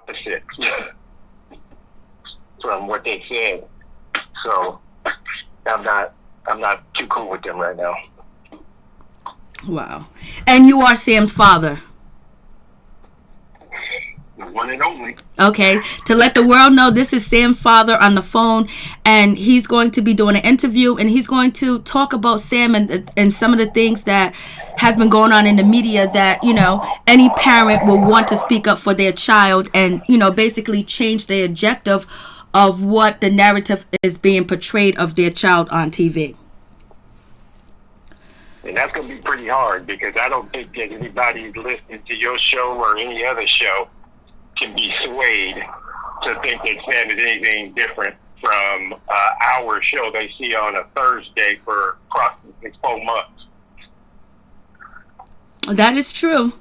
opposite from what they said. So I'm not too cool with them right now. Wow. And you are Sam's father. One and only. Okay, to let the world know, this is Sam's father on the phone, and he's going to be doing an interview, and he's going to talk about Sam and some of the things that have been going on in the media that, you know, any parent will want to speak up for their child and, you know, basically change the objective of what the narrative is being portrayed of their child on TV. And that's going to be pretty hard, because I don't think that anybody listening to your show or any other show can be swayed to think that Sam is anything different from our show they see on a Thursday for approximately 4 months. That is true.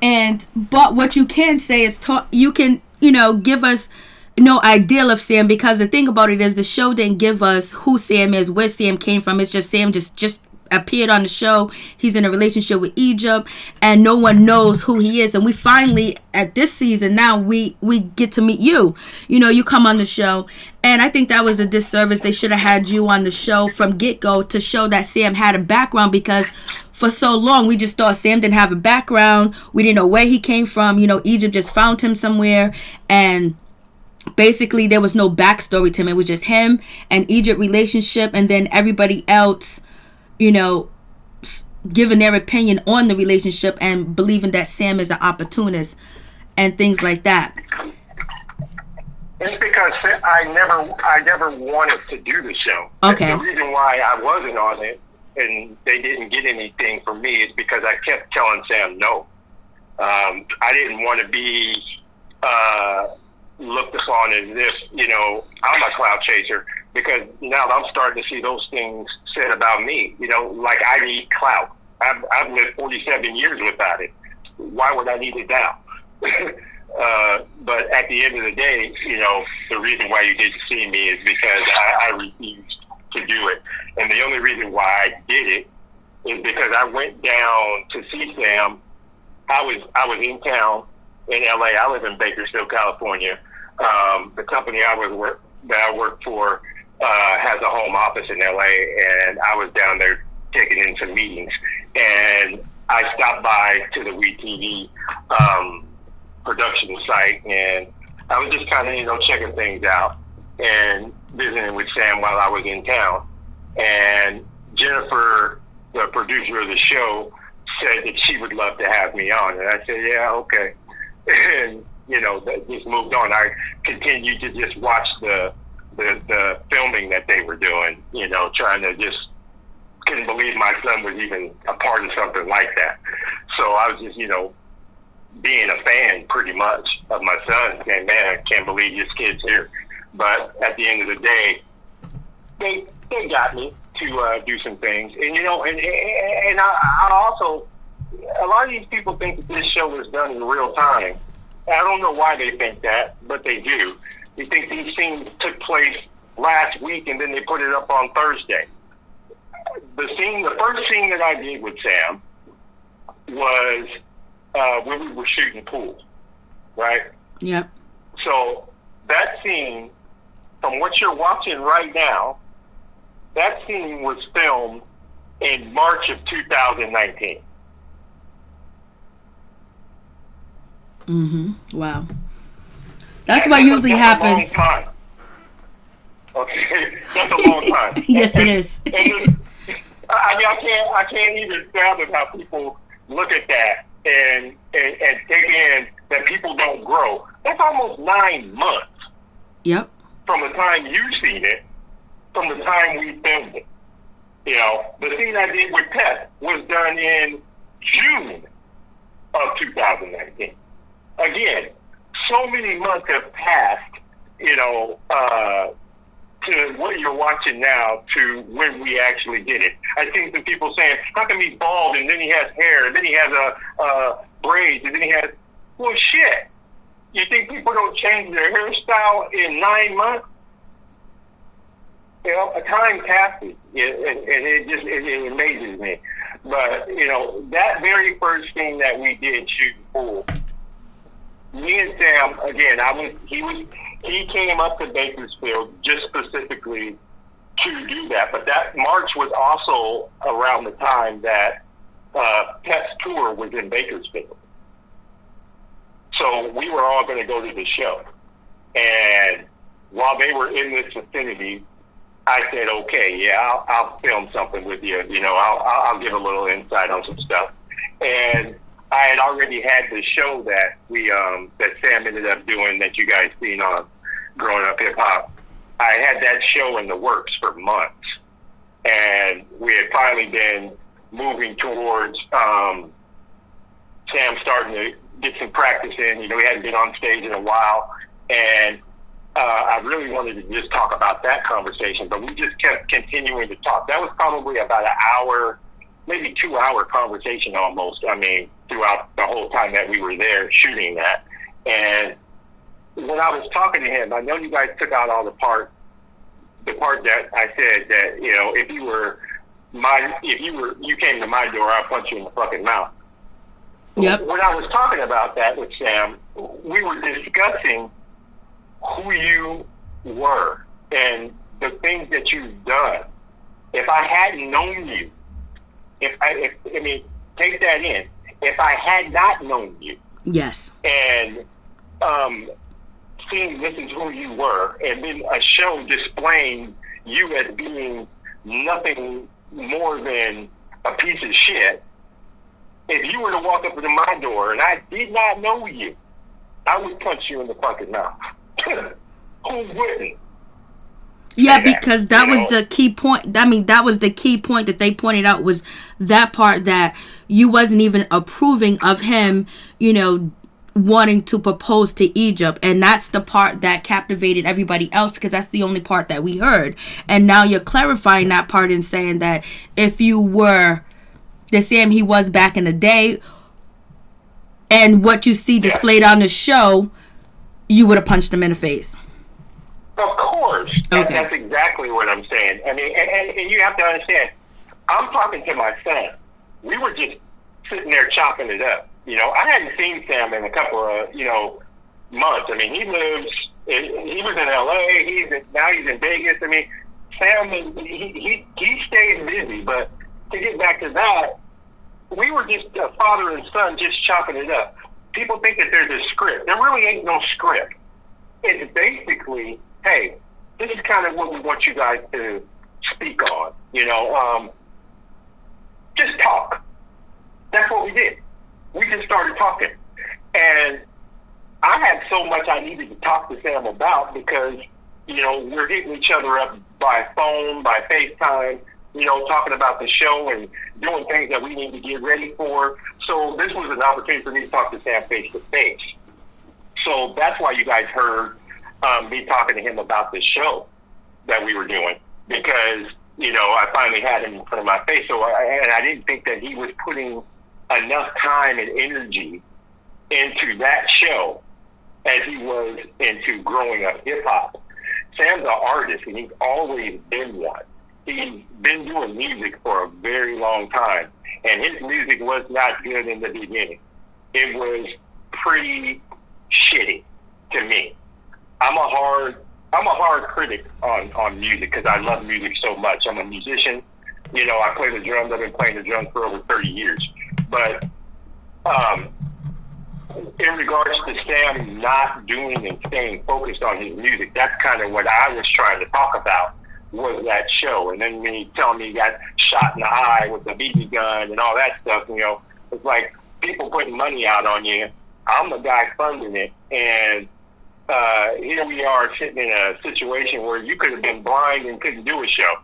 But what you can say is you can, you know, give us no idea of Sam, because the thing about it is the show didn't give us who Sam is, where Sam came from. It's just Sam just appeared on the show. He's in a relationship with Egypt, and no one knows who he is. And we finally, at this season now, we get to meet you. You know, you come on the show, and I think that was a disservice. They should have had you on the show from get-go to show that Sam had a background, because for so long we just thought Sam didn't have a background. We didn't know where he came from. You know, Egypt just found him somewhere, and basically there was no backstory to him. It was just him and Egypt relationship, and then everybody else, you know, giving their opinion on the relationship and believing that Sam is an opportunist and things like that. It's because I never wanted to do the show. Okay. The reason why I wasn't on it and they didn't get anything from me is because I kept telling Sam no. I didn't want to be looked upon as if, you know, I'm a cloud chaser, because now I'm starting to see those things said about me. You know, like I need clout. I've lived 47 years without it. Why would I need it now? But at the end of the day, you know, the reason why you didn't see me is because I refused to do it. And the only reason why I did it is because I went down to see Sam. I was in town in LA. I live in Bakersfield, California. The company that I work for has a home office in LA, and I was down there taking in some meetings. And I stopped by to the WeTV production site, and I was just kind of, you know, checking things out and visiting with Sam while I was in town. And Jennifer, the producer of the show, said that she would love to have me on, and I said, yeah, okay. And you know, that just moved on. I continued to just watch the filming that they were doing, you know, trying to just couldn't believe my son was even a part of something like that. So I was just, you know, being a fan pretty much of my son, saying, man, I can't believe this kid's here. But at the end of the day, they got me to do some things. And, you know, and I also, a lot of these people think that this show was done in real time. I don't know why they think that, but they do. They think these scenes took place last week and then they put it up on Thursday. The first scene that I did with Sam was when we were shooting pool, right? Yeah. So that scene, from what you're watching right now, that scene was filmed in March of 2019. Mm-hmm. Wow. That's what usually happens. That's a long time. Okay, that's a long time. Yes, it is. I mean, I can't even fathom how people look at that and take in that people don't grow. That's almost 9 months. Yep. From the time you've seen it, from the time we filmed it. You know, the scene I did with Tess was done in June of 2019. Again, so many months have passed, you know, to what you're watching now to when we actually did it. I think some people saying, how come he's bald and then he has hair and then he has a braids and then he has, well, shit. You think people don't change their hairstyle in 9 months? You know, a time passes, and it amazes me. But, you know, that very first thing that we did shooting pool, me and Sam, again, he came up to Bakersfield just specifically to do that. But that March was also around the time that Pep's tour was in Bakersfield. So we were all going to go to the show. And while they were in this vicinity, I said, okay, yeah, I'll film something with you. You know, I'll give a little insight on some stuff. And I had already had the show that that Sam ended up doing that you guys seen on Growing Up Hip Hop. I had that show in the works for months. And we had finally been moving towards Sam starting to get some practice in. You know, he hadn't been on stage in a while. And I really wanted to just talk about that conversation, but we just kept continuing to talk. That was probably about an hour, maybe 2 hour conversation almost. I mean, throughout the whole time that we were there shooting that. And when I was talking to him, I know you guys took out all the part that I said that, you know, if you came to my door, I'll punch you in the fucking mouth. Yep. When I was talking about that with Sam, we were discussing who you were and the things that you've done. If I hadn't known you, I mean, take that in. If I had not known you, yes, and seen this is who you were, and then a show displaying you as being nothing more than a piece of shit, if you were to walk up to my door and I did not know you, I would punch you in the fucking mouth. Who wouldn't? Yeah, because that was the key point. I mean, that was the key point that they pointed out, was that part that you wasn't even approving of him, you know, wanting to propose to Egypt. And that's the part that captivated everybody else, because that's the only part that we heard. And now you're clarifying that part and saying that if you were the Sam he was back in the day and what you see displayed on the show, you would have punched him in the face. Of course. Okay. That's exactly what I'm saying. I mean, and you have to understand, I'm talking to my son. We were just sitting there chopping it up. You know, I hadn't seen Sam in a couple of, you know, months. I mean, he was in LA. Now he's in Vegas. I mean, Sam, he stays busy. But to get back to that, we were just a father and son just chopping it up. People think that there's a script. There really ain't no script. It's basically, hey, this is kind of what we want you guys to speak on. You know, just talk. That's what we did. We just started talking. And I had so much I needed to talk to Sam about because, you know, we're hitting each other up by phone, by FaceTime, you know, talking about the show and doing things that we need to get ready for. So this was an opportunity for me to talk to Sam face to face. So that's why you guys heard me talking to him about this show that we were doing, because, you know, I finally had him in front of my face. So I didn't think that he was putting enough time and energy into that show as he was into Growing Up Hip Hop. Sam's an artist, and he's always been one. He's been doing music for a very long time, and his music was not good in the beginning. It was pretty shitty to me. I'm a hard critic on music because I love music so much. I'm a musician. You know, I play the drums. I've been playing the drums for over 30 years. But in regards to Sam not doing and staying focused on his music, that's kind of what I was trying to talk about, was that show. And then when he telling me he got shot in the eye with a BB gun and all that stuff, you know, it's like people putting money out on you. I'm the guy funding it. And here we are sitting in a situation where you could have been blind and couldn't do a show.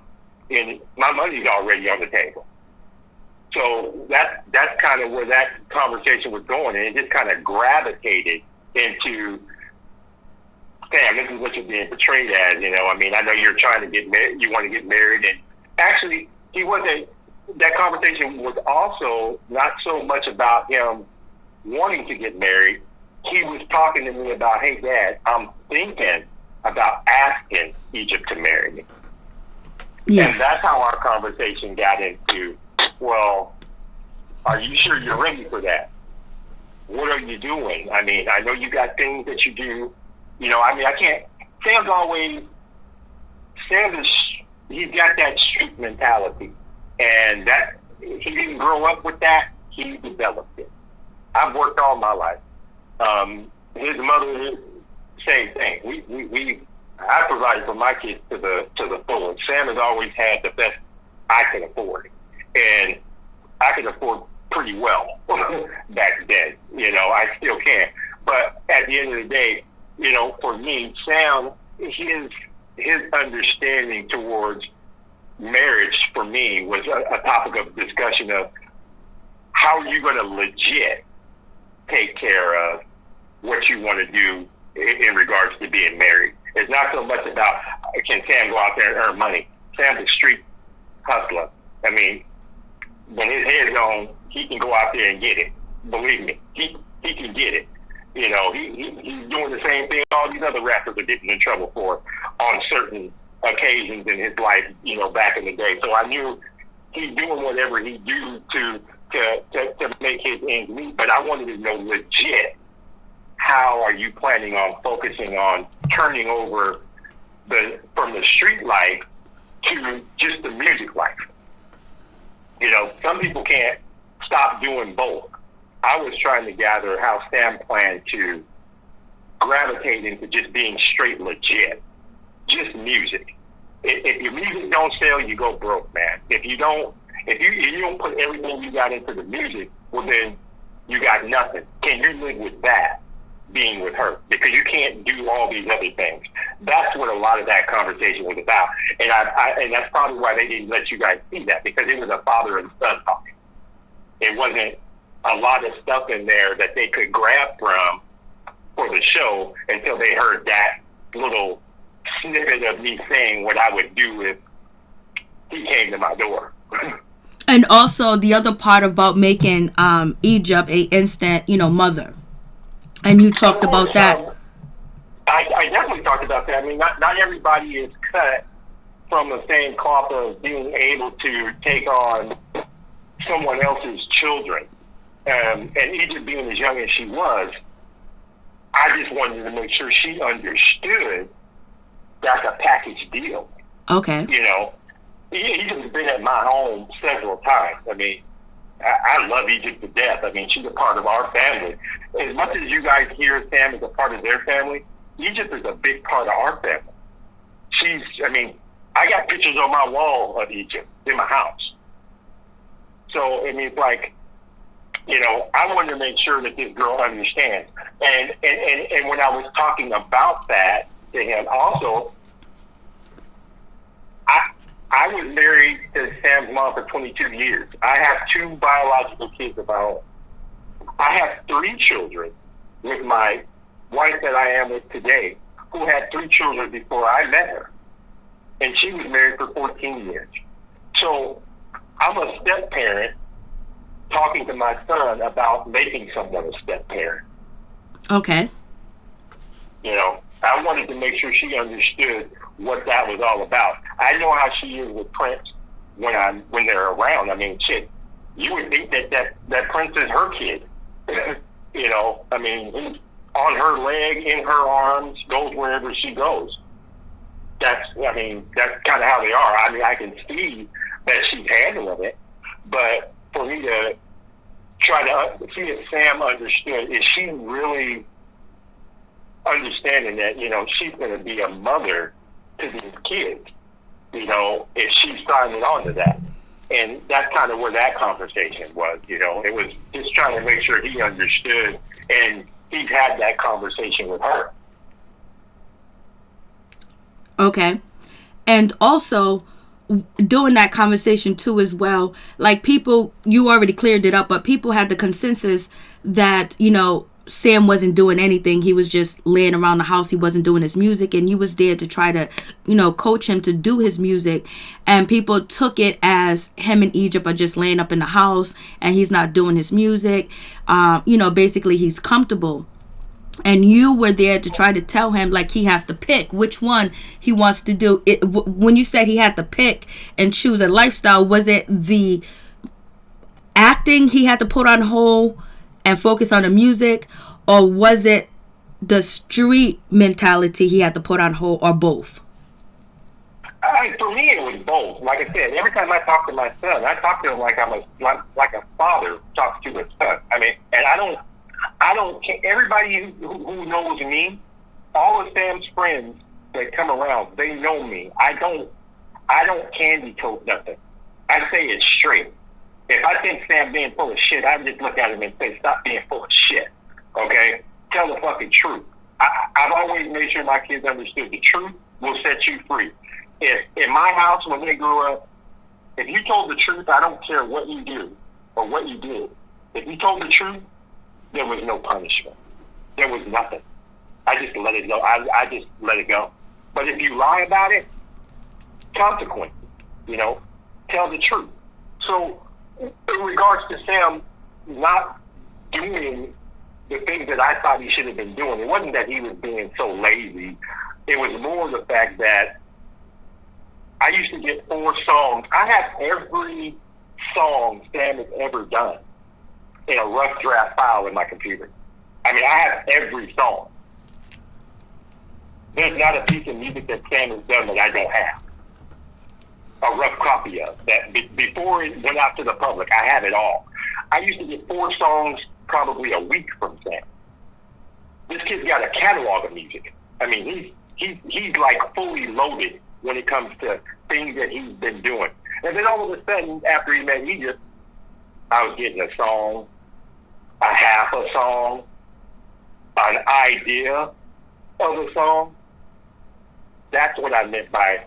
And my money's already on the table. So that's kind of where that conversation was going, and it just kind of gravitated into, Sam, this is what you're being portrayed as, you know. I mean, I know you're trying to get married, you want to get married, and actually, that conversation was also not so much about him wanting to get married. He was talking to me about, hey, Dad, I'm thinking about asking Egypt to marry me. Yes. And that's how our conversation got into, well, are you sure you're ready for that? what are you doing? I mean, I know you got things that you do. I can't. He's got that street mentality, and that he didn't grow up with that. He developed it. I've worked all my life. His mother, same thing. I provided for my kids to the fullest. Sam has always had the best I can afford, and I could afford pretty well back then. I still can. But at the end of the day, for me, Sam, his understanding towards marriage for me was a topic of discussion of how are you going to legit take care of what you want to do in regards to being married. It's not so much about can Sam go out there and earn money. Sam's a street hustler. I mean, when his head's on, he can go out there and get it. Believe me, he can get it. He's doing the same thing all these other rappers are getting in trouble for on certain occasions in his life, back in the day. So I knew he's doing whatever he do to make his ends meet, but I wanted to know legit, how are you planning on focusing on turning over from the street life to just the music life? Some people can't stop doing both. I was trying to gather how Sam planned to gravitate into just being straight legit, just music. If your music don't sell, you go broke, man. If you don't put everything you got into the music, well then you got nothing. Can you live with that being with her? Because you can't do all these other things. That's what a lot of that conversation was about, and and that's probably why they didn't let you guys see that, because it was a father and son talking. It wasn't a lot of stuff in there that they could grab from for the show until they heard that little snippet of me saying what I would do if he came to my door. And also the other part about making Egypt a instant, mother. And you talked about that. I definitely talked about that. I mean, not everybody is cut from the same cloth of being able to take on someone else's children. And Egypt being as young as she was, I just wanted to make sure she understood that's a package deal. Okay. Egypt's been at my home several times. I mean, I love Egypt to death. I mean, she's a part of our family. As much as you guys hear Sam as a part of their family, Egypt is a big part of our family. I got pictures on my wall of Egypt in my house. So, it's like, I wanted to make sure that this girl understands. And when I was talking about that to him also, I was married to Sam's mom for 22 years. I have 2 biological kids of my own. I have 3 children with my wife that I am with today, who had 3 children before I met her. And she was married for 14 years. So I'm a step-parent talking to my son about making someone a step-parent. Okay. I wanted to make sure she understood what that was all about. I know how she is with Prince when they're around. I mean, shit, you would think that Prince is her kid. He's on her leg, in her arms, goes wherever she goes. That's kind of how they are. I can see that she's handling it, but for me to try to see if Sam understood, is she really understanding that, she's going to be a mother to these kids, if she's signing on to that. And that's kind of where that conversation was, it was just trying to make sure he understood, and he's had that conversation with her. Okay. And also, during that conversation too as well, like people, you already cleared it up, but people had the consensus that, Sam wasn't doing anything. He was just laying around the house. He wasn't doing his music, and you was there to try to, coach him to do his music. And people took it as him and Egypt are just laying up in the house and he's not doing his music. Basically he's comfortable. And you were there to try to tell him, like, he has to pick which one he wants to do. When you said he had to pick and choose a lifestyle, was it the acting he had to put on hold and focus on the music, or was it the street mentality he had to put on hold, or both? For me, it was both. Like I said, every time I talk to my son, I talk to him like like a father talks to his son. I mean, and I don't. Everybody who knows me, all of Sam's friends that come around, they know me. I don't candy coat nothing. I say it straight. If I think Sam being full of shit, I just look at him and say, "Stop being full of shit." Okay, tell the fucking truth. I've always made sure my kids understood the truth will set you free. If in my house when they grew up, if you told the truth, I don't care what you do or what you did. If you told the truth, there was no punishment. There was nothing. I just let it go. I just let it go. But if you lie about it, consequences. Tell the truth. So, in regards to Sam not doing the things that I thought he should have been doing, it wasn't that he was being so lazy. It was more the fact that I used to get 4 songs. I have every song Sam has ever done in a rough draft file in my computer. I mean, I have every song. There's not a piece of music that Sam has done that I don't have a rough copy of. That before it went out to the public, I had it all. I used to get 4 songs probably a week from Sam. This kid's got a catalog of music. I mean, he's like fully loaded when it comes to things that he's been doing. And then all of a sudden, after he met Egypt, I was getting a song, a half a song, an idea of a song. That's what I meant by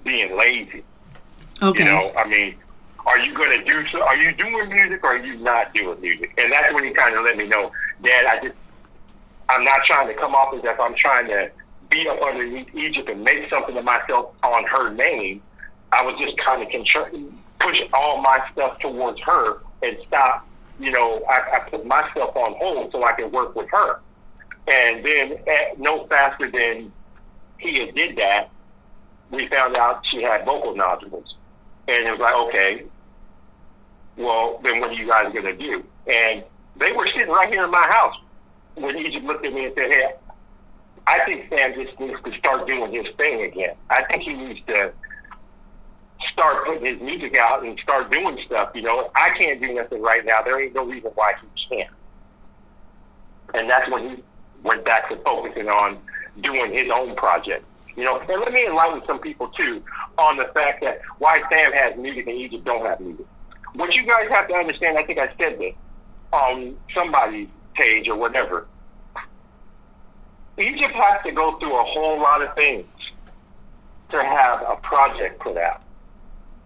being lazy. Okay. I mean, are you going to do so? Are you doing music or are you not doing music? And that's when he kind of let me know, Dad, I'm not trying to come off as if I'm trying to be up underneath Egypt and make something of myself on her name. I was just kind of push all my stuff towards her and stop. I put myself on hold so I can work with her. And then no faster than he had did that, we found out she had vocal nodules. And it was like, okay, well, then what are you guys going to do? And they were sitting right here in my house when Egypt looked at me and said, hey, I think Sam just needs to start doing his thing again. I think he needs to start putting his music out and start doing stuff. I can't do nothing right now. There ain't no reason why he can't. And that's when he went back to focusing on doing his own project. And let me enlighten some people, too, on the fact that why Sam has music and Egypt don't have music. What you guys have to understand, I think I said this on somebody's page or whatever, Egypt has to go through a whole lot of things to have a project put out.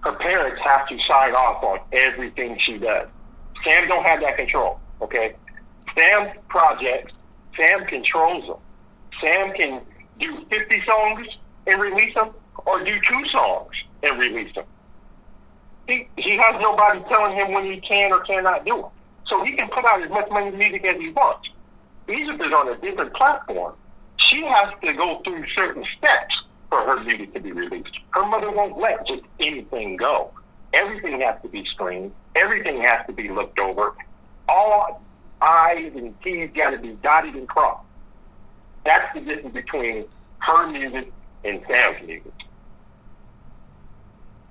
Her parents have to sign off on everything she does. Sam don't have that control, okay? Sam's projects, Sam controls them. Sam can do 50 songs and release them, or do 2 songs and release them. He has nobody telling him when he can or cannot do it. So he can put out as much money music as he wants. Egypt is on a different platform. She has to go through certain steps for her music to be released. Her mother won't let just anything go. Everything has to be screened. Everything has to be looked over. All I's and T's got to be dotted and crossed. That's the difference between her music and Sam's music.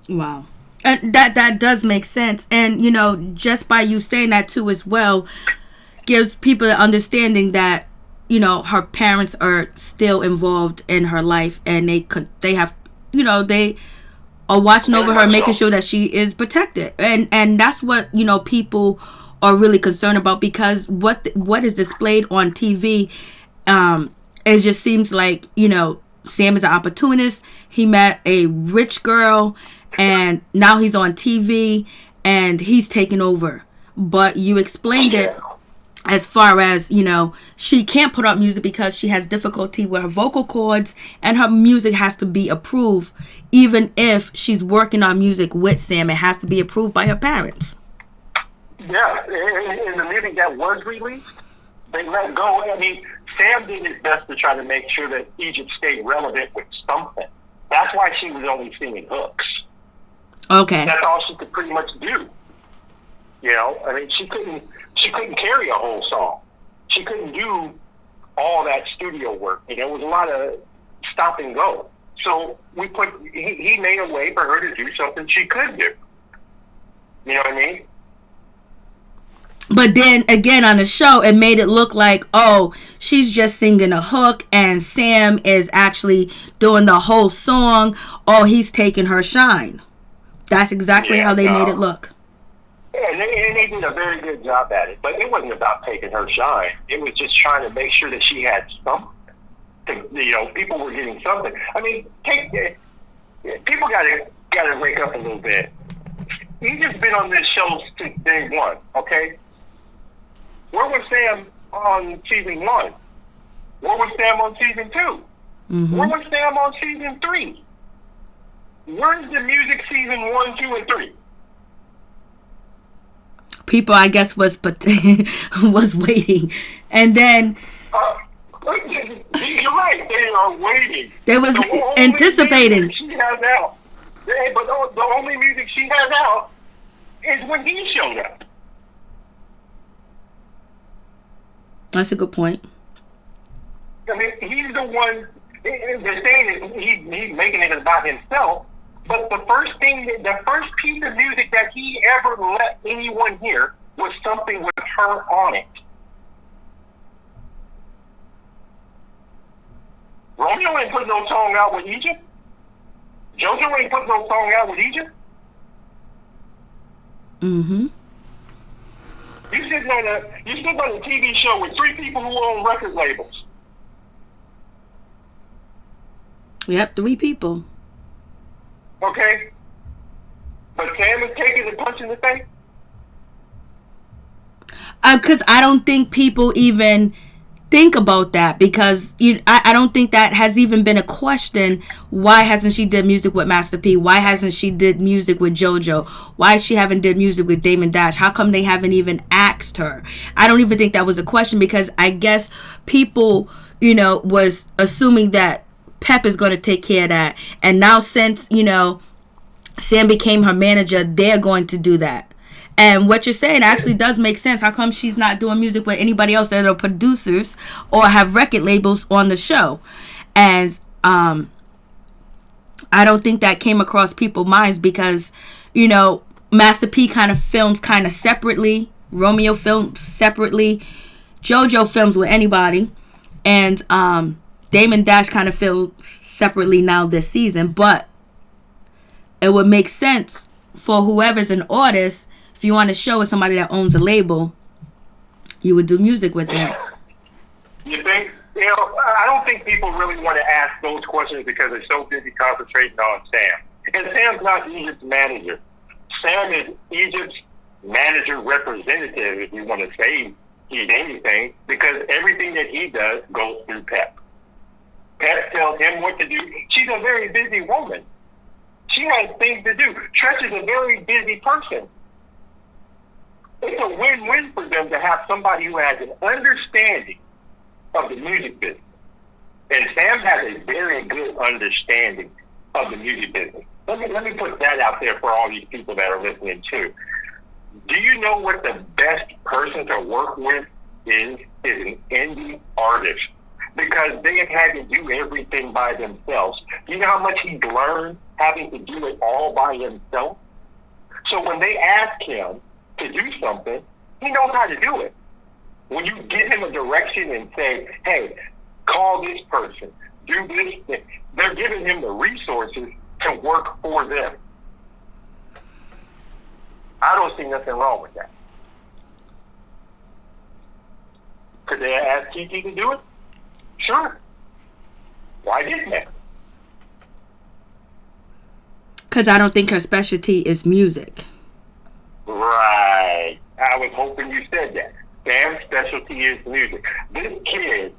Wow. And that does make sense. And, just by you saying that too as well, gives people the understanding that, her parents are still involved in her life, and they have, they are watching over her, making sure that she is protected. And that's what, people are really concerned about, because what is displayed on TV, it just seems like, Sam is an opportunist. He met a rich girl, and now he's on TV and he's taking over. But you explained it as far as, she can't put out music because she has difficulty with her vocal cords, and her music has to be approved. Even if she's working on music with Sam, it has to be approved by her parents. Yeah, in the music that was released, they let go. I mean, Sam did his best to try to make sure that Egypt stayed relevant with something. That's why she was only singing hooks. Okay. That's all she could pretty much do. I mean, she She couldn't carry a whole song. She couldn't do all that studio work. You know, it was a lot of stop and go. So he made a way for her to do something she could do. You know what I mean? But then again on the show, it made it look like, oh, she's just singing a hook and Sam is actually doing the whole song. Oh, he's taking her shine. That's exactly how they made it look. Yeah, and they did a very good job at it. But it wasn't about taking her shine. It was just trying to make sure that she had something. You know, people were getting something. I mean, people gotta wake up a little bit. He's just been on this show since day one, okay? Where was Sam on season 1? Where was Sam on season 2? Mm-hmm. Where was Sam on season 3? Where's the music season 1, 2, and 3? People, I guess, was waiting, and then you're right. They are waiting. They was anticipating. She has out, but the only music she has out is when he showed up. That's a good point. I mean, he's the one. They're saying that he's making it about himself. But the first piece of music that he ever let anyone hear was something with her on it. Romeo ain't put no song out with Egypt. JoJo ain't put no song out with Egypt. Mm-hmm. You sitting on a TV show with 3 people who own record labels. Yep, 3 people. Okay? But Sam is taking the punch in the face? Because I don't think people even think about that, because I don't think that has even been a question. Why hasn't she did music with Master P? Why hasn't she did music with JoJo? Why she haven't did music with Damon Dash? How come they haven't even asked her? I don't even think that was a question, because I guess people, was assuming that Pep is going to take care of that. And now since, Sam became her manager, they're going to do that. And what you're saying actually does make sense. How come she's not doing music with anybody else that are producers or have record labels on the show? And I don't think that came across people's minds, because, Master P kind of films kind of separately. Romeo films separately. JoJo films with anybody. And Damon Dash kind of films separately now this season. But it would make sense for whoever's an artist. If you want to show with somebody that owns a label, you would do music with them. You think? I don't think people really want to ask those questions because they're so busy concentrating on Sam. And Sam's not Egypt's manager. Sam is Egypt's manager representative, if you want to say he's anything, because everything that he does goes through Pep. Pep tells him what to do. She's a very busy woman. She has things to do. Tretch is a very busy person. It's a win-win for them to have somebody who has an understanding of the music business. And Sam has a very good understanding of the music business. Let me put that out there for all these people that are listening too. Do you know what the best person to work with is an indie artist? Because they have had to do everything by themselves. Do you know how much he's learned having to do it all by himself? So when they ask him to do something, he knows how to do it. When you give him a direction and say, hey, call this person, do this thing, they're giving him the resources to work for them. I don't see nothing wrong with that. Could they ask Kiki to do it? Sure. Why didn't they? Because I don't think her specialty is music. Right. I was hoping you said that. Sam's specialty is music. This kid,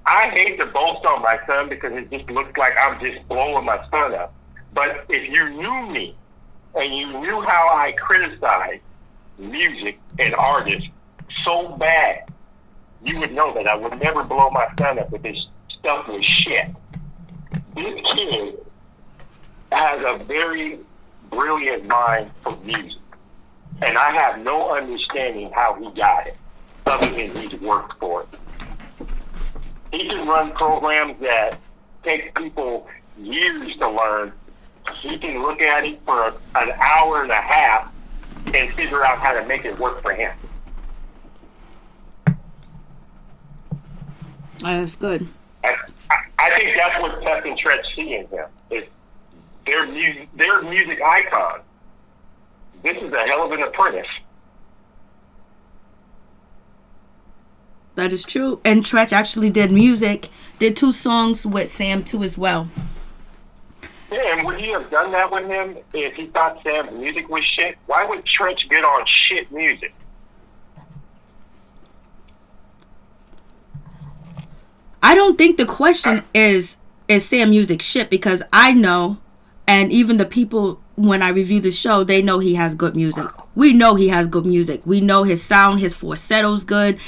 I hate to boast on my son because it just looks like I'm just blowing my son up. But if you knew me and you knew how I criticize music and artists so bad, you would know that I would never blow my son up with this stuff with shit. This kid has a very brilliant mind for music. And I have no understanding how he got it, other than he's worked for it. He can run programs that take people years to learn. He can look at it for an hour and a half and figure out how to make it work for him. That's good. I think that's what Tess and Tretch see in him. Is their music icon. This is a hell of an apprentice. That is true. And Tretch actually did 2 songs with Sam too as well. Yeah, and would he have done that with him if he thought Sam's music was shit? Why would Tretch get on shit music? I don't think the question is Sam music shit, because I know, and even the people when I review the show, they know he has good music. We know he has good music. We know his sound, his falsetto's good,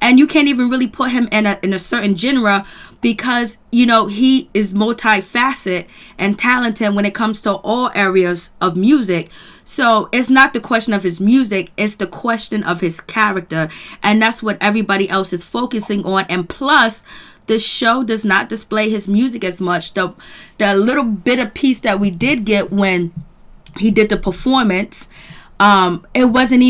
and you can't even really put him in a certain genre, because he is multifaceted and talented when it comes to all areas of music. So it's not the question of his music, it's the question of his character, and that's what everybody else is focusing on. And plus, the show does not display his music as much. The little bit of piece that we did get when he did the performance, it wasn't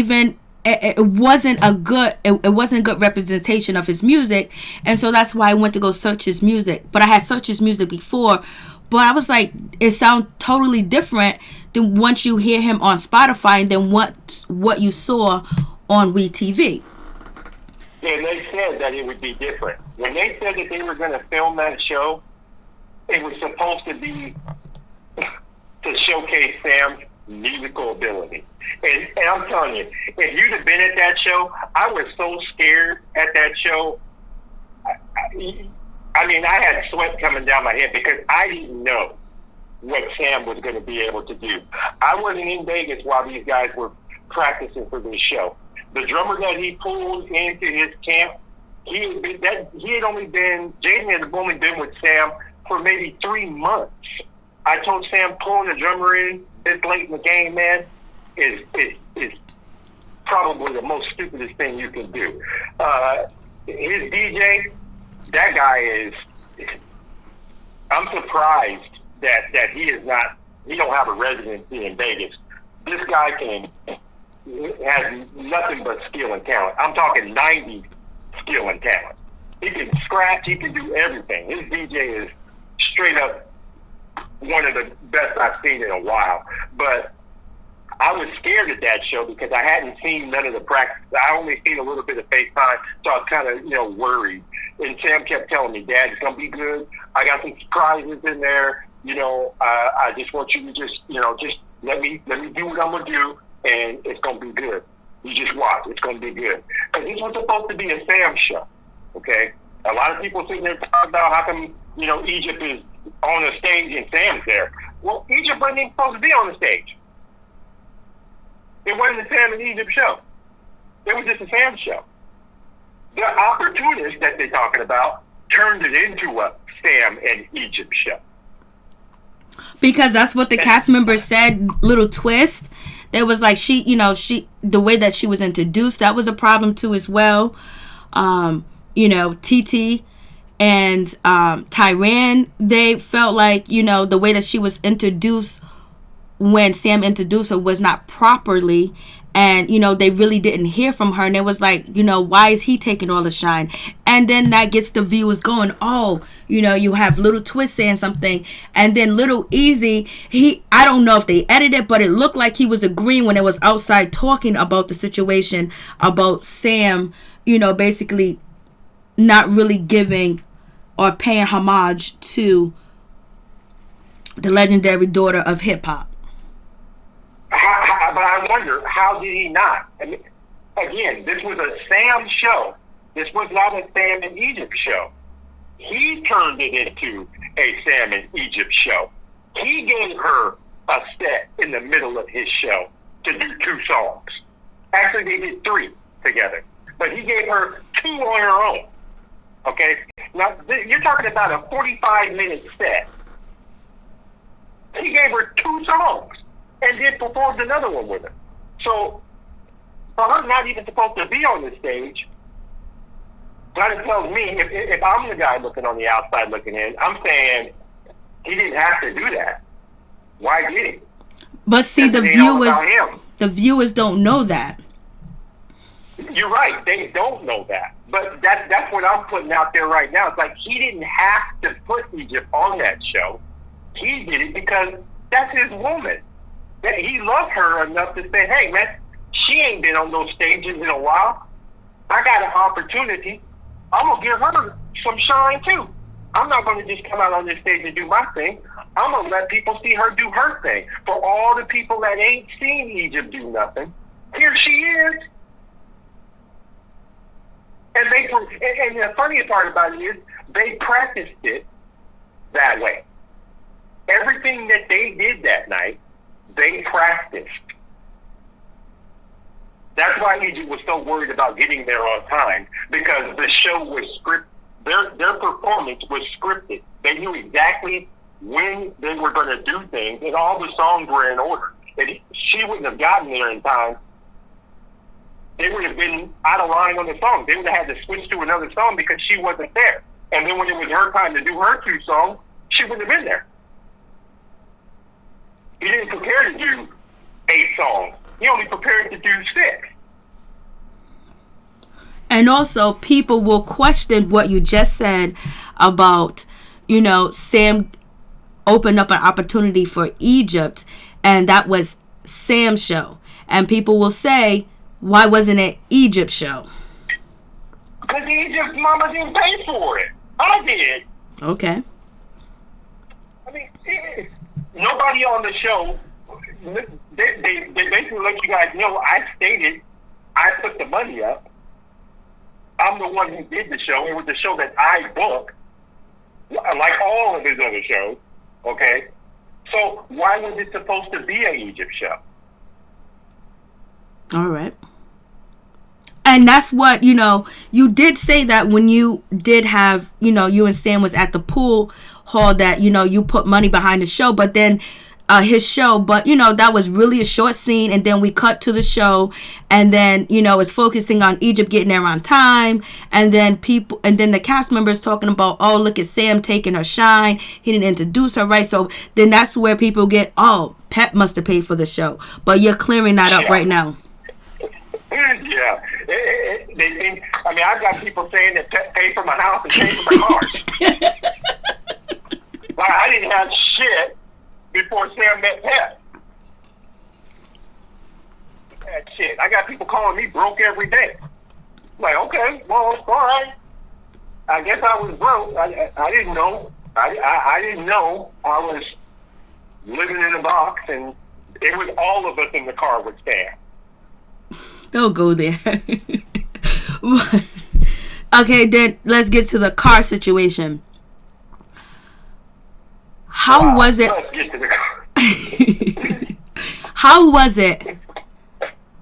a good representation of his music. And so that's why I went to go search his music. But I had searched his music before, but I was like, it sounds totally different than once you hear him on Spotify and then what you saw on WeTV. Yeah, they said that it would be different. When they said that they were going to film that show, it was supposed to be to showcase Sam's musical ability. And I'm telling you, if you'd have been at that show, I was so scared at that show. I mean, I had sweat coming down my head because I didn't know what Sam was going to be able to do. I wasn't in Vegas while these guys were practicing for this show. The drummer that he pulled into his camp, Jaden had only been with Sam for maybe 3 months. I told Sam, pulling the drummer in this late in the game, man, is probably the most stupidest thing you can do. His DJ, that guy is. I'm surprised that he don't have a residency in Vegas. This guy has nothing but skill and talent. I'm talking 90 skill and talent. He can scratch. He can do everything. His DJ is straight up one of the best I've seen in a while. But I was scared at that show because I hadn't seen none of the practice. I only seen a little bit of FaceTime, so I was kind of, worried. And Sam kept telling me, "Dad, it's gonna be good. I got some surprises in there. I just want you to just let me do what I'm gonna do, and it's gonna be good. You just watch. It's gonna be good." Because this was supposed to be a Sam show. Okay, a lot of people sitting there talking about how come Egypt is on the stage and Sam's there. Well, Egypt wasn't even supposed to be on the stage. It wasn't a Sam and Egypt show. It was just a Sam show. The opportunist that they're talking about turned it into a Sam and Egypt show. Because that's what the cast members said. Little twist. There was like the way that she was introduced, that was a problem too as well. TT and Tyran, they felt like the way that she was introduced when Sam introduced her was not properly, and they really didn't hear from her, and it was like, why is he taking all the shine? And then that gets the viewers going, you have Little Twist saying something, and then Little Easy, I don't know if they edited, but it looked like he was agreeing when it was outside talking about the situation about Sam, basically not really giving or paying homage to the legendary daughter of hip hop. But I wonder, how did he not? I mean, again, this was a Sam show. This was not a Sam and Egypt show. He turned it into a Sam and Egypt show. He gave her a set in the middle of his show to do 2 songs. Actually, they did 3 together. But he gave her 2 on her own. Okay? Now, you're talking about a 45-minute set. He gave her 2 songs and then performed another one with her. So for her not even supposed to be on the stage, kind of tells me, if I'm the guy looking on the outside looking in, I'm saying he didn't have to do that. Why did he? But see, the viewers don't know that. You're right. They don't know that. But that's what I'm putting out there right now. It's like he didn't have to put Egypt on that show. He did it because that's his woman. That he loved her enough to say, hey, man, she ain't been on those stages in a while. I got an opportunity. I'm going to give her some shine, too. I'm not going to just come out on this stage and do my thing. I'm going to let people see her do her thing. For all the people that ain't seen Egypt do nothing, here she is. And the funniest part about it is they practiced it that way. Everything that they did that night, they practiced. That's why Egypt was so worried about getting there on time, because the show was scripted. Their performance was scripted. They knew exactly when they were going to do things, and all the songs were in order. If she wouldn't have gotten there in time, they would have been out of line on the song. They would have had to switch to another song because she wasn't there. And then when it was her time to do her 2 songs, she wouldn't have been there. He didn't prepare to do 8 songs. He only prepared to do 6. And also, people will question what you just said about, Sam opened up an opportunity for Egypt, and that was Sam's show. And people will say, why wasn't it Egypt's show? Because Egypt's mama didn't pay for it. I did. Okay. I mean, nobody on the show, they basically let you guys know, I stated, I put the money up. I'm the one who did the show. It was the show that I booked, like all of his other shows, okay? So why was it supposed to be an Egypt show? All right. And that's what, you did say that when you did have, you and Sam was at the pool hall that, you put money behind the show, but then his show, but that was really a short scene, and then we cut to the show, and then it's focusing on Egypt getting there on time, and then the cast members talking about, oh, look at Sam taking her shine, he didn't introduce her right. So then that's where people get, oh, Pep must have paid for the show, but you're clearing that up right now. Yeah, they think. I mean, I've got people saying that Pep paid for my house and paid for my cars. Like, I didn't have shit before Sam met Pep. That shit. I got people calling me broke every day. I'm like, okay, well, all right. I guess I was broke. I didn't know. I didn't know I was living in a box, and it was all of us in the car with Sam. Don't go there. Okay, then let's get to the car situation. How was it? Let's get to the car. How was it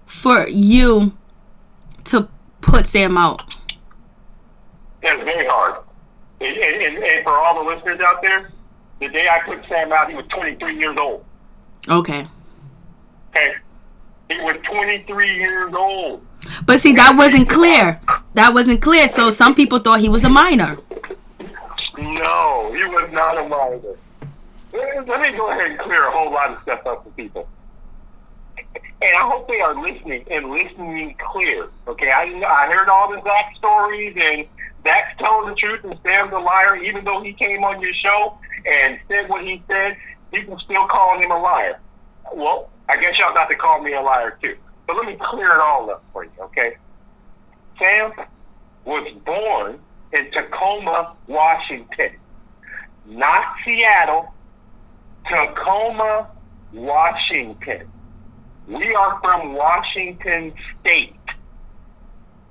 for you to put Sam out? It was very hard. And for all the listeners out there, the day I put Sam out, he was 23 years old. Okay. Okay. He was 23 years old. But see, that wasn't clear. That wasn't clear. So some people thought he was a minor. No, he was not a minor. Let me go ahead and clear a whole lot of stuff up for people. And I hope they are listening and listening clear. Okay, I heard all the Zach stories, and Zach's telling the truth and Sam's a liar. Even though he came on your show and said what he said, people still calling him a liar. Well, I guess y'all got to call me a liar too. But let me clear it all up for you, okay? Sam was born in Tacoma, Washington. Not Seattle, Tacoma, Washington. We are from Washington State.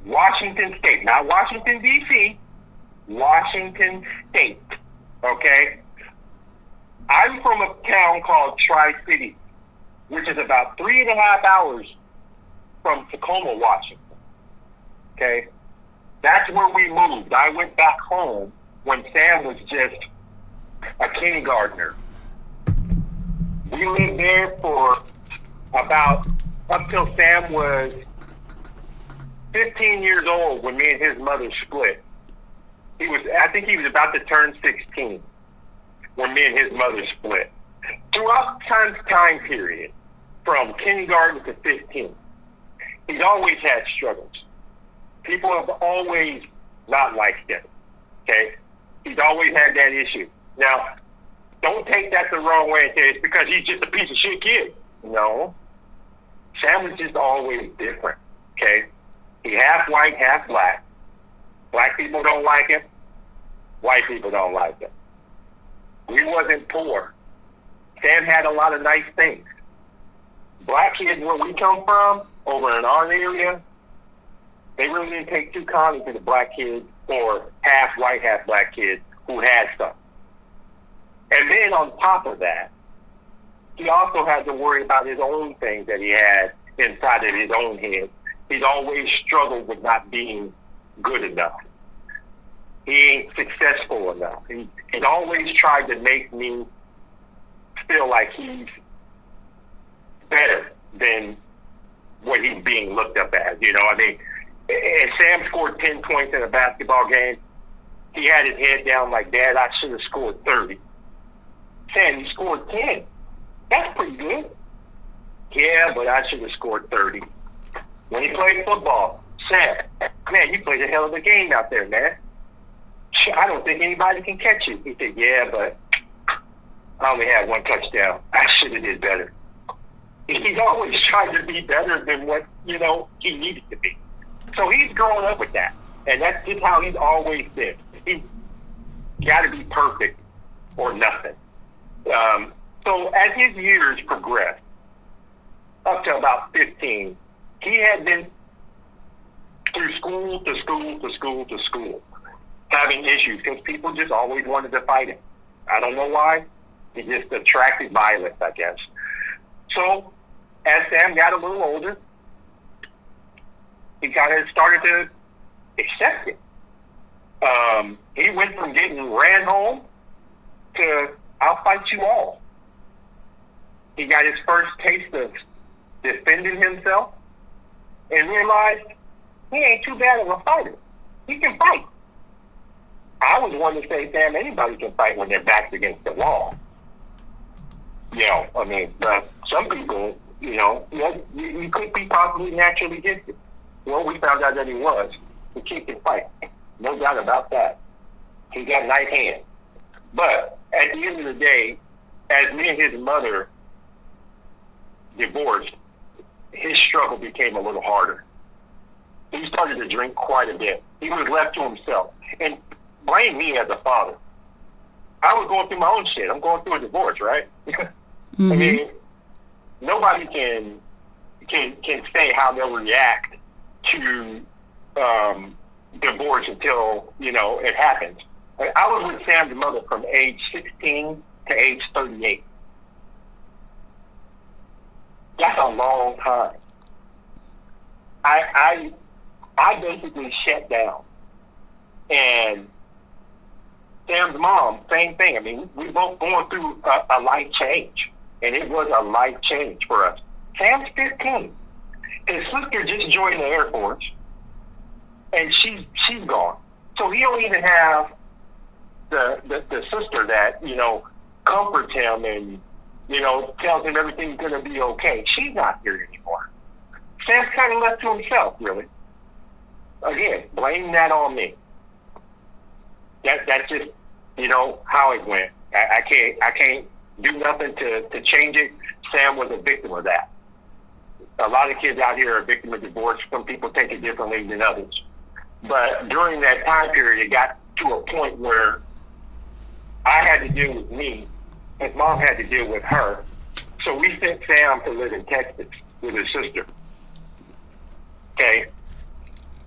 Washington State, not Washington, D.C., Washington State, okay? I'm from a town called Tri-City, which is about 3.5 hours from Tacoma, Washington. Okay? That's where we moved. I went back home when Sam was just a kindergartner. We lived there for about, up till Sam was 15 years old when me and his mother split. I think he was about to turn 16 when me and his mother split. Throughout the time period, from kindergarten to 15, he's always had struggles. People have always not liked him. Okay? He's always had that issue. Now, don't take that the wrong way and say it's because he's just a piece of shit kid. No. Sam was just always different. Okay? He half white, half black. Black people don't like him. White people don't like him. We wasn't poor. Sam had a lot of nice things. Black kids where we come from, over in our area, they really didn't take too kindly to the black kids or half white, half black kids who had stuff. And then on top of that, he also had to worry about his own things that he had inside of his own head. He's always struggled with not being good enough. He ain't successful enough. He's always tried to make me feel like he's better than what he's being looked up as. You know, I mean, if Sam scored 10 points in a basketball game, he had his head down like, Dad, I should have scored 30. Sam, you scored 10. That's pretty good. Yeah, but I should have scored 30. When he played football, Sam, man, you played a hell of a game out there, man. I don't think anybody can catch you. He said, yeah, but I only had one touchdown. I should have did better. He's always trying to be better than what, you know, he needed to be. So he's growing up with that. And that's just how he's always been. He's got to be perfect or nothing. So as his years progressed, up to about 15, he had been through school to school to school to school, having issues because people just always wanted to fight him. I don't know why. He just attracted violence, I guess. So as Sam got a little older, he kind of started to accept it. He went from getting ran home to I'll fight you all. He got his first taste of defending himself and realized he ain't too bad of a fighter. He can fight. I was one to say, Sam, anybody can fight when their back's against the wall. You know, I mean, some people, you could be possibly naturally gifted. Well, we found out that he was. The kid can fight. No doubt about that. He got nice hands. But at the end of the day, as me and his mother divorced, his struggle became a little harder. He started to drink quite a bit. He was left to himself. And blame me as a father. I was going through my own shit. I'm going through a divorce, right? Mm-hmm. I mean, nobody can say how they'll react to divorce until, it happens. I was with Sam's mother from age 16 to age 38. That's a long time. I basically shut down. And Sam's mom, same thing. I mean, we both going through a life change. And it was a life change for us. Sam's 15. His sister just joined the Air Force. And she's gone. So he don't even have the sister that, comforts him and, tells him everything's going to be okay. She's not here anymore. Sam's kind of left to himself, really. Again, blame that on me. That's just, how it went. I can't do nothing to change it. Sam was a victim of that. A lot of kids out here are a victim of divorce. Some people take it differently than others. But during that time period, it got to a point where I had to deal with me. His mom had to deal with her. So we sent Sam to live in Texas with his sister. Okay?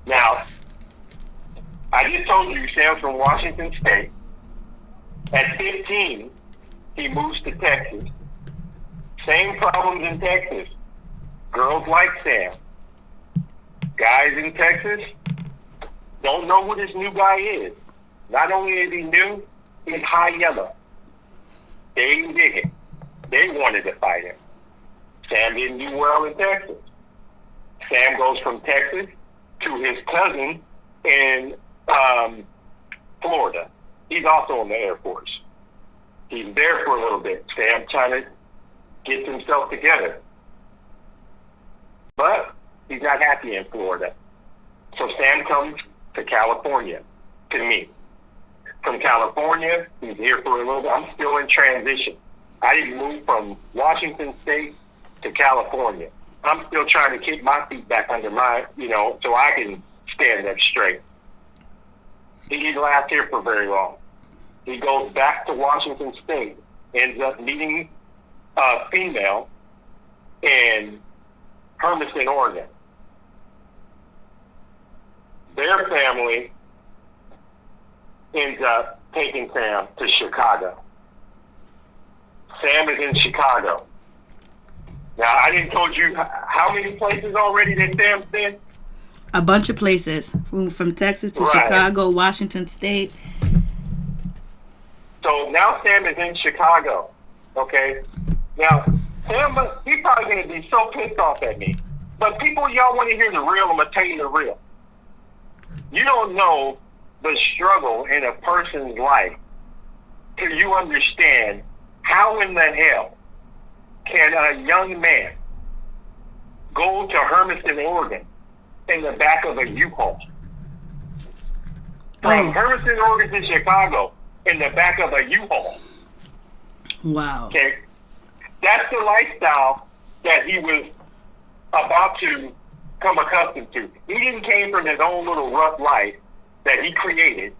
Now, I just told you Sam's from Washington State. At 15, he moves to Texas. Same problems in Texas. Girls like Sam. Guys in Texas don't know who this new guy is. Not only is he new, he's high yellow. They didn't dig it. They wanted to fight him. Sam didn't do well in Texas. Sam goes from Texas to his cousin in Florida. He's also in the Air Force. He's there for a little bit. Sam trying to get himself together. But he's not happy in Florida. So Sam comes to California to me. From California, he's here for a little bit. I'm still in transition. I didn't move from Washington State to California. I'm still trying to keep my feet back under my, so I can stand up straight. He didn't last here for very long. He goes back to Washington State, ends up meeting a female in Hermiston, Oregon. Their family ends up taking Sam to Chicago. Sam is in Chicago. Now, I didn't told you how many places already that Sam's been? A bunch of places, from Texas to Right. Chicago, Washington State. So now Sam is in Chicago, okay? Now, Sam, he's probably going to be so pissed off at me. But people, y'all want to hear the real, I'm going to tell you the real. You don't know the struggle in a person's life till you understand how in the hell can a young man go to Hermiston, Oregon in the back of a U-Haul? From Hermiston, Oregon to Chicago in the back of a U-Haul. Wow. Okay? That's the lifestyle that he was about to come accustomed to. He didn't came from his own little rough life that he created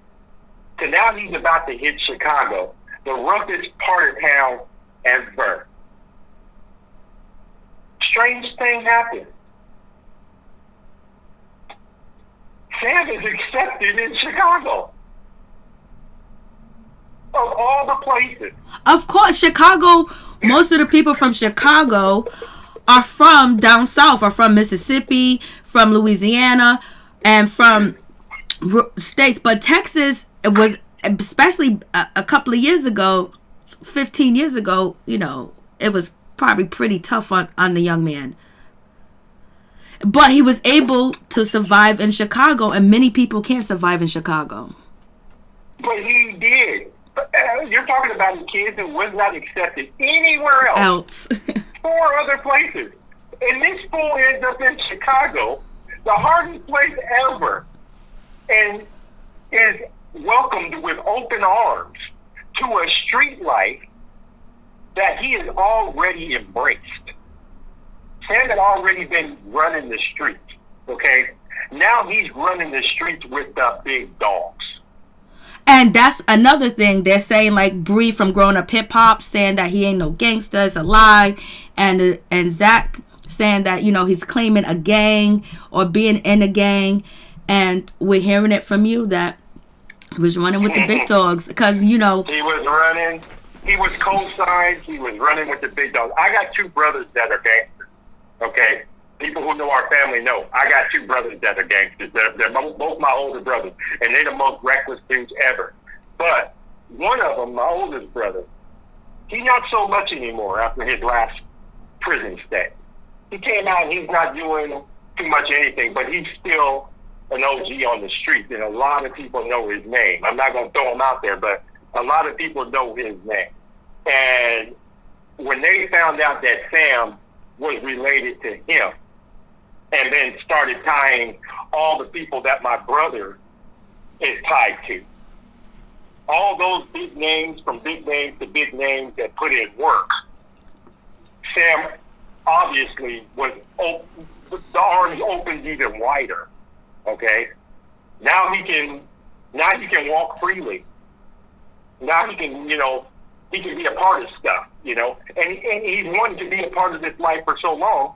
to now he's about to hit Chicago, the roughest part of town ever. Strange thing happened. Sam is accepted in Chicago. Of all the places. Of course, Chicago, most of the people from Chicago are from down south, are from Mississippi, from Louisiana, and from states. But Texas, it was, especially a couple of years ago, 15 years ago, it was probably pretty tough on the young man. But he was able to survive in Chicago, and many people can't survive in Chicago. But he did. You're talking about a kid who was not accepted anywhere else. 4 other places. And this fool ends up in Chicago, the hardest place ever, and is welcomed with open arms to a street life that he has already embraced. Sam had already been running the streets, okay? Now he's running the streets with the big dogs. And that's another thing. They're saying, like, Bree from Growing Up Hip Hop saying that he ain't no gangster, it's a lie. And Zach saying that, he's claiming a gang or being in a gang. And we're hearing it from you that he was running with the big dogs. Because, He was running. He was co-signed. He was running with the big dogs. I got 2 brothers that are gangsters, okay? People who know our family know. I got 2 brothers that are gangsters. They're both my older brothers, and they're the most reckless dudes ever. But one of them, my oldest brother, he's not so much anymore after his last prison stay. He came out and he's not doing too much of anything, but he's still an OG on the street, and a lot of people know his name. I'm not going to throw him out there, but a lot of people know his name. And when they found out that Sam was related to him, and then started tying all the people that my brother is tied to. All those big names, from big names to big names that put in work. Sam obviously was, the arms opened even wider, okay? Now he can walk freely. Now he can, he can be a part of stuff, and he's wanted to be a part of this life for so long.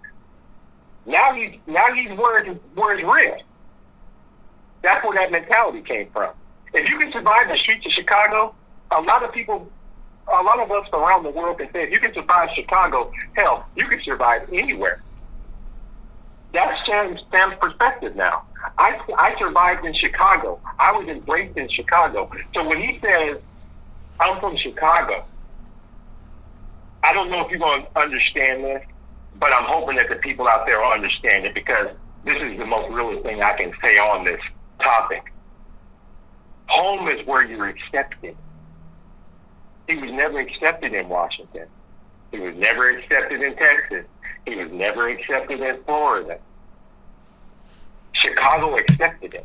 Now he's wearing his wrist. That's where that mentality came from. If you can survive the streets of Chicago, a lot of us around the world can say, if you can survive Chicago, hell, you can survive anywhere. That's Sam's perspective now. I survived in Chicago. I was embraced in Chicago. So when he says, I'm from Chicago, I don't know if you're going to understand this, but I'm hoping that the people out there will understand it, because this is the most realist thing I can say on this topic. Home is where you're accepted. He was never accepted in Washington. He was never accepted in Texas. He was never accepted in Florida. Chicago accepted him.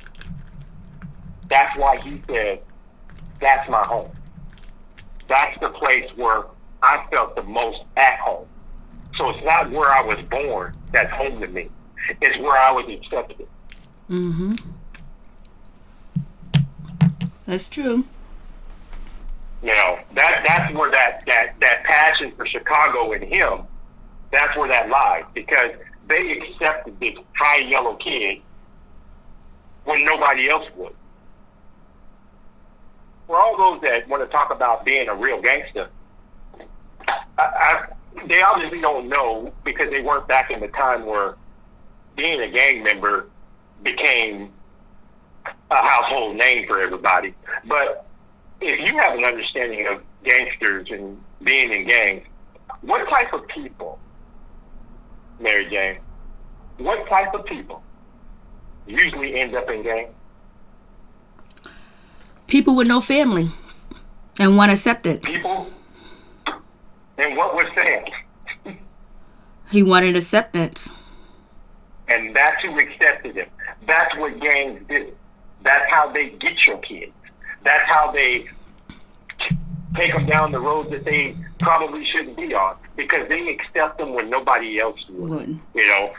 That's why he said, that's my home. That's the place where I felt the most at home. So it's not where I was born that's home to me. It's where I was accepted. Mm-hmm. That's true. You know, that's where that passion for Chicago in him, that's where that lies. Because they accepted this high yellow kid when nobody else would. For all those that want to talk about being a real gangster, they obviously don't know because they weren't back in the time where being a gang member became a household name for everybody. But if you have an understanding of gangsters and being in gangs, what type of people, Mary Jane, what type of people usually end up in gangs? People with no family and want acceptance. People? And what was Sam? He wanted acceptance. And that's who accepted him. That's what gangs do. That's how they get your kids. That's how they take them down the road that they probably shouldn't be on, because they accept them when nobody else would. You know,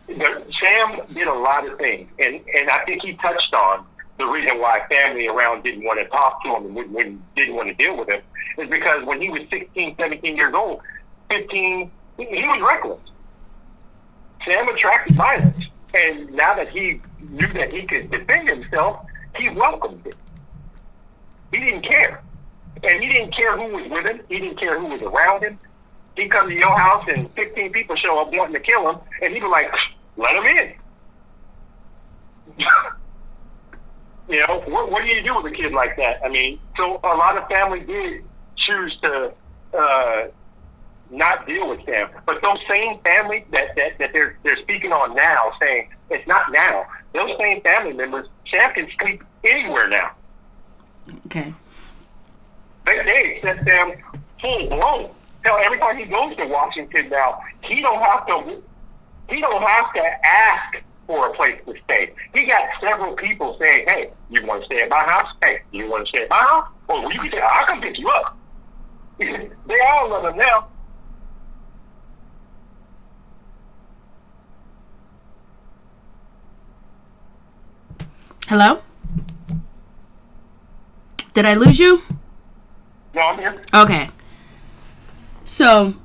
but Sam did a lot of things, and I think he touched on the reason why family around didn't want to talk to him and didn't want to deal with him is because when he was 16, 17 years old, 15, he was reckless. Sam attracted violence, and now that he knew that he could defend himself, he welcomed it. He didn't care. And he didn't care who was with him. He didn't care who was around him. He'd come to your house and 15 people show up wanting to kill him, and he'd be like, let him in. You know, what do you do with a kid like that? I mean, so a lot of families did choose to not deal with Sam. But those same families that they're speaking on now, saying it's not now, those same family members, Sam can sleep anywhere now. Okay. They accept Sam full blown. Hell, every time he goes to Washington now, he don't have to ask for a place to stay. He got several people saying, hey, you want to stay at my house? Hey, you want to stay at my house? Or you can say, I'll come pick you up. They all love him now. Hello? Did I lose you? No, I'm here. Okay. So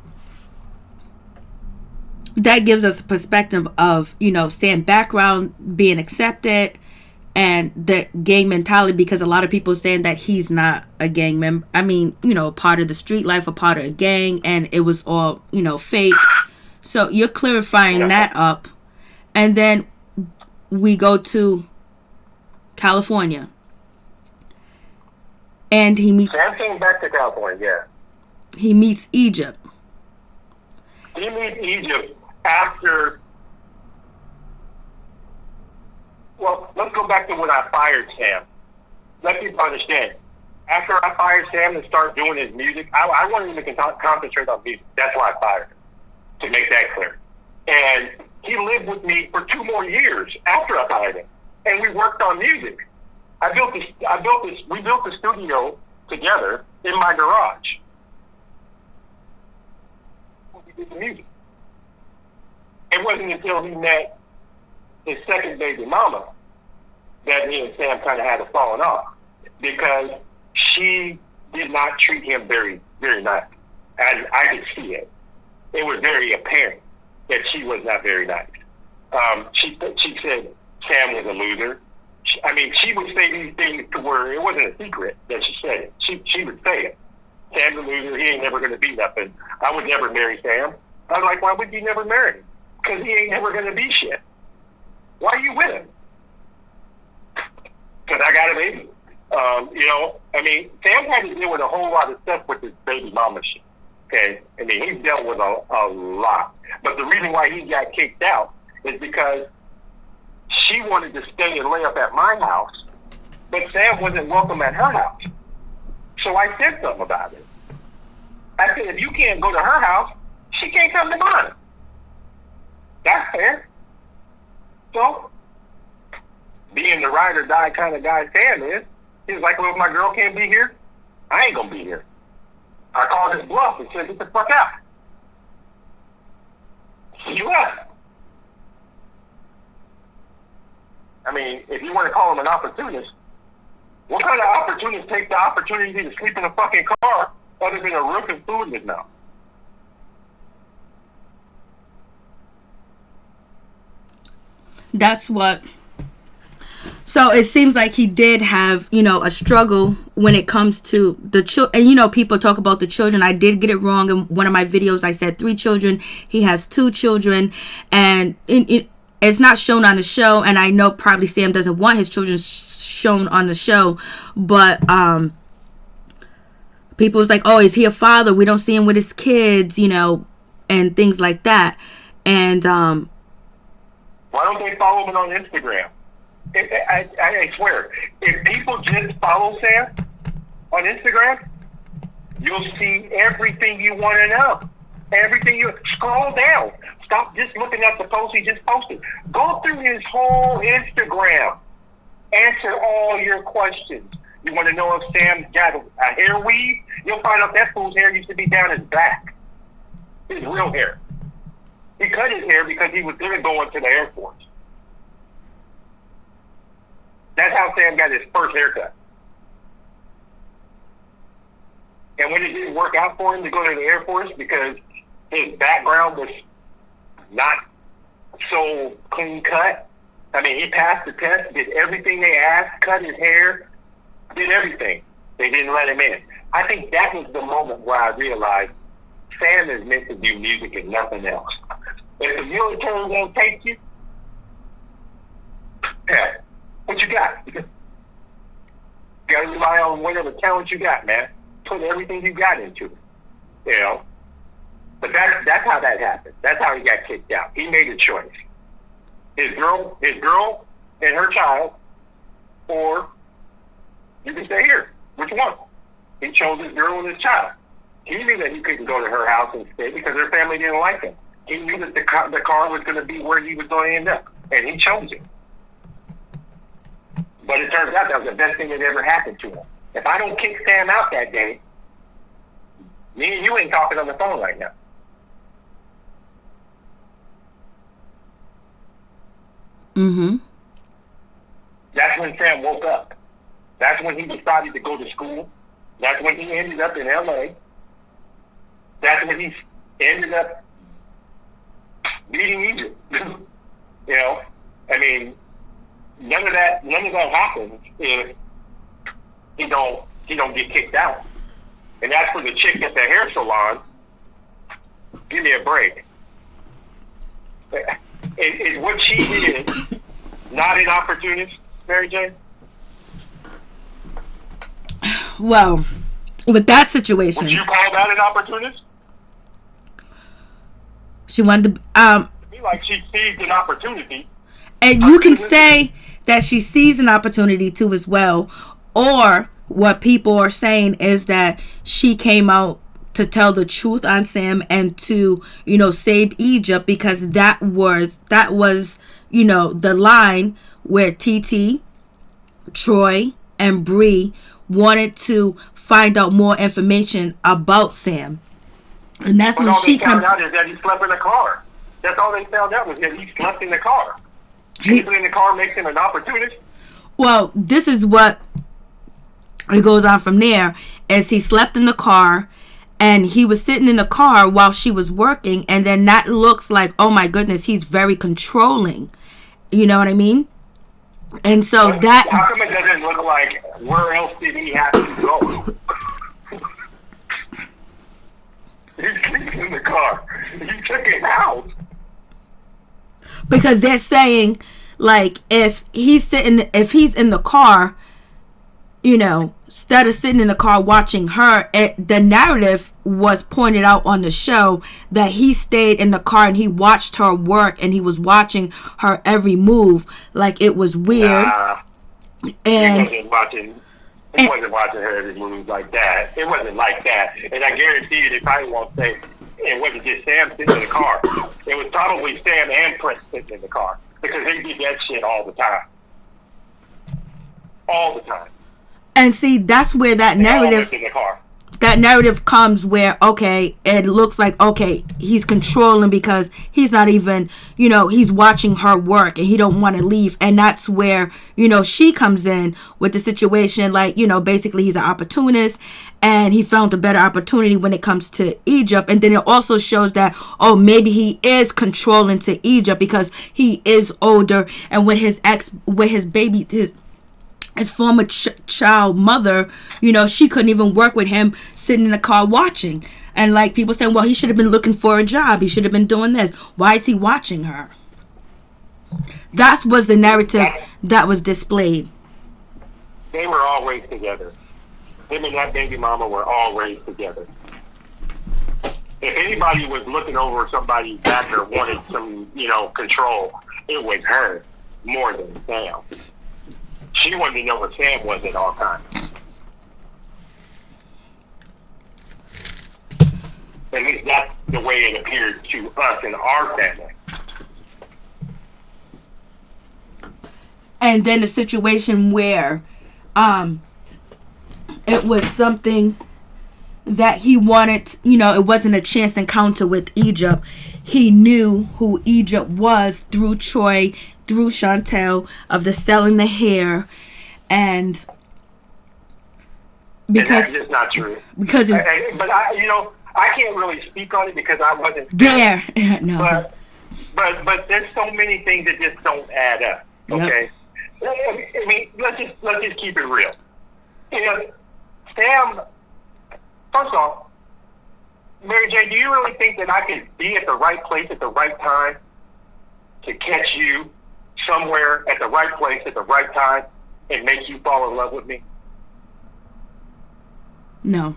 that gives us a perspective of, you know, Sam's background, being accepted, and the gang mentality, because a lot of people saying that he's not a gang member. I mean, you know, part of the street life, a part of a gang, and it was all, you know, fake. So you're clarifying that up. And then we go to California. And he meets... Sam came back to California, yeah. He meets Egypt. He meets Egypt after... Well, let's go back to when I fired Sam. Let people understand. After I fired Sam and started doing his music, I wanted him to concentrate on music. That's why I fired him, to make that clear. And he lived with me for 2 more years after I fired him. And we worked on music. We built the studio together in my garage. We did the music. It wasn't until he met his second baby mama that me and Sam kind of had a falling off, because she did not treat him very, very nice. And I could see it. It was very apparent that she was not very nice. She said Sam was a loser. She would say these things to where it wasn't a secret that she said it. She would say it. Sam's a loser. He ain't never going to be nothing. I would never marry Sam. I was like, why would you never marry him? Because he ain't never going to be shit. Why are you with him? Because I got a baby. Sam had to deal with a whole lot of stuff with his baby mama shit. Okay? He dealt with a lot. But the reason why he got kicked out is because she wanted to stay and lay up at my house, but Sam wasn't welcome at her house. So I said something about it. I said, if you can't go to her house, she can't come to mine. That's fair. So, being the ride or die kind of guy Sam is, he was like, well, if my girl can't be here, I ain't gonna be here. I called his bluff and said, get the fuck out. He left. I mean, if you want to call him an opportunist, what kind of opportunist takes the opportunity to sleep in a fucking car other than a roof and food in his mouth? That's what. So it seems like he did have, a struggle when it comes to the children. And, people talk about the children. I did get it wrong in one of my videos. I said 3 children. He has 2 children. And it's not shown on the show. And I know probably Sam doesn't want his children shown on the show. But people was like, oh, is he a father? We don't see him with his kids, and things like that. And why don't they follow him on Instagram? I swear, if people just follow Sam on Instagram, you'll see everything you want to know. Everything you scroll down. Stop just looking at the post he just posted. Go through his whole Instagram. Answer all your questions. You want to know if Sam got a hair weave? You'll find out that fool's hair used to be down his back. His real hair. He cut his hair because he was going to go into the Air Force. That's how Sam got his first haircut. And when it didn't work out for him to go to the Air Force because his background was not so clean cut, I mean, he passed the test, did everything they asked, cut his hair, did everything. They didn't let him in. I think that was the moment where I realized Sam is meant to do music and nothing else. If the military won't take you, yeah, what you got? You got to rely on whatever talent you got, man. Put everything you got into it, But that's how that happened. That's how he got kicked out. He made a choice. His girl and her child, or you can stay here. Which one? He chose his girl and his child. He knew that he couldn't go to her house and stay because her family didn't like him. He knew that the car was going to be where he was going to end up, and he chose it. But it turns out that was the best thing that ever happened to him. If I don't kick Sam out that day, me and you ain't talking on the phone right now. Mm-hmm. That's when Sam woke up. That's when he decided to go to school. That's when he ended up in LA. That's when he ended up beating Egypt. I mean, none of that happens if he don't get kicked out. And that's for the chick at the hair salon. Give me a break. Is what she did not an opportunist, Mary Jane? Well, with that situation, would you call that an opportunist? She wanted to be like she seized an opportunity. And you can say that she sees an opportunity too as well. Or what people are saying is that she came out to tell the truth on Sam and to, save Egypt, because that was, the line where TT, Troy, and Bree wanted to find out more information about Sam. And that's when she comes out is that he slept in the car. That's all they found out was that he slept in the car. Sleeping in the car makes him an opportunist. Well, this is what it goes on from there. As he slept in the car, and he was sitting in the car while she was working, and then that looks like, oh my goodness, he's very controlling. You know what I mean? And so but that. How come it doesn't look like where else did he have to go? He's sleeping in the car. He took it out. Because they're saying, like, if he's in the car, instead of sitting in the car watching her, the narrative was pointed out on the show that he stayed in the car and he watched her work and he was watching her every move like it was weird. And he wasn't watching her every move like that. It wasn't like that. And I guarantee you they probably won't say it wasn't just Sam sitting in the car. It was probably Sam and Prince sitting in the car because they did that shit all the time. All the time. And see, that's where that narrative comes where, okay, it looks like, okay, he's controlling because he's not even, he's watching her work and he don't want to leave. And that's where, she comes in with the situation, like, basically he's an opportunist and he found a better opportunity when it comes to Egypt. And then it also shows that, oh, maybe he is controlling to Egypt because he is older, and with his former child mother, she couldn't even work with him sitting in the car watching. And like people saying, well, he should have been looking for a job. He should have been doing this. Why is he watching her? That was the narrative that was displayed. They were always together. Him and that baby mama were always together. If anybody was looking over somebody's back or wanted some, control, it was her more than Sam. She wanted to know where Sam was at all times. At least that's the way it appeared to us in our family. And then the situation where it was something that he wanted, it wasn't a chance encounter with Egypt. He knew who Egypt was through Troy, through Chantel, of the selling the hair, and because and that's just not true. Because it's, but I can't really speak on it because I wasn't there. No. But there's so many things that just don't add up. Okay. Yep. I mean, let's just keep it real. Sam. First off, Mary J, do you really think that I could be at the right place at the right time to catch you somewhere at the right place at the right time and make you fall in love with me? No.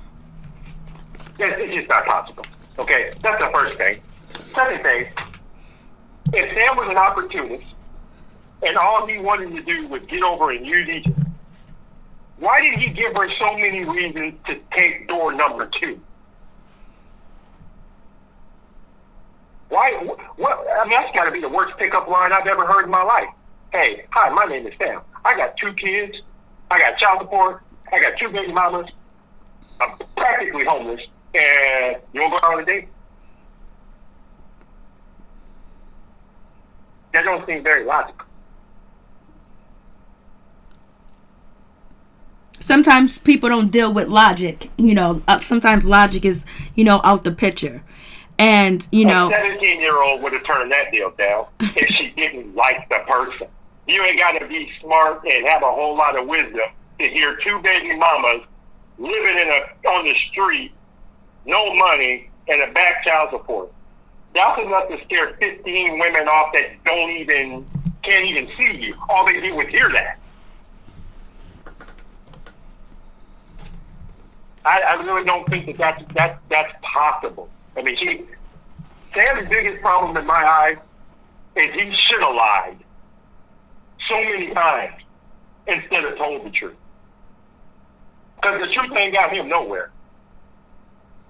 It's just not possible. Okay, that's the first thing. Second thing, if Sam was an opportunist and all he wanted to do was get over and use Egypt, why did he give her so many reasons to take door number 2? Why? What? I mean, that's got to be the worst pickup line I've ever heard in my life. Hey, hi, my name is Sam. I got 2 kids. I got child support. I got 2 baby mamas. I'm practically homeless. And you want to go out on a date? That don't seem very logical. Sometimes people don't deal with logic. Sometimes logic is, out the picture. And, A 17-year-old would have turned that deal down if she didn't like the person. You ain't got to be smart and have a whole lot of wisdom to hear 2 baby mamas living on the street, no money, and a back child support. That's enough to scare 15 women off that can't even see you. All they do is hear that. I really don't think that's possible. I mean, Sam's biggest problem in my eyes is he should have lied so many times instead of told the truth. Because the truth ain't got him nowhere.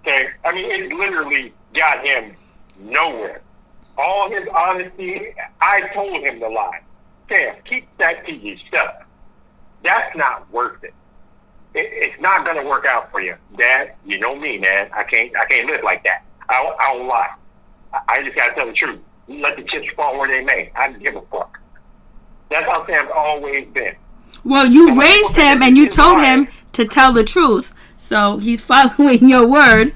Okay? I mean, it literally got him nowhere. All his honesty, I told him to lie. Sam, keep that to yourself. That's not worth it. It's not going to work out for you. Dad, you know me, man. I can't live like that. I don't lie. I just got to tell the truth. Let the chips fall where they may. I don't give a fuck. That's how Sam's always been. Well, you raised him and you told him to tell the truth. So he's following your word.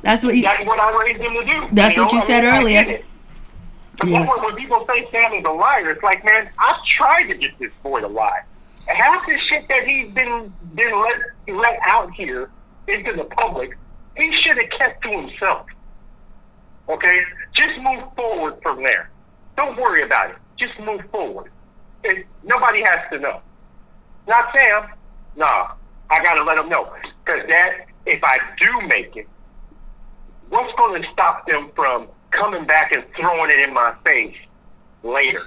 That's what I raised him to do. That's what you said earlier. Yes. When people say Sam is a liar, it's like, man, I've tried to get this boy to lie. Half the shit that he's been let out here into the public, he should have kept to himself. Okay? Just move forward from there. Don't worry about it. Just move forward. Nobody has to know. Not Sam. Nah, I got to let them know. Because that, if I do make it, what's going to stop them from coming back and throwing it in my face later?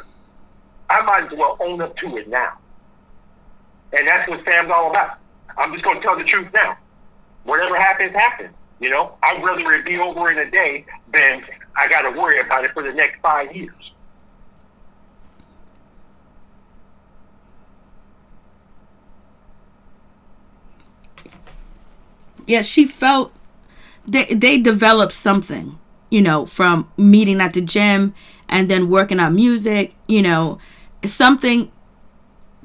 I might as well own up to it now. And that's what Sam's all about. I'm just going to tell the truth now. Whatever happens, happens. You know, I'd rather it be over in a day than I got to worry about it for the next 5 years. Yeah, she felt they developed something, you know, from meeting at the gym and then working on music, you know, something.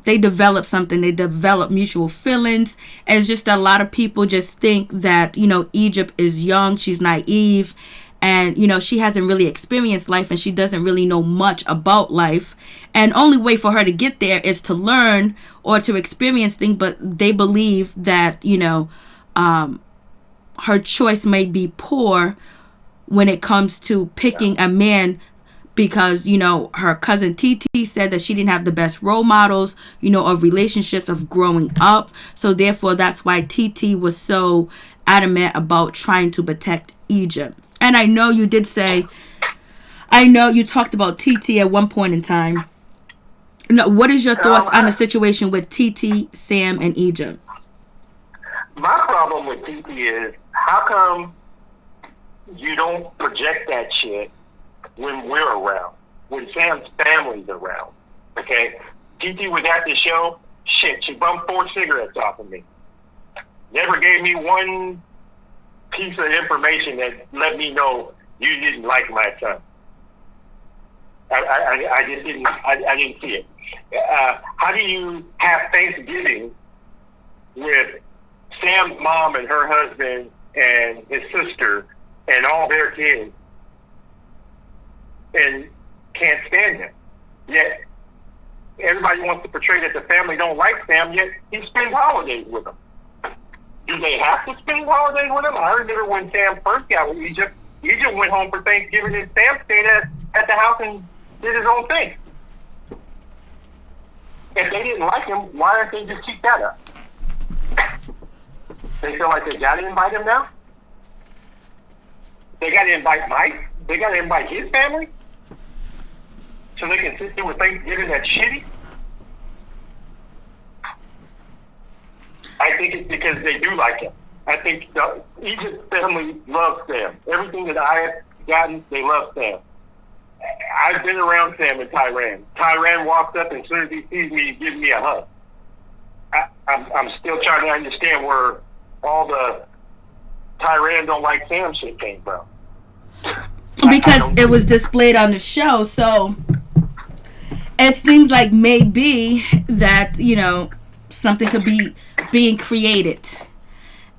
They develop something. They develop mutual feelings. And it's just a lot of people just think that, you know, Egypt is young. She's naive. And, you know, she hasn't really experienced life and she doesn't really know much about life. And only way for her to get there is to learn or to experience things. But they believe that, you know, her choice may be poor when it comes to picking a man, because, you know, her cousin TT said that she didn't have the best role models, you know, of relationships, of growing up. So therefore, that's why TT was so adamant about trying to protect Egypt. And I know you did say, I know you talked about TT at one point in time. Now, what is your thoughts on the situation with TT, Sam, and Egypt? My problem with TT is, how come you don't project that shit when we're around, when Sam's family's around? Okay? TT was at the show. Shit, she bumped 4 cigarettes off of me. Never gave me one piece of information that let me know you didn't like my son. I just didn't. I didn't see it. How do you have Thanksgiving with Sam's mom and her husband and his sister and all their kids, and can't stand him? Yet everybody wants to portray that the family don't like Sam, yet he spends holidays with them. Do they have to spend holidays with him? I remember when Sam first got with Egypt went home for Thanksgiving and Sam stayed at the house and did his own thing. If they didn't like him, why don't they just keep that up? They feel like they got to invite him now? They got to invite Mike? They got to invite his family? So they can sit there with Thanksgiving that's shitty? I think it's because they do like him. I think the Egypt family loves Sam. Everything that I have gotten, they love Sam. I've been around Sam and Tyran. Tyran walks up and as soon as he sees me, he gives me a hug. I'm still trying to understand where all the Tyran don't like Sam shit came from. Because it was displayed on the show, so it seems like maybe that, you know, something could be being created,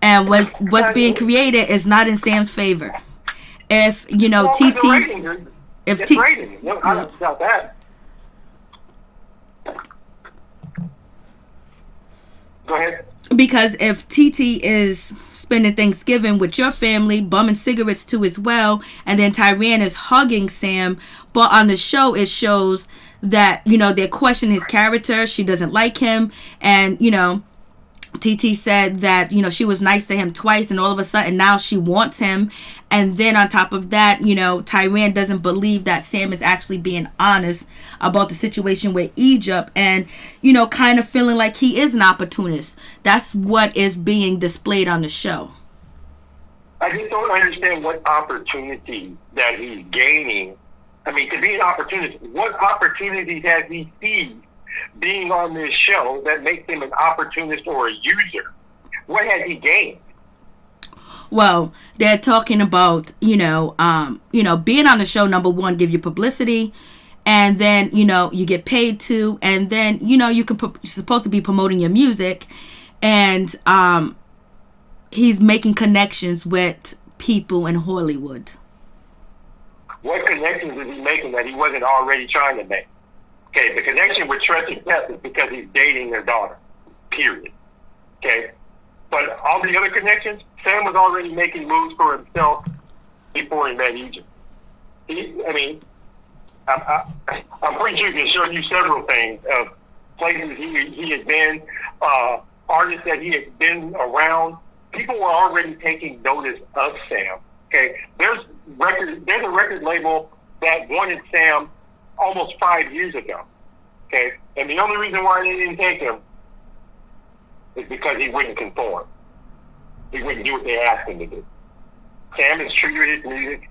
and what's being created is not in Sam's favor. If, you know, TT, if TT, no, I don't doubt that. Go ahead. Because if TT is spending Thanksgiving with your family, bumming cigarettes too as well, and then Tyran is hugging Sam, but on the show it shows that, you know, they're questioning his character. She doesn't like him, and, you know, TT said that, you know, she was nice to him twice, and all of a sudden now she wants him. And then on top of that, you know, Tyran doesn't believe that Sam is actually being honest about the situation with Egypt, and, you know, kind of feeling like he is an opportunist. That's what is being displayed on the show. I just don't understand what opportunity that he's gaining. I mean, to be an opportunist, what opportunities has he seen being on this show that makes him an opportunist or a user? What has he gained? Well, they're talking about, you know, being on the show, number one, give you publicity, and then, you know, you get paid to, and then, you know, you're supposed to be promoting your music, and he's making connections with people in Hollywood. What connections is he making that he wasn't already trying to make? Okay, the connection with Tressie Tess is because he's dating their daughter, period. Okay? But all the other connections, Sam was already making moves for himself before he met Egypt. I'm pretty sure he can show you several things of places he has been, artists that he had been around, people were already taking notice of Sam. Okay, there's a record label that wanted Sam almost 5 years ago. Okay, and the only reason why they didn't take him is because he wouldn't conform. He wouldn't do what they asked him to do. Sam is true to his music.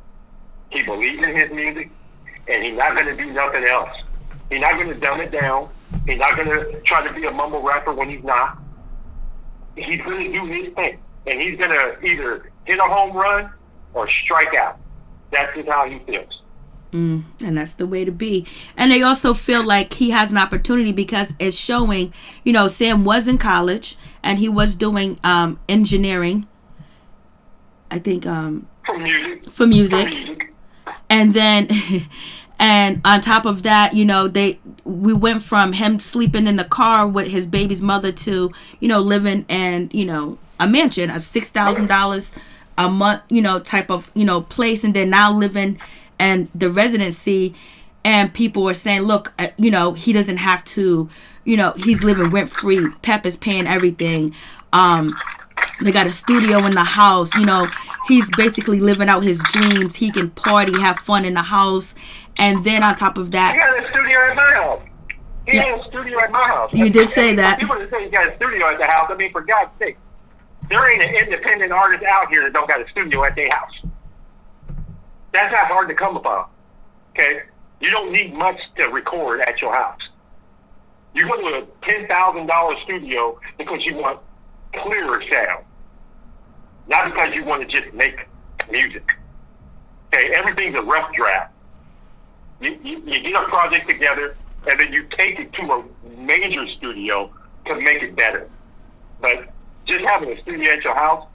He believes in his music, and he's not going to do nothing else. He's not going to dumb it down. He's not going to try to be a mumble rapper when he's not. He's going to do his thing, and he's going to either hit a home run or strike out. That's just how he feels. And that's the way to be. And they also feel like he has an opportunity because it's showing, Sam was in college and he was doing engineering, I think, for music. And then, and on top of that, we went from him sleeping in the car with his baby's mother to, living in, a mansion, a $6,000 a month, type of, place. And then now living and the residency, and people were saying, look, he doesn't have to, he's living rent free. Pep is paying everything. They got a studio in the house. He's basically living out his dreams. He can party, have fun in the house. And then on top of that, he got a studio at my house. He had a studio at my house. You did say that. People that say he got a studio at the house, I mean, for God's sake, there ain't an independent artist out here that don't got a studio at their house. That's not hard to come upon. Okay? You don't need much to record at your house. You go to a $10,000 studio because you want clearer sound. Not because you want to just make music. Okay? Everything's a rough draft. You get a project together and then you take it to a major studio to make it better. But just having a studio at your house,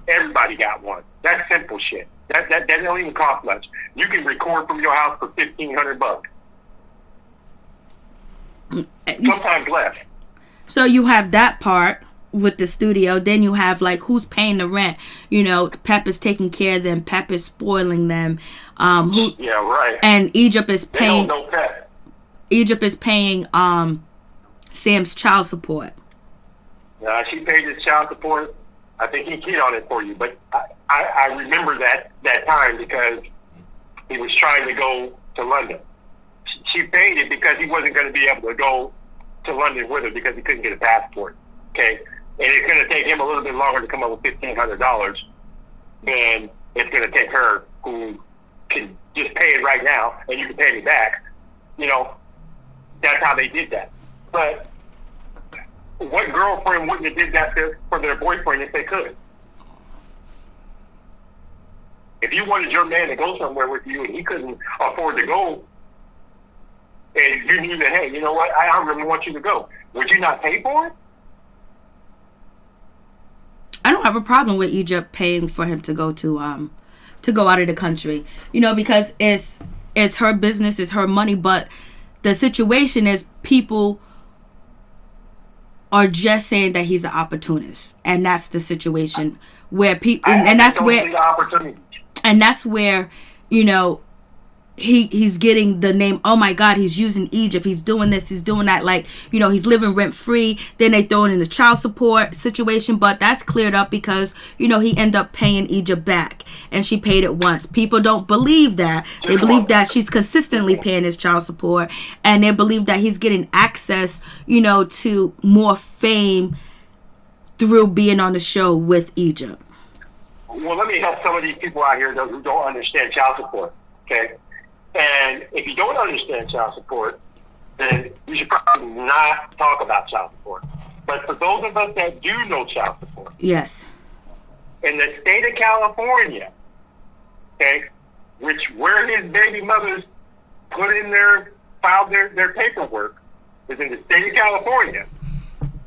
everybody got one. That's simple shit. That don't even cost much. You can record from your house for $1,500. Sometimes less. So you have that part with the studio. Then you have who's paying the rent. Pep is taking care of them. Pep is spoiling them. Yeah, right. And Egypt is paying. They don't know Pep. Egypt is paying Sam's child support. She paid his child support. I think he cheated on it for you, but I remember that time because he was trying to go to London. She paid it because he wasn't going to be able to go to London with her because he couldn't get a passport. Okay, and it's going to take him a little bit longer to come up with $1,500 than it's going to take her, who can just pay it right now and you can pay me back. That's how they did that. But what girlfriend wouldn't have did that for their boyfriend if they could? If you wanted your man to go somewhere with you and he couldn't afford to go, and you knew that, hey, you know what, I really want you to go, would you not pay for it? I don't have a problem with Egypt paying for him to go out of the country, because it's her business, it's her money. But the situation is people are just saying that he's an opportunist, and that's the situation where people, and that's where he's getting the name, oh my God, he's using Egypt, he's doing this, he's doing that, he's living rent free. Then they throw in the child support situation, but that's cleared up because he ended up paying Egypt back, and she paid it once. People don't believe that. They believe that she's consistently paying his child support, and they believe that he's getting access to more fame through being on the show with Egypt. Well, let me help some of these people out here who don't understand child support. Okay. And if you don't understand child support, then you should probably not talk about child support. But for those of us that do know child support, yes, in the state of California, okay, where his baby mothers filed their paperwork, is in the state of California.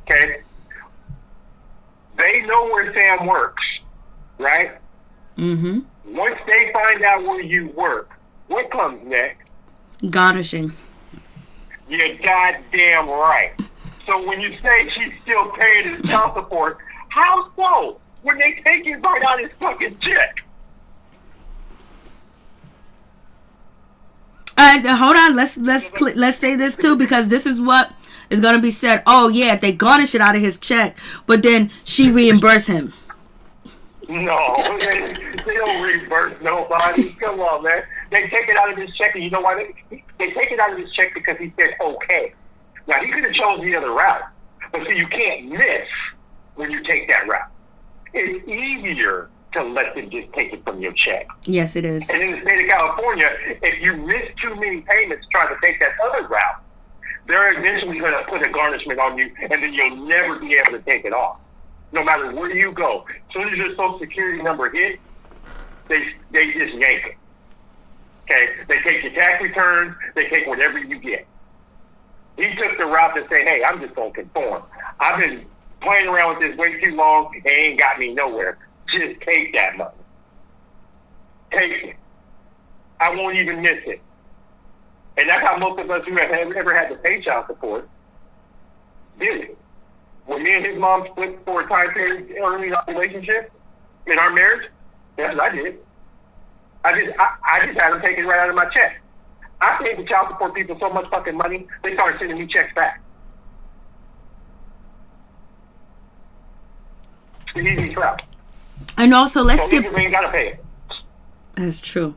Okay, they know where Sam works, right? Mm-hmm. Once they find out where you work, what comes next? Garnishing. You're goddamn right. So when you say she's still paying his child support, how so? When they take his right out his fucking check. Hold on. Let's say this too, because this is what it's going to be said, oh, yeah, they garnish it out of his check, but then she reimbursed him. No, they don't reimburse nobody. Come on, man. They take it out of his check, and you know why? They take it out of his check because he said okay. Now, he could have chosen the other route, but see, you can't miss when you take that route. It's easier to let them just take it from your check. Yes, it is. And in the state of California, if you miss too many payments trying to take that other route, they're eventually going to put a garnishment on you, and then you'll never be able to take it off, no matter where you go. As soon as your Social Security number hits, they just yank it. Okay? They take your tax returns. They take whatever you get. He took the route to say, hey, I'm just going to conform. I've been playing around with this way too long. It ain't got me nowhere. Just take that money. Take it. I won't even miss it. And that's how most of us who have ever had to pay child support did it. When me and his mom split for a time period early in our relationship, in our marriage, that's what I did. I just had them take it right out of my check. I paid the child support people so much fucking money, they started sending me checks back. It's the easy route. And also, let's get. You ain't gotta pay it. That's true.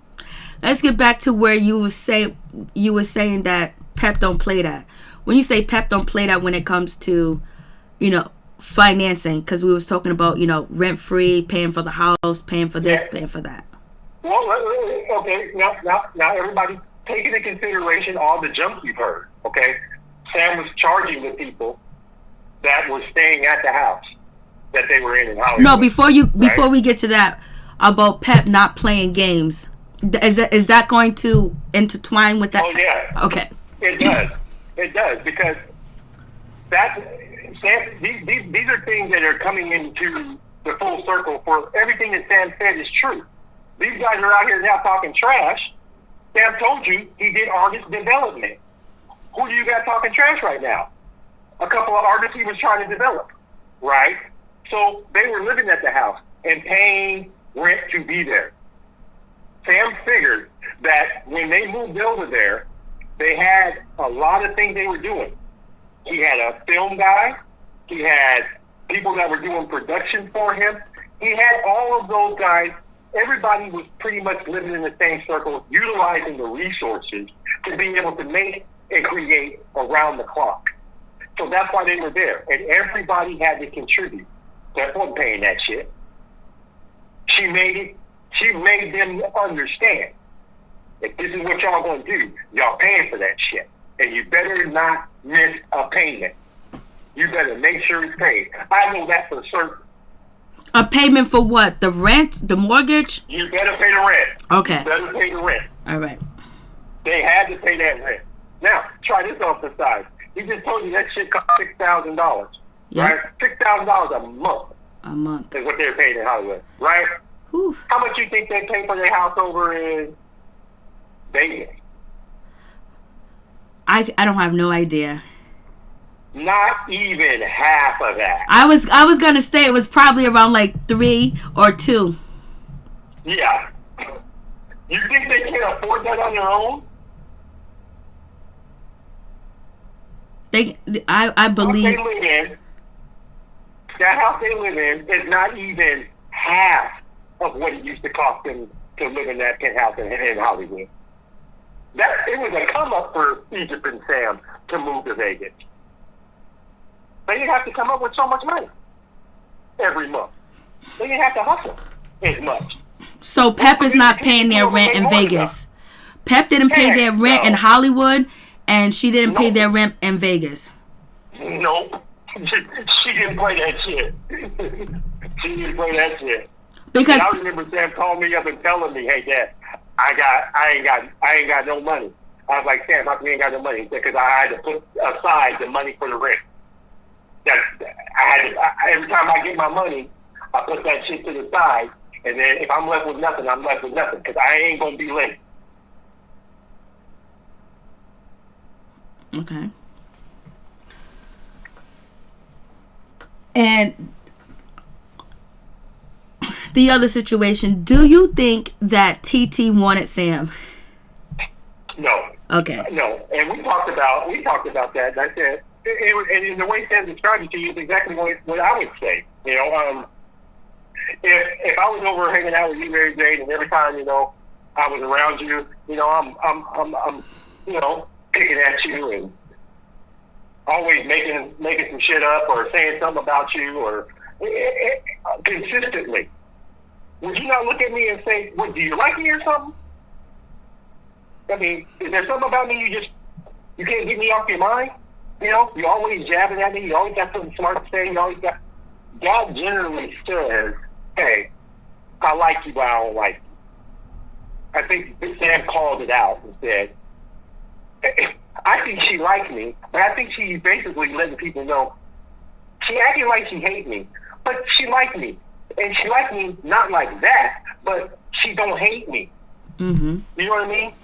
Let's get back to where you were saying that Pep don't play that. When you say Pep don't play that when it comes to, financing, because we was talking about, rent free, paying for the house, paying for this, paying for that. Well, okay. Now everybody take into consideration all the junk you've heard. Okay, Sam was charging the people that were staying at the house that they were in Hollywood. No, before we get to that about Pep not playing games, is that going to intertwine with that? Oh yeah. Okay. It does because Sam. These are things that are coming into the full circle. For everything that Sam said is true. These guys are out here now talking trash. Sam told you he did artist development. Who do you got talking trash right now? A couple of artists he was trying to develop, right? So they were living at the house and paying rent to be there. Sam figured that when they moved over there, they had a lot of things they were doing. He had a film guy. He had people that were doing production for him. He had all of those guys. Everybody was pretty much living in the same circle, utilizing the resources to be able to make and create around the clock. So that's why they were there. And everybody had to contribute. That wasn't paying that shit. She made them understand that this is what y'all gonna do. Y'all paying for that shit. And you better not miss a payment. You better make sure it's paid. I know that for certain. A payment for what? The rent? The mortgage? You better pay the rent. Okay. You better pay the rent. All right. They had to pay that rent. Now, try this on the side. He just told you that shit cost $6,000. Yeah. Right? $6,000 a month. A month. Is what they're paying in Hollywood. Right? Whew. How much you think they pay for their house over in Vegas? I don't have no idea. Not even half of that. I was gonna say it was probably around like 3 or 2. Yeah. You think they can afford that on their own? I believe That house they live in is not even half of what it used to cost them to live in that penthouse in Hollywood. It was a come up for Egypt and Sam to move to Vegas. They didn't have to come up with so much money every month. They didn't have to hustle as much. So Pep is not paying their rent in Vegas. Pep didn't pay their rent in Hollywood, and she didn't pay their rent in Vegas. Nope. She didn't play that shit. She didn't play that shit. Because and I remember Sam calling me up and telling me, "Hey, Dad, I ain't got no money." I was like, "Sam, how come you ain't got no money?" He said, "Because I had to put aside the money for the rent. Every time I get my money, I put that shit to the side, and then if I'm left with nothing, I'm left with nothing because I ain't gonna be late." Okay. And the other situation, do you think that TT wanted Sam? No. Okay. No. And we talked about that. And I said, and the way Sam described it to you is exactly what I would say. You know, if I was over hanging out with you, Mary Jane, and every time I was around you, I'm picking at you and always making some shit up or saying something about you or consistently. Would you not look at me and say, "What? Do you like me or something?" I mean, is there something about me you can't get me off your mind? You always jabbing at me. You always got something smart to say. You always got. God generally says, "Hey, I like you, but I don't like you." I think Sam called it out and said, "I think she liked me, but I think she's basically letting people know she acting like she hates me, but she liked me, and she liked me not like that, but she don't hate me." Mm-hmm. You know what I mean?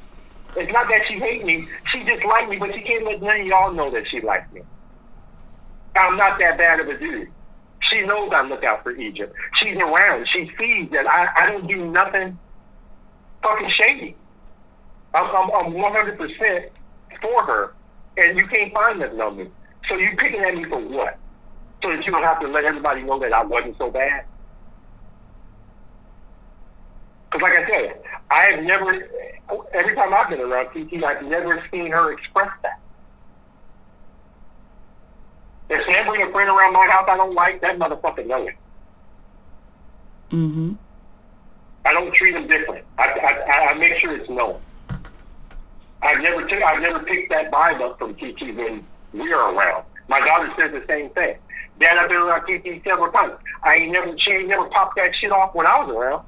It's not that she hates me; she just liked me, but she can't let none of y'all know that she likes me. I'm not that bad of a dude. She knows I look out for Egypt. She's around. She sees that I don't do nothing fucking shady. I'm 100% for her, and you can't find nothing on me. So you picking at me for what? So that you don't have to let everybody know that I wasn't so bad? Because like I said, I have never, every time I've been around TT, I've never seen her express that. If Sam bring a friend around my house I don't like, that motherfucker know it. Mm-hmm. I don't treat them different. I make sure it's known. I've never picked that vibe up from TT when we're around. My daughter says the same thing. Dad, I've been around TT several times. She ain't never popped that shit off when I was around.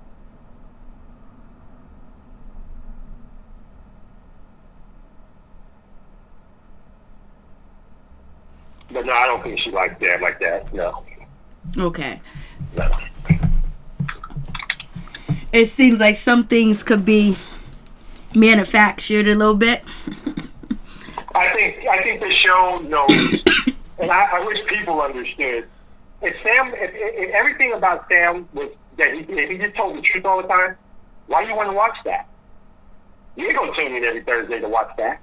But no, I don't think she likes Dad like that. No. Okay. No. It seems like some things could be manufactured a little bit. I think the show knows, and I wish people understood. If everything about Sam was that if he just told the truth all the time, why do you want to watch that? You ain't gonna tune in every Thursday to watch that.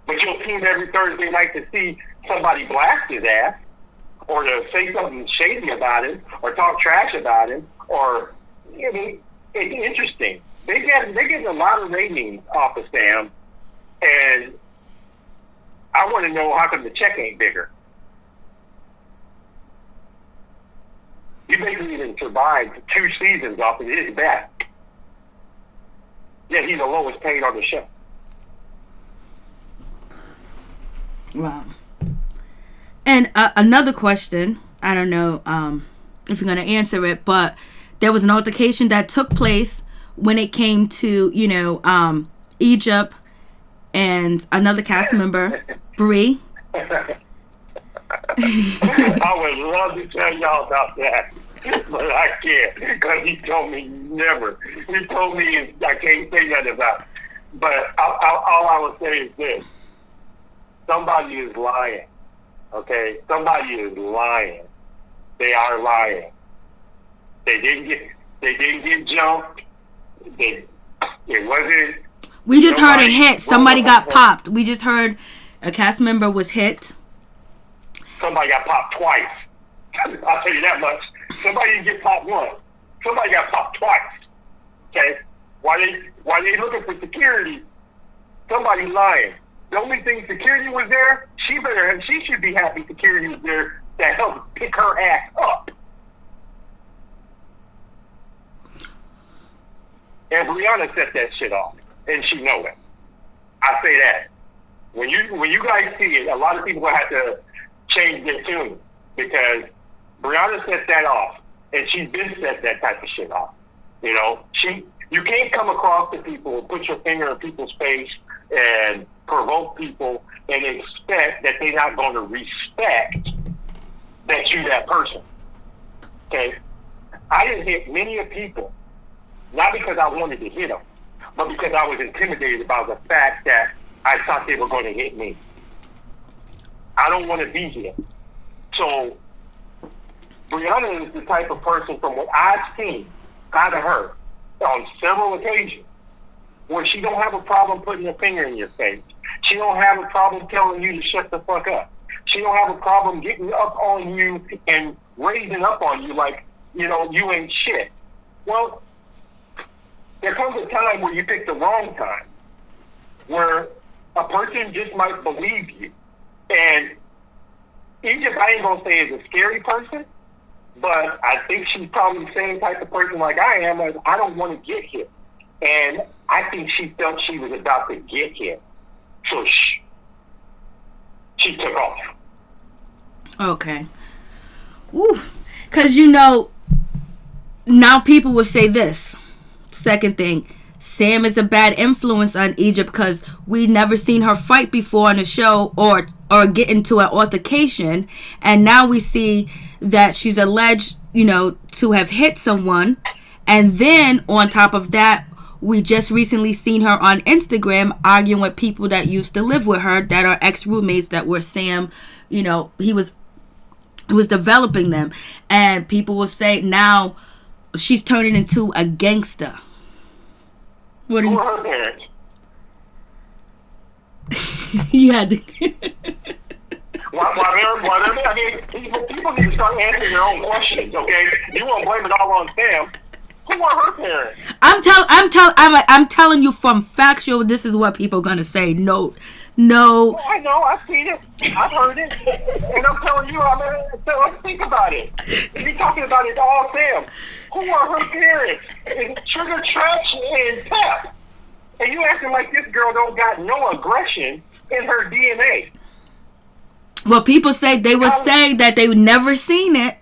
But you'll tune every Thursday night to see somebody blast his ass, or to say something shady about him, or talk trash about him, or it's interesting. They're getting a lot of ratings off of Sam, and I want to know how come the check ain't bigger. You basically even survived 2 seasons off of his back. Yet he's the lowest paid on the show. Wow. And another question, I don't know if you're going to answer it, but there was an altercation that took place when it came to, Egypt and another cast member, Bree. I would love to tell y'all about that, but I can't, because he told me never. He told me I can't say nothing about it. But all I would say is this. Somebody is lying, okay? Somebody is lying. They are lying. They didn't get jumped. It wasn't. We just heard a hit. Somebody got popped. We just heard a cast member was hit. Somebody got popped twice. I'll tell you that much. Somebody didn't get popped once. Somebody got popped twice. Okay? While they looking for security, somebody lying. The only thing security was there, she should be happy security was there to help pick her ass up. And Brianna set that shit off, and she know it. I say that. When you guys see it, a lot of people will have to change their tune, because Brianna set that off, and she's been set that type of shit off. You can't come across to people and put your finger in people's face and provoke people and expect that they're not going to respect that you're that person. Okay? I didn't hit many of people, not because I wanted to hit them, but because I was intimidated by the fact that I thought they were going to hit me. I don't want to be here. So, Brianna is the type of person, from what I've seen out of her on several occasions, where she don't have a problem putting a finger in your face. She don't have a problem telling you to shut the fuck up. She don't have a problem getting up on you and raising up on you like, you ain't shit. Well, there comes a time where you pick the wrong time, where a person just might believe you. And Egypt, I ain't gonna say is a scary person, but I think she's probably the same type of person like I am. Like, I don't want to get hit. And I think she felt she was about to get hit. So she took off. Okay. Ooh. Because, now people will say this. Second thing, Sam is a bad influence on Egypt because we never seen her fight before on the show or get into an altercation. And now we see that she's alleged, to have hit someone. And then on top of that, we just recently seen her on Instagram arguing with people that used to live with her that are ex-roommates that were Sam, he was developing them. And people will say now she's turning into a gangster. What do you... Who are her parents? You had to... People need to start answering their own questions, okay? You won't blame it all on Sam. Who are her parents? I'm telling you from factual. This is what people are gonna say. No. Well, I know. I've seen it. I've heard it, and I'm telling you. So let's think about it. You're talking about it all, Sam. Who are her parents? It's Trigger Trash and Pep. And you acting like this girl don't got no aggression in her DNA. Well, people say they would say that they would never seen it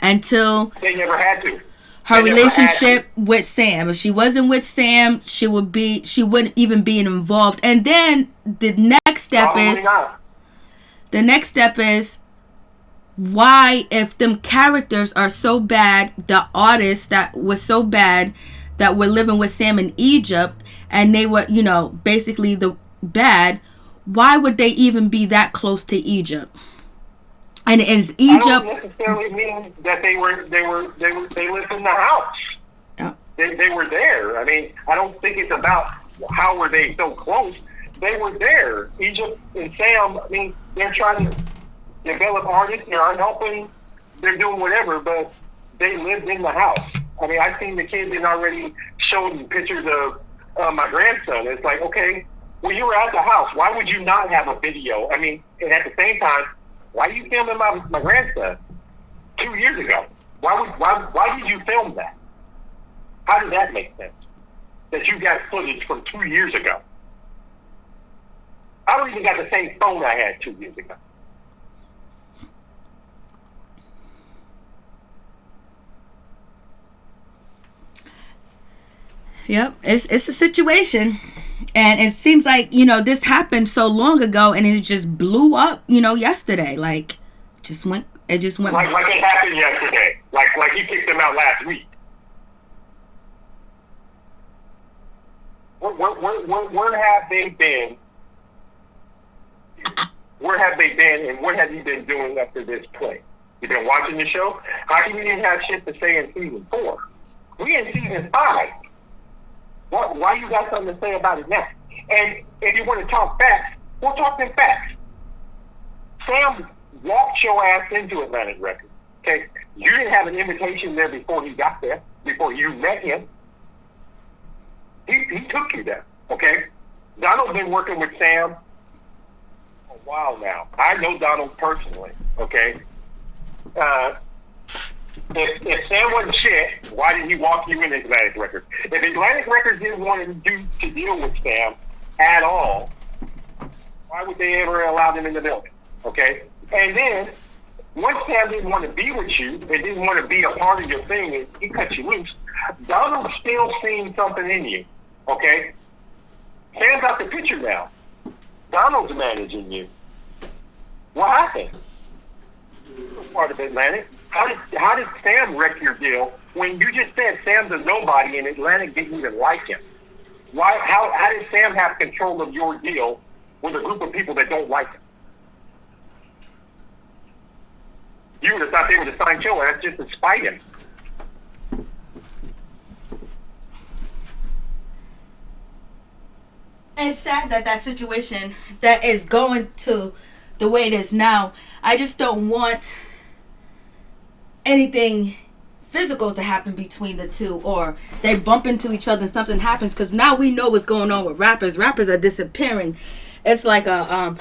until they never had to. Her relationship with Sam. If she wasn't with Sam, she wouldn't even be involved. And then the next step is why, if them characters are so bad, the artists that was so bad that were living with Sam in Egypt, and they were, basically the bad, why would they even be that close to Egypt? And is Egypt? I don't necessarily mean that they lived in the house. Yeah. They were there. I mean, I don't think it's about how were they so close. They were there. Egypt and Sam. I mean, they're trying to develop artists. They're helping. They're doing whatever, but they lived in the house. I mean, I've seen the kids and already showed pictures of my grandson. It's like, okay, well, you were at the house. Why would you not have a video? I mean, and at the same time, why are you filming my grandson 2 years ago? Why did you film that? How did that make sense? That you got footage from 2 years ago. I don't even got the same phone I had 2 years ago. Yep, it's a situation. And it seems like, this happened so long ago and it just blew up, yesterday. Like, it just went. Like it happened yesterday. Like he kicked them out last week. Where have they been? Where have they been and what have you been doing up to this point? You been watching the show? How come you didn't have shit to say in season 4? We in season 5. Why you got something to say about it now? And if you want to talk facts, we're talking facts. Sam walked your ass into Atlantic Records. Okay, you didn't have an invitation there before he got there, before you met him. He took you there. Okay, Donald's been working with Sam for a while now. I know Donald personally. Okay. If Sam wasn't shit, why did he walk you in Atlantic Records? If Atlantic Records didn't want to deal with Sam at all, why would they ever allow them in the building? Okay? And then, once Sam didn't want to be with you and didn't want to be a part of your thing and he cut you loose, Donald's still seeing something in you. Okay? Sam's out the picture now. Donald's managing you. What happened? Part of Atlantic. How did Sam wreck your deal when you just said Sam's a nobody and Atlantic didn't even like him? How did Sam have control of your deal with a group of people that don't like him? You would have thought they would have signed your ass just to spite him. It's sad that that situation that is going to the way it is now. I just don't want anything physical to happen between the two, or they bump into each other and something happens, because now we know what's going on with rappers. Rappers are disappearing. It's like a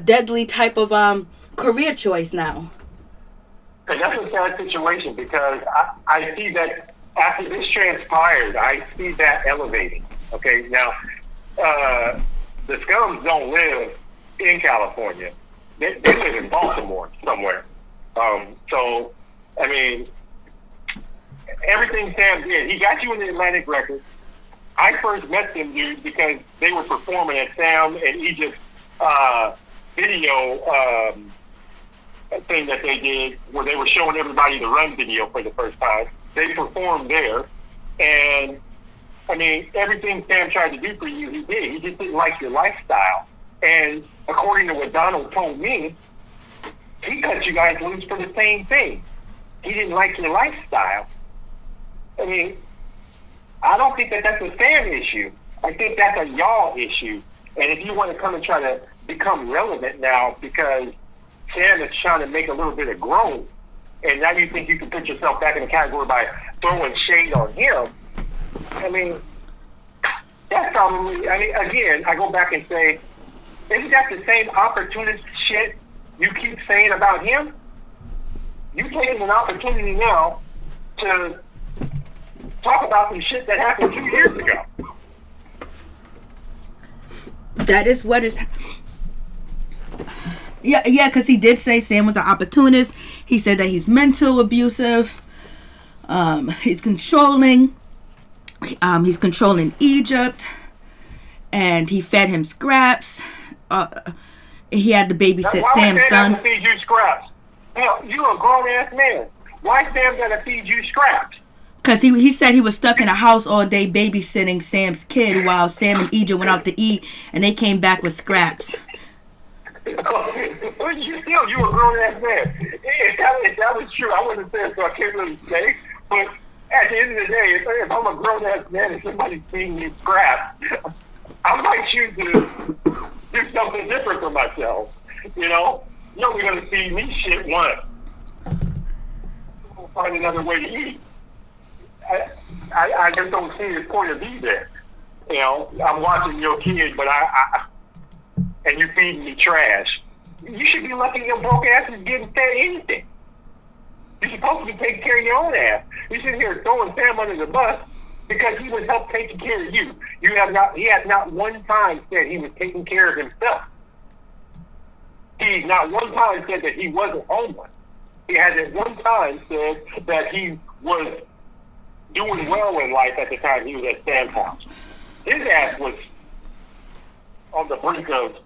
deadly type of career choice now. And that's a sad situation, because I see that after this transpired, I see that elevating. Okay, now the Scums don't live in California; they live in Baltimore somewhere. So, I mean, everything Sam did, he got you in the Atlantic Records. I first met them, dude, because they were performing at Sam and Egypt's video thing that they did, where they were showing everybody the Run video for the first time. They performed there, and I mean, everything Sam tried to do for you, he did. He just didn't like your lifestyle. And according to what Donald told me, he cut you guys loose for the same thing. He didn't like your lifestyle. I mean, I don't think that that's a Sam issue. I think that's a y'all issue. And if you want to come and try to become relevant now because Sam is trying to make a little bit of growth, and now you think you can put yourself back in the category by throwing shade on him, I mean, that's probably, I mean, again, I go back and say, isn't that the same opportunist shit you keep saying about him? You taking an opportunity now to talk about some shit that happened 2 years ago. That is what is... Yeah, because he did say Sam was an opportunist. He said that he's mental abusive. He's controlling. He's controlling Egypt, and he fed him scraps. He had to babysit Sam's son. Why would Sam feed you scraps? Hell, you a grown ass man. Why Sam gotta feed you scraps? Because he said he was stuck in a house all day babysitting Sam's kid while Sam and Egypt went out to eat, and they came back with scraps. You a grown ass man. If that was true, I wouldn't say it, so I can't really say. But at the end of the day, if I'm a grown ass man and somebody's feeding me scraps, I might choose to do something different for myself. You know? You're only going to feed me shit once. I'll find another way to eat. I just don't see his point of view there. You know, I'm watching your kid, but and you feeding me trash. You should be lucky your broke ass is getting fed anything. You're supposed to be taking care of your own ass. You're sitting here throwing Sam under the bus because he was helping taking care of you. He has not one time said he was taking care of himself. He's not one time said that he wasn't homeless. He hasn't one time said that he was doing well in life at the time he was at Sam's house. His ass was on the brink of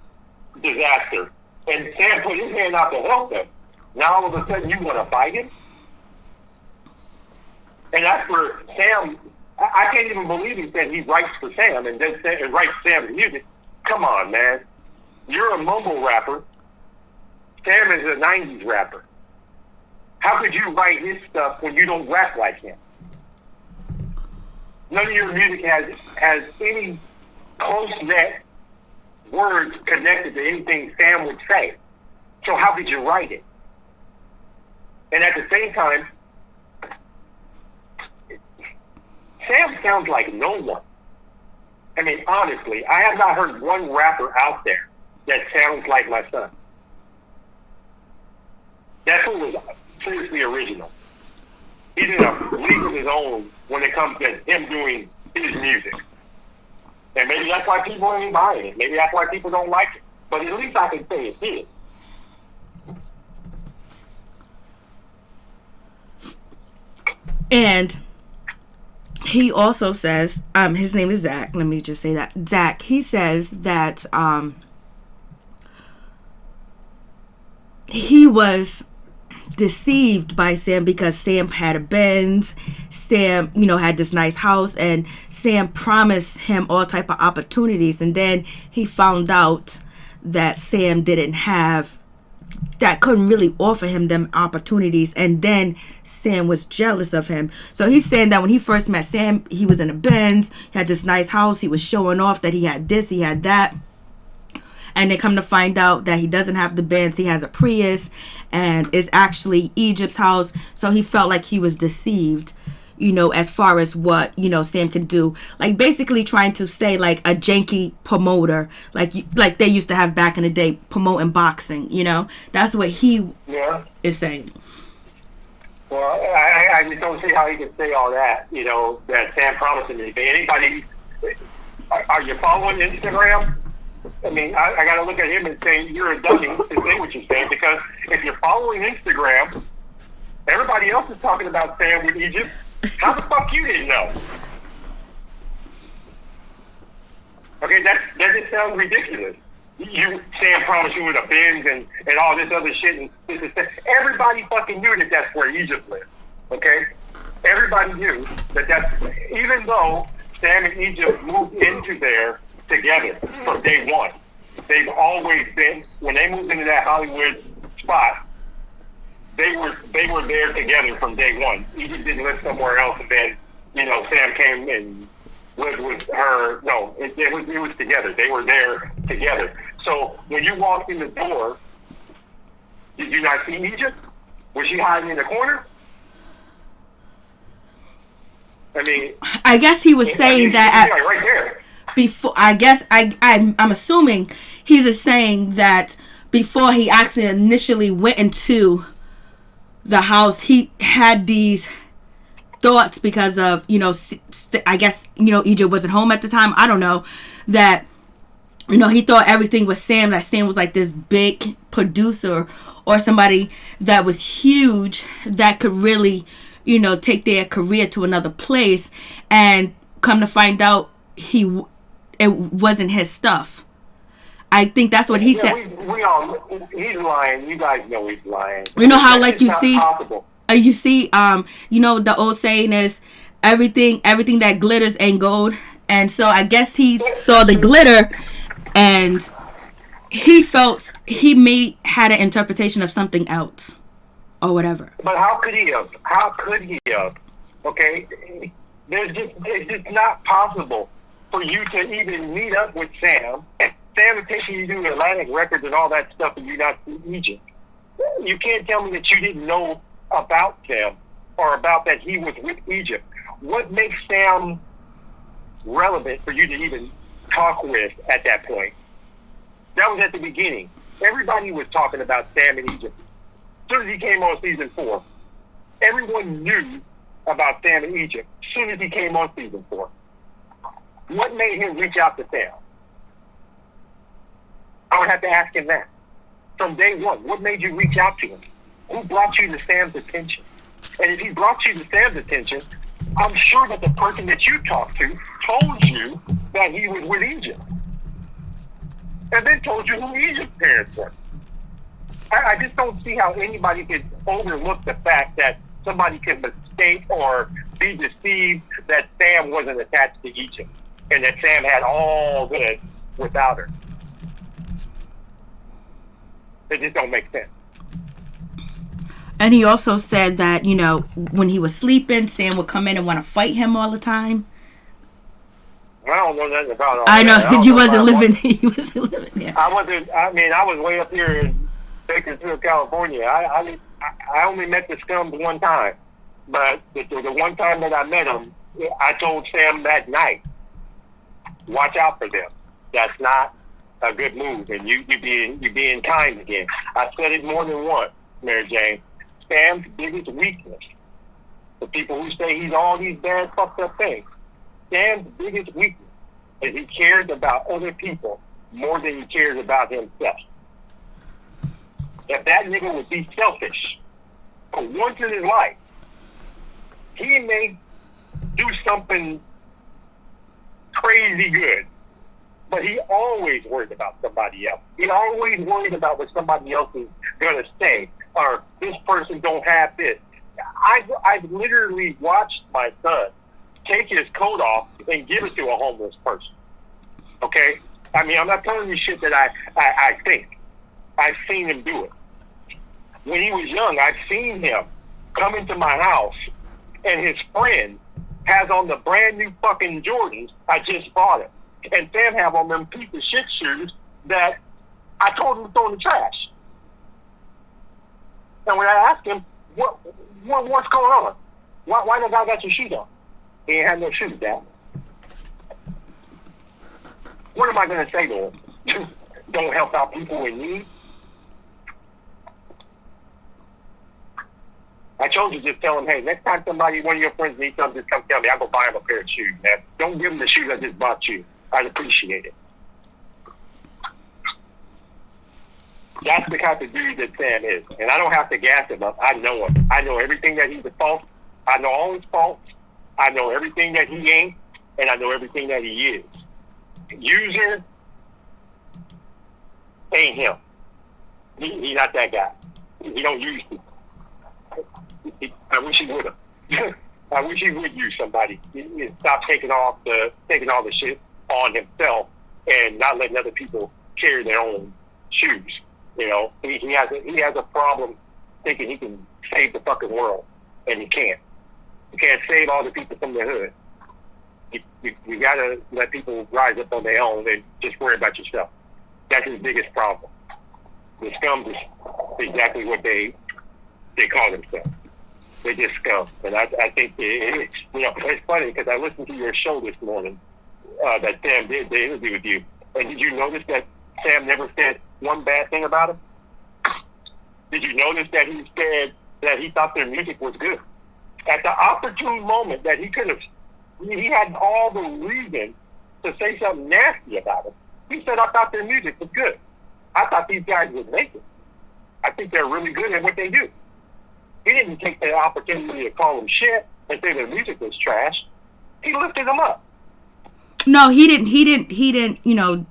disaster, and Sam put his hand out to help him. Now all of a sudden you want to fight him? And that's where Sam, I can't even believe he said he writes for Sam and then writes Sam's music. Come on, man. You're a mumble rapper. Sam is a 90s rapper. How could you write his stuff when you don't rap like him? None of your music has any close-knit words connected to anything Sam would say. So how could you write it? And at the same time, Sam sounds like no one. I mean, honestly, I have not heard one rapper out there that sounds like my son. That's what was seriously original. He's in a league of his own when it comes to him doing his music. And maybe that's why people ain't buying it. Maybe that's why people don't like it. But at least I can say it did. And he also says, his name is Zach. Let me just say that. Zach, he says that he was deceived by Sam because Sam had a Benz. Sam, had this nice house, and Sam promised him all type of opportunities. And then he found out that Sam didn't have that couldn't really offer him them opportunities, and then Sam was jealous of him. So he's saying that when he first met Sam, he was in a Benz, he had this nice house, he was showing off that he had this, he had that, and they come to find out that he doesn't have the Benz, he has a Prius, and it's actually Egypt's house. So he felt like he was deceived, you know, as far as what, you know, Sam can do. Like, basically trying to say, like, a janky promoter, like they used to have back in the day, promoting boxing, you know? That's what he is saying. Well, I just don't see how he can say all that, you know, that Sam promised anything. Anybody, are you following Instagram? I mean, I got to look at him and say, you're a dummy to say what you're saying, because if you're following Instagram, everybody else is talking about Sam with Egypt. How the fuck you didn't know? Okay, that just sounds ridiculous. Sam promised you with a Benz and all this other shit, and this is that. Everybody fucking knew that that's where Egypt lived. Okay, everybody knew that's even though Sam and Egypt moved into there together from day one. They've always been, when they moved into that Hollywood spot, they were there together from day one. Egypt didn't live somewhere else, and then, you know, Sam came and lived with her. No, it was together. They were there together. So when you walked in the door, did you not see Egypt? Was she hiding in the corner? I mean, I guess he was saying that right there. Before, I guess I'm assuming he's saying that before he actually initially went into the house, he had these thoughts because of, you know, I guess, you know, Egypt wasn't home at the time. I don't know, that, you know, he thought everything was Sam, that Sam was like this big producer or somebody that was huge that could really, you know, take their career to another place, and come to find out it wasn't his stuff. I think that's what he said. He's lying. You guys know he's lying. You know how, like, you see, you know, the old saying is, everything that glitters ain't gold. And so I guess he saw the glitter, and he felt had an interpretation of something else or whatever. But how could he have? Okay, it's just not possible for you to even meet up with Sam. Sam is taking you to Atlantic Records and all that stuff, and you not see Egypt. You can't tell me that you didn't know about Sam or about that he was with Egypt. What makes Sam relevant for you to even talk with at that point? That was at the beginning. Everybody was talking about Sam in Egypt. As soon as he came on season 4, everyone knew about Sam in Egypt as soon as he came on season 4. What made him reach out to Sam? I would have to ask him that. From day one, what made you reach out to him? Who brought you to Sam's attention? And if he brought you to Sam's attention, I'm sure that the person that you talked to told you that he was with Egypt. And then told you who Egypt's parents were. I just don't see how anybody could overlook the fact that somebody could mistake or be deceived that Sam wasn't attached to Egypt, and that Sam had all this without her. It just don't make sense. And he also said that, you know, when he was sleeping, Sam would come in and want to fight him all the time. I don't know nothing about all I know, that. you wasn't living. He wasn't living there. I was way up here in Bakersfield, California. I only met the scums one time, but the one time that I met him, I told Sam that night, watch out for them. That's not a good move, and you being kind again. I said it more than once, Mary Jane. Sam's biggest weakness, the people who say he's all these bad fucked up things, Sam's biggest weakness is he cares about other people more than he cares about himself. If that nigga would be selfish for once in his life, he may do something crazy good, but he always worried about somebody else. He always worried about what somebody else is going to say, or this person don't have this. I've literally watched my son take his coat off and give it to a homeless person. Okay? I mean, I'm not telling you shit that I think. I've seen him do it. when he was young, I've seen him come into my house, and his friend has on the brand new fucking Jordans I just bought him, and Sam have on them piece of shit shoes that I told him to throw in the trash. And when I asked him, what's going on? Why the guy got your shoes on? He ain't had no shoes, Dad. What am I going to say to him? Don't help out people in need? I told you, just tell him, hey, next time one of your friends needs something, just come tell me. I'll go buy him a pair of shoes, man. Don't give him the shoes I just bought you. I'd appreciate it. That's the kind of dude that Sam is. And I don't have to gas him up. I know him. I know everything that he's a fault. I know all his faults. I know everything that he ain't. And I know everything that he is. User ain't him. He's not that guy. He don't use people. I wish he would have. I wish he would use somebody. Stop taking all the shit on himself and not letting other people carry their own shoes. You know, he has a problem thinking he can save the fucking world, and he can't. You can't save all the people from the hood. You gotta let people rise up on their own and just worry about yourself. That's his biggest problem. The scum is exactly what they call themselves. They just scum, and I think it's funny because I listened to your show this morning that Sam did the interview with you, and did you notice that Sam never said one bad thing about him? Did you notice that he said that he thought their music was good? At the opportune moment that he had all the reason to say something nasty about him. He said, I thought their music was good. I thought these guys would make it. I think they're really good at what they do. He didn't take the opportunity to call them shit and say their music was trash. He lifted them up. No, he didn't,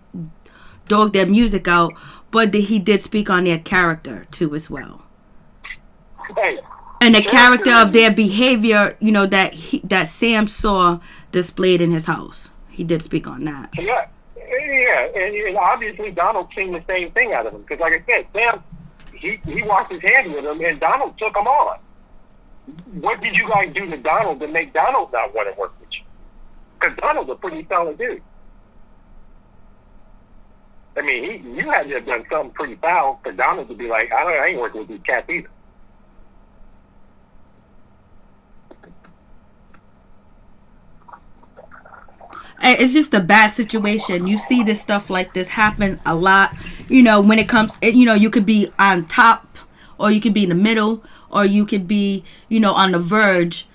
dog their music out, but he did speak on their character too as well. Hey, and the character of their behavior, that Sam saw displayed in his house. He did speak on that. Yeah, and obviously Donald seen the same thing out of him. Because like I said, Sam, he washed his hands with him, and Donald took him on. What did you guys do to Donald to make Donald not want to work with you? Because Donald's a pretty solid dude. I mean, you had to have done something pretty foul for Donald to be like, I ain't working with these cats either. It's just a bad situation. You see this stuff like this happen a lot. When it comes, you could be on top, or you could be in the middle, or you could be, on the verge.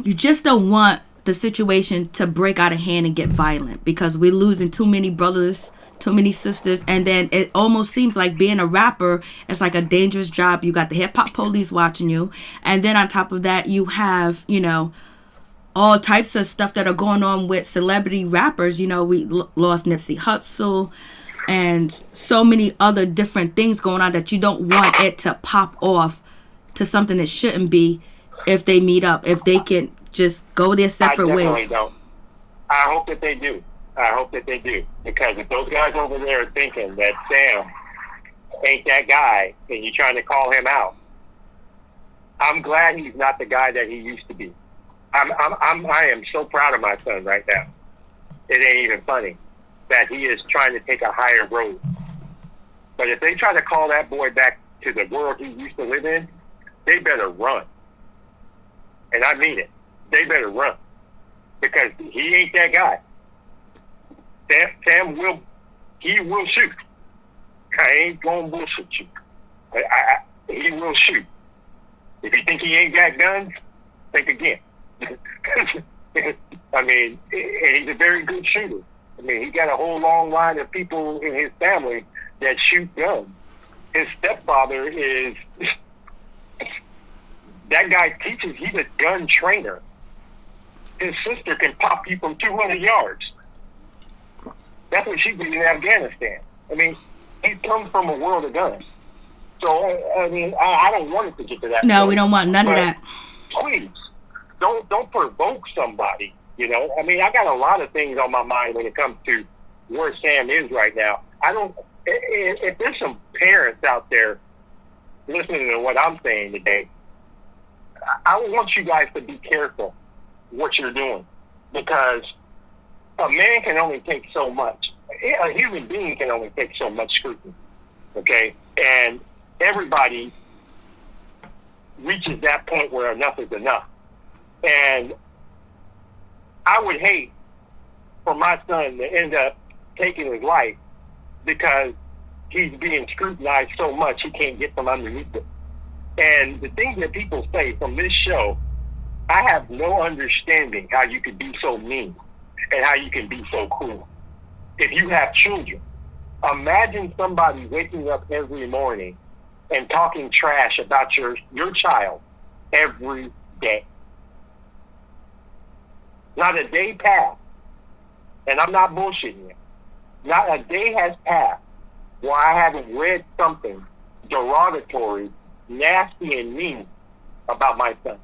You just don't want the situation to break out of hand and get violent, because we're losing too many brothers, too many sisters, and then it almost seems like being a rapper is like a dangerous job. You got the hip hop police watching you, and then on top of that, you have, all types of stuff that are going on with celebrity rappers. We lost Nipsey Hussle and so many other different things going on that you don't want it to pop off to something that shouldn't be if they meet up, if they can just go their separate ways. I definitely don't. I hope that they do. Because if those guys over there are thinking that Sam ain't that guy and you're trying to call him out, I'm glad he's not the guy that he used to be. I am so proud of my son right now. It ain't even funny that he is trying to take a higher road. But if they try to call that boy back to the world he used to live in, they better run. And I mean it. They better run. Because he ain't that guy. Sam will shoot. I ain't going to bullshit you. He will shoot. If you think he ain't got guns, think again. I mean, and he's a very good shooter. I mean, he got a whole long line of people in his family that shoot guns. His stepfather is... that guy teaches, he's a gun trainer. His sister can pop you from 200 yards. That's what she did in Afghanistan. I mean, he comes from a world of guns. So, I mean, I don't want it to get to that No, point, we don't want none of that. Please, don't provoke somebody, I mean, I got a lot of things on my mind when it comes to where Sam is right now. If there's some parents out there listening to what I'm saying today, I want you guys to be careful what you're doing, because a man can only take so much. A human being can only take so much scrutiny, okay? And everybody reaches that point where enough is enough. And I would hate for my son to end up taking his life because he's being scrutinized so much he can't get from underneath it. And the things that people say from this show, I have no understanding how you could be so mean and how you can be so cruel. If you have children, imagine somebody waking up every morning and talking trash about your child every day. Not a day passed, and I'm not bullshitting you, not a day has passed where I haven't read something derogatory, nasty, and mean about my son.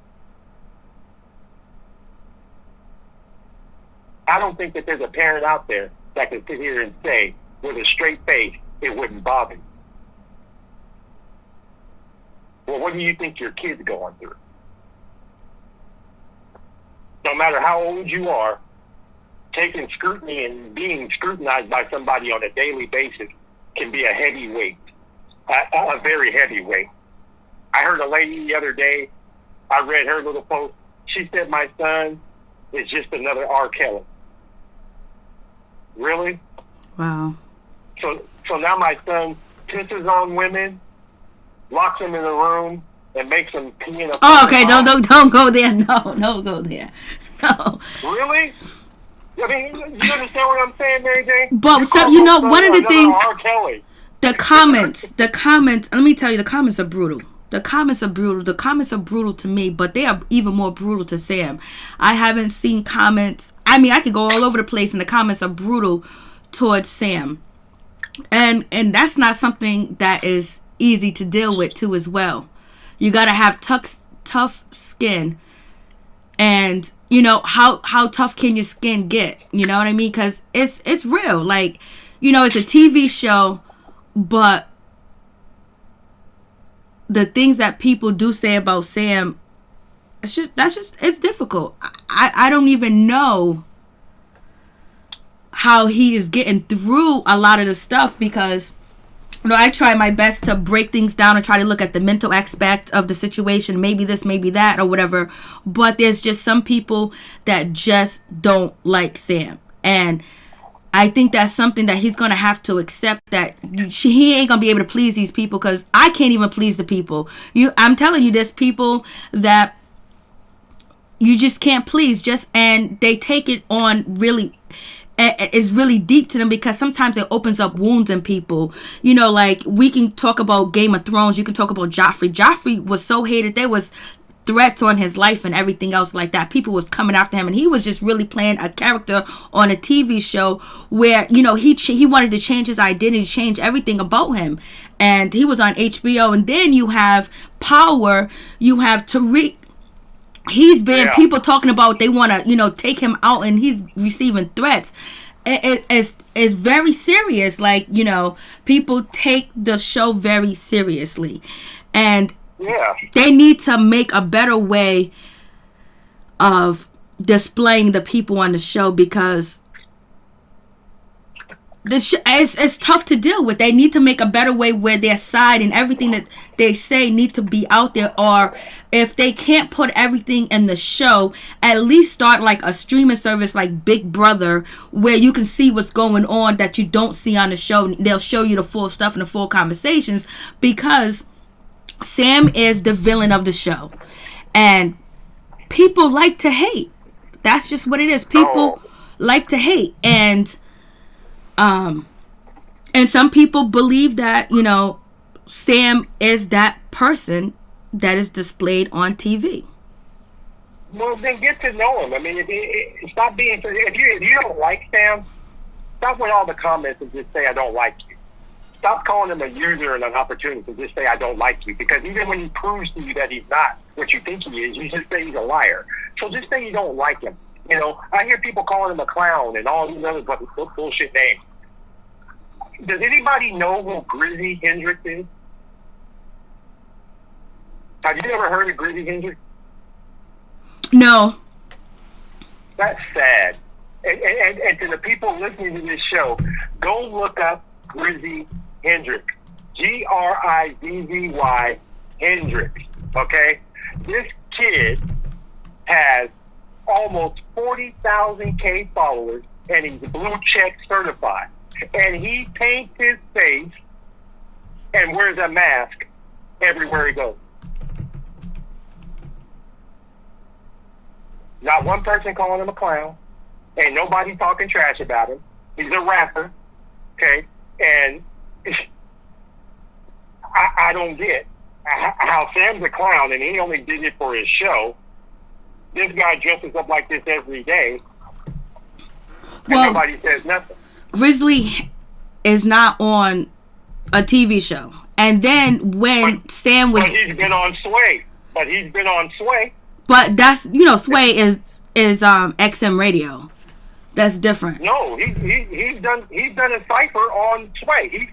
I don't think that there's a parent out there that can sit here and say with a straight face, it wouldn't bother you. Well, what do you think your kid's going through? No matter how old you are, taking scrutiny and being scrutinized by somebody on a daily basis can be a heavy weight, a very heavy weight. I heard a lady the other day, I read her little post. She said, my son is just another R. Kelly. Really? Wow. So now my son pisses on women, locks them in a room, and makes them pee in a... Oh, okay. Don't go there. No, go there. No. Really? I mean, you understand what I'm saying, Mary Jane? But so, you know, one of the things, R. Kelly. the comments, let me tell you, the comments are brutal. The comments are brutal. The comments are brutal to me, but they are even more brutal to Sam. I haven't seen comments. I mean, I could go all over the place, and the comments are brutal towards Sam. And that's not something that is easy to deal with, too, as well. You got to have tough skin. And, you know, how tough can your skin get? You know what I mean? Because it's real. Like, you know, it's a TV show, but the things that people do say about Sam, it's difficult. I don't even know how he is getting through a lot of the stuff, because, you know, I try my best to break things down and try to look at the mental aspect of the situation, maybe this, maybe that, or whatever. But there's just some people that just don't like Sam. And I think that's something that he's going to have to accept, that he ain't going to be able to please these people, because I can't even please the people. I'm telling you, there's people that you just can't please, and they take it on really, it's really deep to them, because sometimes it opens up wounds in people. You know, like, we can talk about Game of Thrones, you can talk about Joffrey. Joffrey was so hated, there was threats on his life and everything else like that. People was coming after him, and he was just really playing a character on a TV show where, you know, he wanted to change his identity, change everything about him. And he was on HBO. And then you have Power, you have Tariq. He's been people talking about they want to, you know, take him out, and he's receiving threats. It's very serious. Like, you know, people take the show very seriously, and they need to make a better way of displaying the people on the show, because it's tough to deal with. They need to make a better way where their side and everything that they say need to be out there. Or if they can't put everything in the show, at least start like a streaming service like Big Brother, where you can see what's going on that you don't see on the show. They'll show you the full stuff and the full conversations, because Sam is the villain of the show, and people like to hate. That's just what it is. People like to hate, and some people believe that, you know, Sam is that person that is displayed on TV. Well, then get to know him. I mean, stop being. If you don't like Sam, stop with all the comments and just say, I don't like you. Stop calling him a user and an opportunist and just say, I don't like you. Because even when he proves to you that he's not what you think he is, you just say he's a liar. So just say you don't like him. You know, I hear people calling him a clown and all these other bullshit names. Does anybody know who Grizzy Hendricks is? Have you ever heard of Grizzly Hendrix? No. That's sad. And to the people listening to this show, go look up Grizzly Hendrix. Grizzy Hendrix. Okay? This kid has almost 40,000 K followers, and he's blue check certified. And he paints his face and wears a mask everywhere he goes. Not one person calling him a clown. Ain't nobody talking trash about him. He's a rapper, okay? And I don't get how Sam's a clown and he only did it for his show. This guy dresses up like this every day, and nobody says nothing. Grizzly is not on a TV show. And then when Sam was... But he's been on Sway. But that's, Sway is XM radio. That's different. No, he's done a cipher on Sway.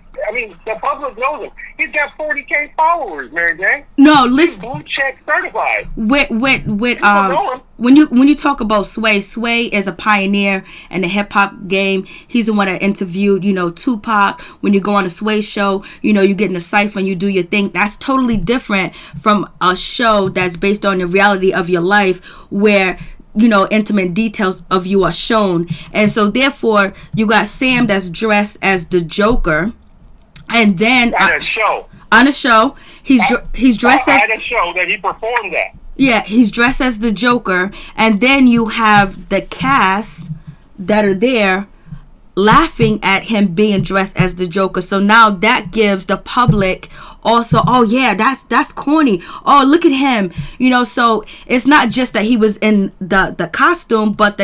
The public knows him. He's got 40K followers, Mary Jane. No, listen. He's blue check certified. When you talk about Sway is a pioneer in the hip hop game. He's the one that interviewed, Tupac. When you go on a Sway show, you get in the cipher and you do your thing. That's totally different from a show that's based on the reality of your life where intimate details of you are shown. And so therefore you got Sam that's dressed as the Joker, and then on a show he's dressed as a show that he performed at. Yeah, he's dressed as the Joker, and then you have the cast that are there laughing at him being dressed as the Joker. So now that gives the public also, oh yeah, that's corny. Oh, look at him. So it's not just that he was in the costume, but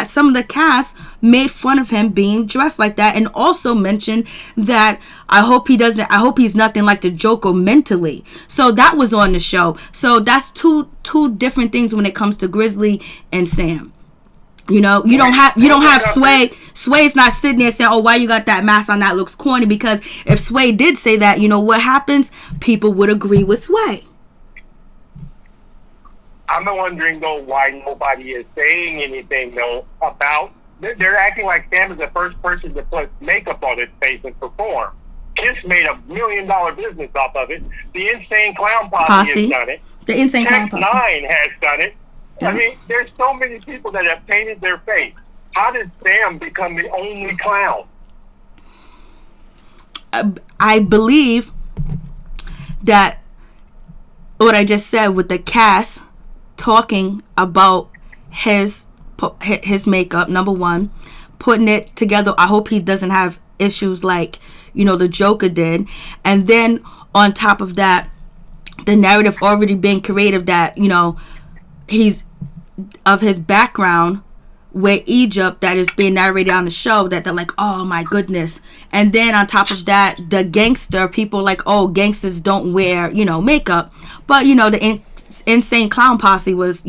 some of the cast made fun of him being dressed like that, and also mentioned that I hope he's nothing like the Joker mentally. So that was on the show. So that's two different things when it comes to Grizzly and Sam. You don't have Sway. Sway's not sitting there saying, "Oh, why you got that mask on? That looks corny." Because if Sway did say that, what happens? People would agree with Sway. I'm wondering though why nobody is saying anything though about. They're acting like Sam is the first person to put makeup on his face and perform. Kiss made $1 million business off of it. The Insane Clown Posse has done it. The Insane Clown Posse. Tech N9ne has done it. Yeah. There's so many people that have painted their face. How did Sam become the only clown? I believe that what I just said with the cast talking about his makeup, number one, putting it together. I hope he doesn't have issues like, the Joker did. And then on top of that, the narrative already being creative that, he's of his background with Egypt that is being narrated on the show, that they're like, oh my goodness. And then on top of that, the gangster people like, oh, gangsters don't wear makeup, but the Insane Clown Posse was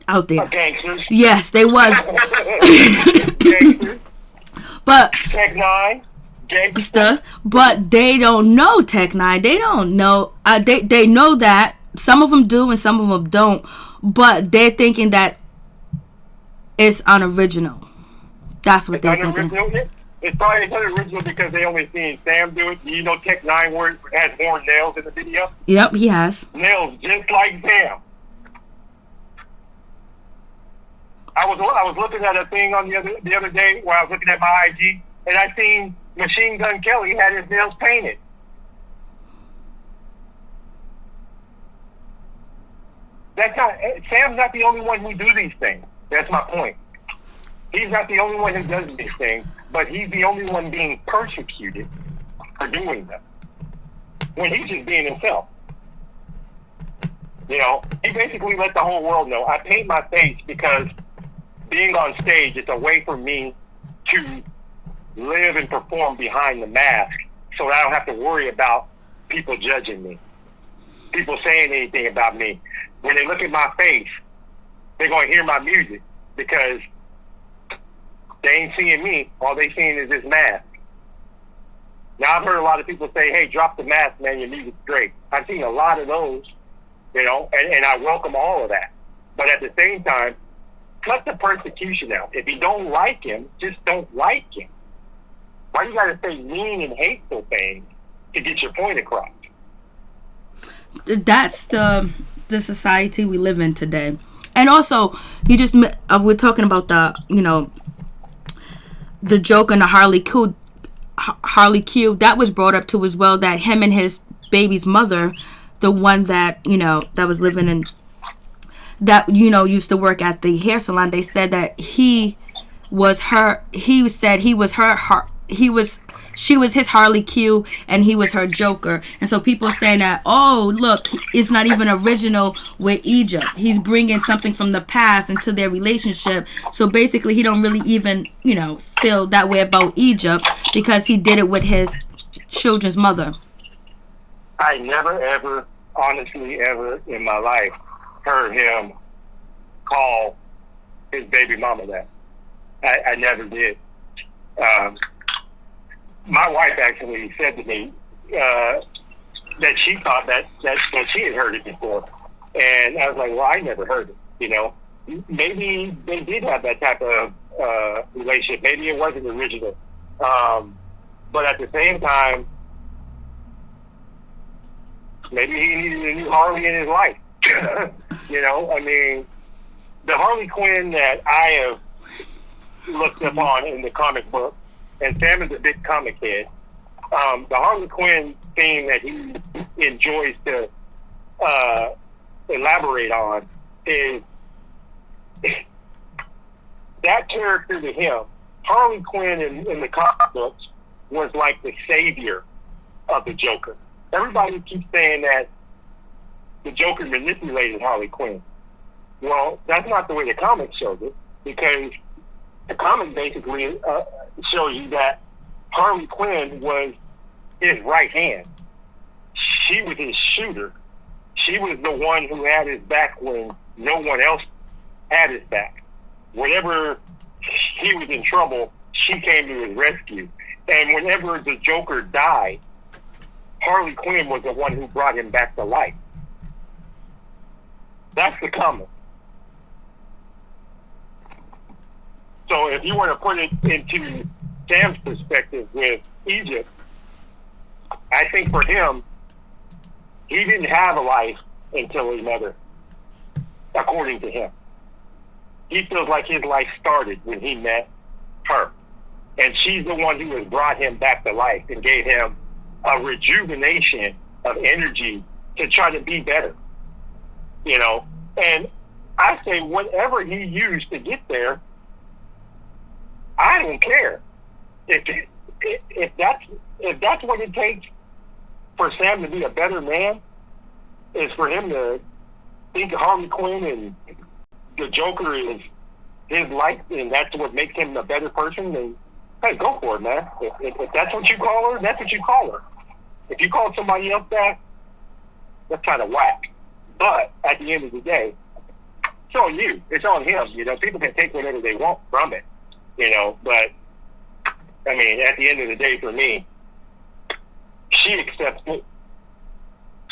out there. Gangsters. Yes, they was. Gangsters. But Tech N9ne. Gangster. But they don't know Tech N9ne. They don't know. They know that some of them do and some of them don't. But they're thinking that it's unoriginal. That's what they're thinking. It's probably unoriginal because they only seen Sam do it. Tech N9ne has more nails in the video? Yep, he has. Nails just like Sam. I was looking at a thing on the other day where I was looking at my IG, and I seen Machine Gun Kelly had his nails painted. Sam's not the only one who do these things. That's my point. He's not the only one who does these things, but he's the only one being persecuted for doing them. When he's just being himself. He basically let the whole world know, I paint my face because being on stage, it's a way for me to live and perform behind the mask so that I don't have to worry about people judging me, people saying anything about me. When they look at my face, they're going to hear my music because they ain't seeing me. All they seeing is this mask. Now, I've heard a lot of people say, hey, drop the mask, man, your music's great. I've seen a lot of those, and I welcome all of that. But at the same time, cut the persecution out. If you don't like him, just don't like him. Why you got to say mean and hateful things to get your point across? That's the society we live in today. And also, we're talking about the joke and the Harley Q, that was brought up too as well, that him and his baby's mother, the one that that was living in, that used to work at the hair salon, they said that she was his Harley Q and he was her Joker. And so people saying that, oh, look, it's not even original with Egypt. He's bringing something from the past into their relationship. So basically he don't really even, feel that way about Egypt because he did it with his children's mother. I never, ever, honestly, ever in my life heard him call his baby mama that. I never did. My wife actually said to me that she thought that she had heard it before. And I was like, well, I never heard it, Maybe they did have that type of relationship. Maybe it wasn't original. But at the same time, maybe he needed a new Harley in his life. The Harley Quinn that I have looked upon in the comic book, and Sam is a big comic head, the Harley Quinn theme that he enjoys to elaborate on is that character to him. Harley Quinn in the comic books was like the savior of the Joker. Everybody keeps saying that the Joker manipulated Harley Quinn. Well, that's not the way the comic shows it, because the comic basically shows you that Harley Quinn was his right hand. She was his shooter. She was the one who had his back when no one else had his back. Whenever he was in trouble, she came to his rescue. And whenever the Joker died, Harley Quinn was the one who brought him back to life. That's the comic. So if you want to put it into Sam's perspective with Egypt, I think for him, he didn't have a life until his mother, according to him. He feels like his life started when he met her. And she's the one who has brought him back to life and gave him a rejuvenation of energy to try to be better. And I say whatever he used to get there, I don't care. If that's what it takes for Sam to be a better man, is for him to think Harley Quinn and the Joker is his life, and that's what makes him a better person, then hey, go for it, man. If that's what you call her, that's what you call her. If you call somebody else that, that's kind of whack. But at the end of the day, it's on you. It's on him. People can take whatever they want from it. But I mean, at the end of the day, for me, she accepts it.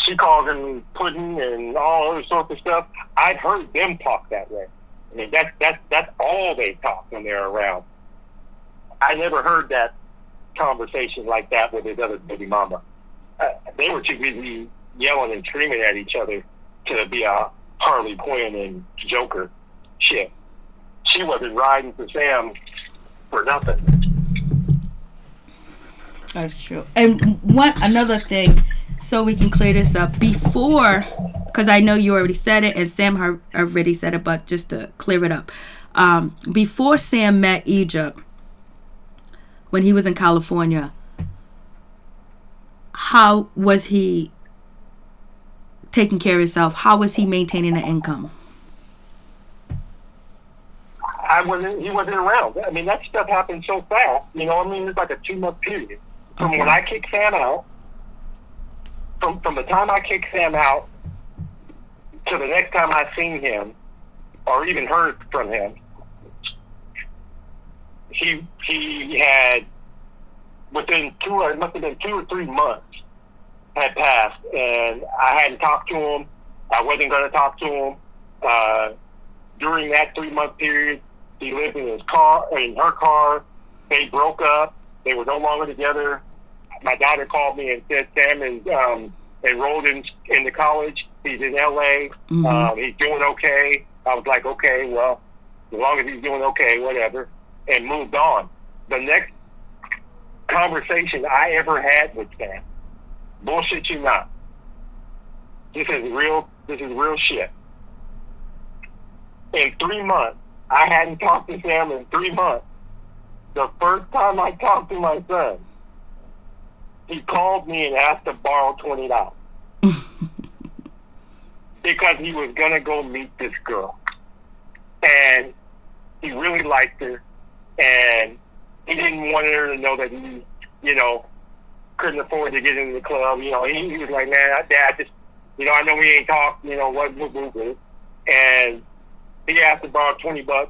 She calls him pudding and all other sorts of stuff. I've heard them talk that way. I mean, that's all they talk when they're around. I never heard that conversation like that with his other baby mama. They were too busy yelling and screaming at each other to be a Harley Quinn and Joker shit. She wasn't riding for Sam for nothing. That's true. And another thing, so we can clear this up, before, because I know you already said it and Sam already said it, but just to clear it up, before Sam met Egypt, when he was in California, how was he taking care of himself? How was he maintaining an income? He wasn't around. I mean, that stuff happened so fast. It's like a 2-month period. From when I kicked Sam out, from the time I kicked Sam out to the next time I seen him or even heard from him, he had within it must have been 2 or 3 months had passed, and I hadn't talked to him. I wasn't going to talk to him. During that 3-month period, he lived in her car. They broke up. They were no longer together. My daughter called me and said Sam is enrolled into college. He's in LA. Mm-hmm. He's doing okay. I was like, okay, well, as long as he's doing okay, whatever, and moved on. The next conversation I ever had with Sam, bullshit you not, this is real shit. In 3 months, I hadn't talked to Sam in 3 months. The first time I talked to my son, he called me and asked to borrow $20 because he was going to go meet this girl. And he really liked her, and he didn't want her to know that he, couldn't afford to get into the club. He was like, man, Dad, just, I know we ain't talked, what. And he asked to borrow $20,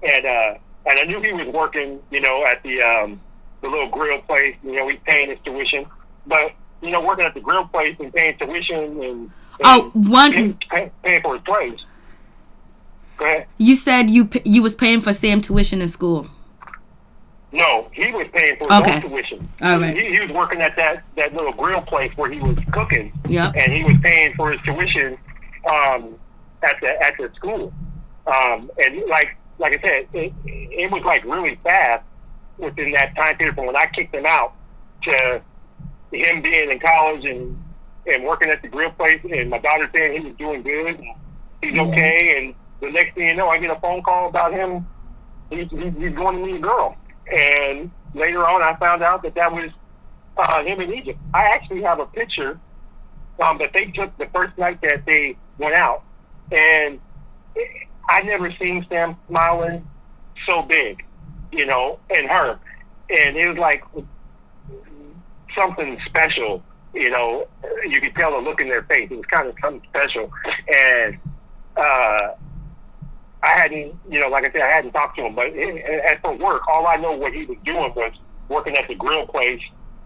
and I knew he was working, at the little grill place. He's paying his tuition, but working at the grill place and paying tuition and paying for his place. Go ahead. You said you was paying for Sam tuition in school. No, he was paying for his own tuition. All right. He was working at that little grill place where he was cooking. Yeah. And he was paying for his tuition at the school. And like I said, it was like really fast within that time period from when I kicked him out to him being in college and working at the grill place, and my daughter saying he was doing good and he's okay. And the next thing you know, I get a phone call about him. He's going to meet a girl. And later on, I found out that was him in Egypt. I actually have a picture that they took the first night that they went out. And I never seen Sam smiling so big, and her. And it was like something special, you could tell the look in their face. It was kind of something special. And I hadn't, like I said, I hadn't talked to him. But as for work, all I know what he was doing was working at the grill place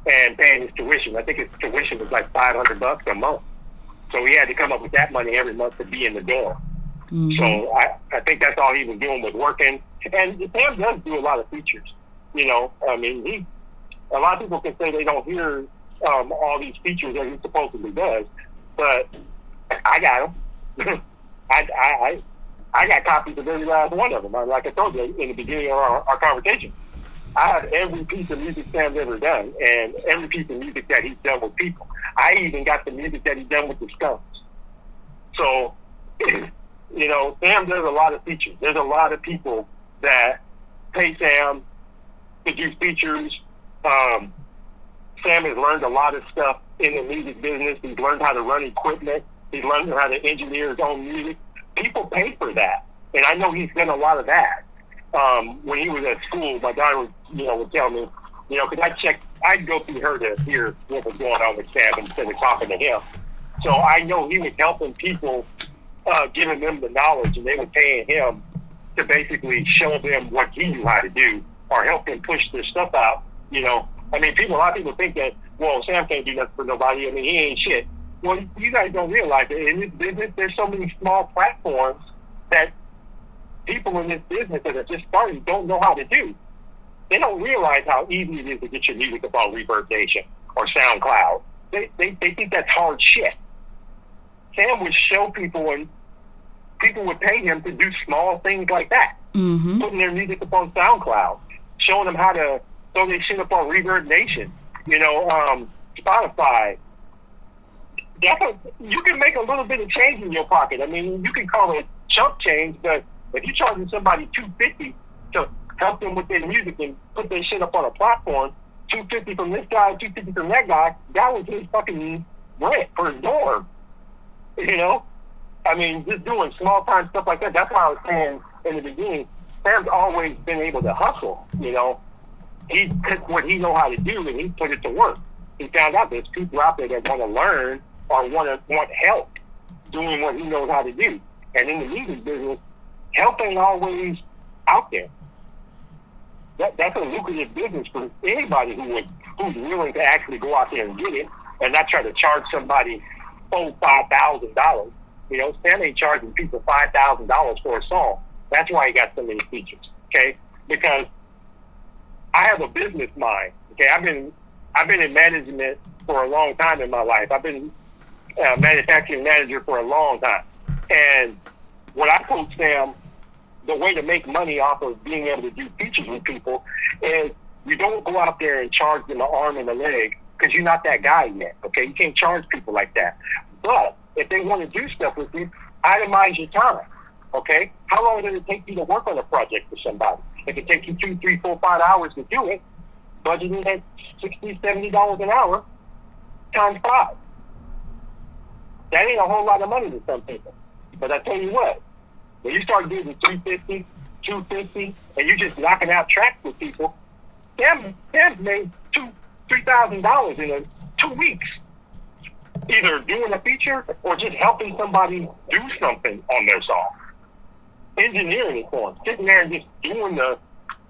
and paying his tuition. I think his tuition was like $500 a month. So he had to come up with that money every month to be in the door. Mm-hmm. So I think that's all he was doing was working. And Sam does do a lot of features. A lot of people can say they don't hear all these features that he supposedly does, but I got them. I got copies of every last one of them. Like I told you in the beginning of our conversation, I have every piece of music Sam's ever done, and every piece of music that he's done with people. I even got the music that he's done with the Skunks. So, Sam does a lot of features. There's a lot of people that pay Sam to do features. Sam has learned a lot of stuff in the music business. He's learned how to run equipment. He's learned how to engineer his own music. People pay for that, and I know he's done a lot of that. When he was at school, my daughter would tell me, because I'd go through her to hear what was going on with Sam instead of talking to him. So I know he was helping people, giving them the knowledge, and they were paying him to basically show them what he knew how to do or help them push their stuff out. A lot of people think that, well, Sam can't do nothing for nobody. He ain't shit. Well, you guys don't realize that in this business, there's so many small platforms that people in this business that are just starting don't know how to do. They don't realize how easy it is to get your music up on Reverb Nation or SoundCloud. They think that's hard shit. Sam would show people, and people would pay him to do small things like that. Mm-hmm. Putting their music up on SoundCloud, showing them how to throw their shit up on Reverb Nation, Spotify. You can make a little bit of change in your pocket. You can call it chump change, but if you're charging somebody $250 to help them with their music and put their shit up on a platform, $250 from this guy, $250 from that guy, that was his fucking rent for his dorm. Just doing small time stuff like that. That's why I was saying in the beginning, Sam's always been able to hustle. He took what he know how to do and he put it to work. He found out there's people out there that want to learn or want help doing what he knows how to do. And in the music business, help ain't always out there. That's a lucrative business for anybody who's willing to actually go out there and get it, and not try to charge somebody $5,000. You know, Sam ain't charging people $5,000 for a song. That's why he got so many features. Okay, because I have a business mind. Okay, I've been in management for a long time in my life. I've been a manufacturing manager for a long time, and what I told Sam, the way to make money off of being able to do features with people is you don't go out there and charge them an arm and a leg, because you're not that guy yet. Okay, you can't charge people like that. But if they want to do stuff with you, itemize your time. Okay, how long does it take you to work on a project for somebody? If it takes you 2, 3, 4, 5 hours to do it, budgeting at $60, $70 an hour times 5. That ain't a whole lot of money to some people. But I tell you what, when you start getting $350, $250, and you're just knocking out tracks with people, Sam made $3,000 in 2 weeks, either doing a feature or just helping somebody do something on their song. Engineering it for him, sitting there and just doing the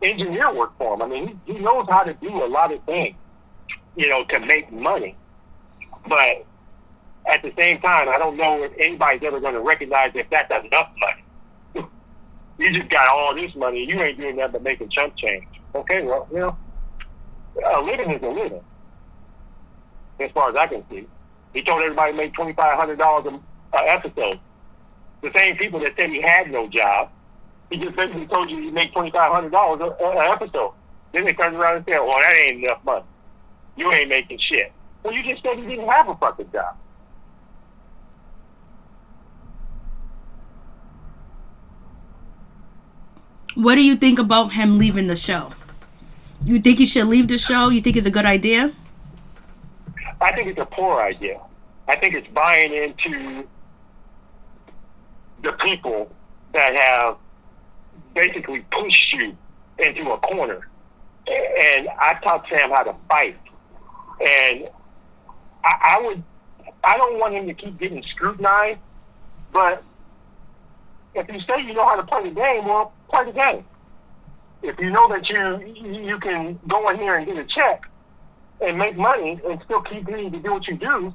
engineer work for him. I mean, he knows how to do a lot of things, you know, to make money. But at the same time, I don't know if anybody's ever going to recognize if that's enough money. You just got all this money, you ain't doing nothing but making chump change. Okay, well, you know, a living is a living, as far as I can see. He told everybody to make $2,500 an episode. The same people that said he had no job, he just basically told you you make $2,500 an episode. Then they turned around and said, well, that ain't enough money. You ain't making shit. Well, you just said he didn't have a fucking job. What do you think about him leaving the show? You think he should leave the show? You think it's a good idea? I think it's a poor idea. I think it's buying into the people that have basically pushed you into a corner. And I taught Sam how to fight. And I don't want him to keep getting scrutinized, but if you say you know how to play the game, well, play the game. If you know that you can go in here and get a check and make money and still keep needing to do what you do,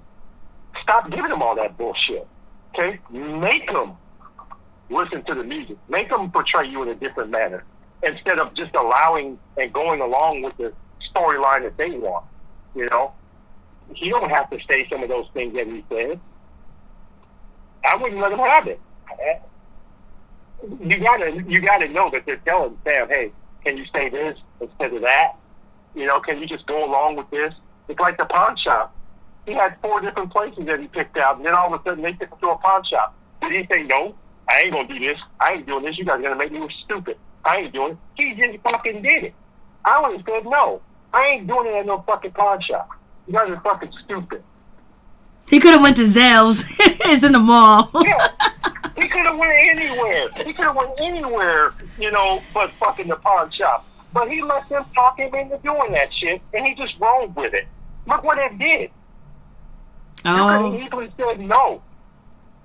stop giving them all that bullshit. Okay? Make them listen to the music. Make them portray you in a different manner instead of just allowing and going along with the storyline that they want. You know? He don't have to say some of those things that he said. I wouldn't let him have it. You gotta know that they're telling Sam, hey, can you say this instead of that? You know, can you just go along with this? It's like the pawn shop. He had 4 different places that he picked out, and then all of a sudden they took him to a pawn shop. Did he say, no, I ain't gonna do this. I ain't doing this. You guys are gonna make me look stupid. I ain't doing it. He just fucking did it. I would have said, no, I ain't doing it at no fucking pawn shop. You guys are fucking stupid. He could have went to Zales. It's in the mall. Yeah. He could have went anywhere, you know, but fucking the pawn shop. But he let them talk him into doing that shit, and he just rolled with it. Look what it did. You could have easily said no.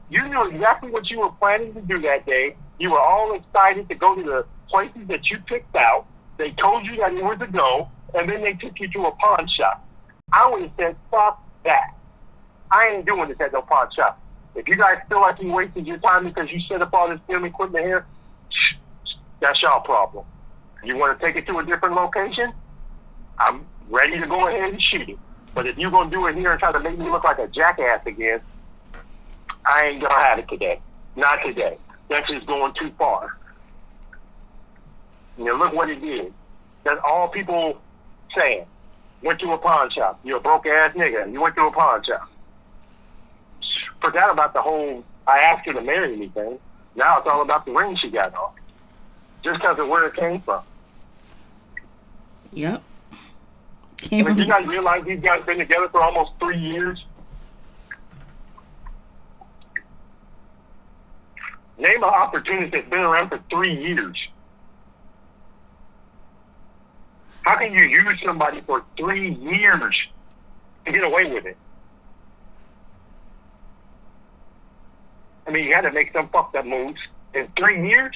You knew exactly what you were planning to do that day. You were all excited to go to the places that you picked out. They told you that it was a go, and then they took you to a pawn shop. I would have said, fuck that. I ain't doing this at no pawn shop. If you guys feel like you wasted your time because you set up all this film equipment here, that's y'all problem. You want to take it to a different location? I'm ready to go ahead and shoot it. But if you're going to do it here and try to make me look like a jackass again, I ain't going to have it today. Not today. That's just going too far. You know, look what it did. That's all people saying. Went to a pawn shop. You're a broke-ass nigga. You went to a pawn shop. Forgot about the whole I asked her to marry me thing. Now it's all about the ring she got on. Just because of where it came from. Yep. I mean, you guys realize these guys been together for almost 3 years? Name an opportunist that's been around for 3 years. How can you use somebody for 3 years and get away with it? I mean, you had to make some fucked up moves in 3 years.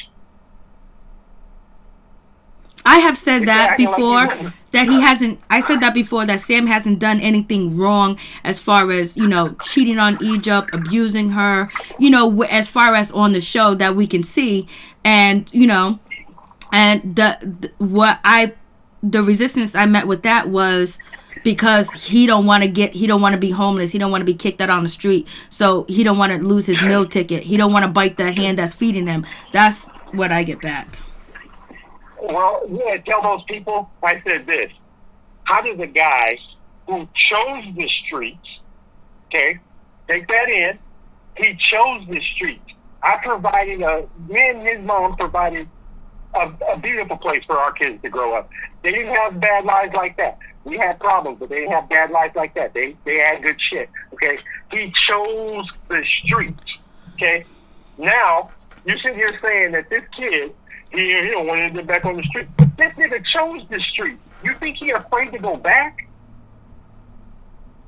I have said If that they're acting like before, you- that he hasn't. I said that before, that Sam hasn't done anything wrong as far as, you know, cheating on Egypt, abusing her, you know, as far as on the show that we can see, and you know, and the resistance I met with that was because he don't want to be homeless, he don't want to be kicked out on the street, so he don't want to lose his meal ticket, he don't want to bite the hand that's feeding him. That's what I get back. Well, yeah, tell those people I said this. How does a guy who chose the streets, okay, take that in, he chose the streets. Me and his mom provided a beautiful place for our kids to grow up. They didn't have bad lives like that. We had problems, but they didn't have bad lives like that. They had good shit, okay? He chose the streets, okay? Now, you sit here saying that this kid, he don't want to get back on the street. But this nigga chose the street. You think he afraid to go back?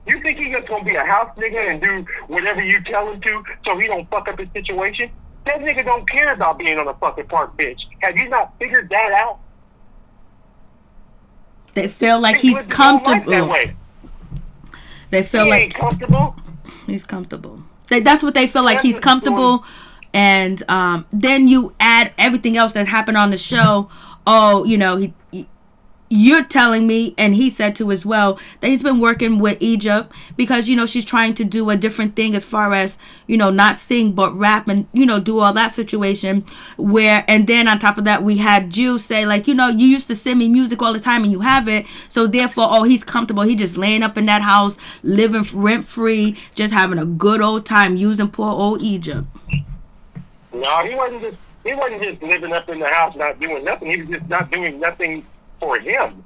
You think he's just going to be a house nigga and do whatever you tell him to so he don't fuck up his situation? That nigga don't care about being on a fucking park bench. Have you not figured that out? They feel like he's comfortable. That way. They feel he like ain't comfortable. He's comfortable. That's what they feel like. He's comfortable. And then you add everything else that happened on the show. Oh, you know, you're telling me, and he said to as well, that he's been working with Egypt because, you know, she's trying to do a different thing as far as, you know, not sing but rap and, you know, do all that situation where, and then on top of that, we had Jew say, like, you know, you used to send me music all the time and you haven't, so therefore, oh, he's comfortable. He just laying up in that house, living rent free, just having a good old time using poor old Egypt. No, he wasn't just living up in the house not doing nothing. He was just not doing nothing for him.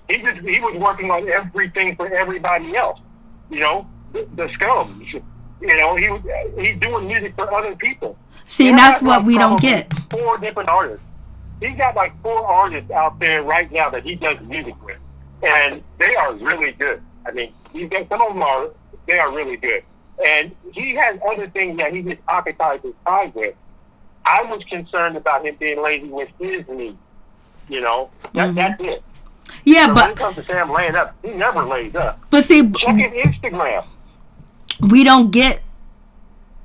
He was working on everything for everybody else. You know, the scum. You know, he's doing music for other people. See, and that's what we don't get. 4 different artists. He's got like 4 artists out there right now that he does music with, and they are really good. I mean, some of them they are really good, and he has other things that he just occupies his time with. I was concerned about him being lazy with his needs. You know, that's it. Yeah, so but when it comes to Sam laying up, he never lays up. But see, check his Instagram. We don't get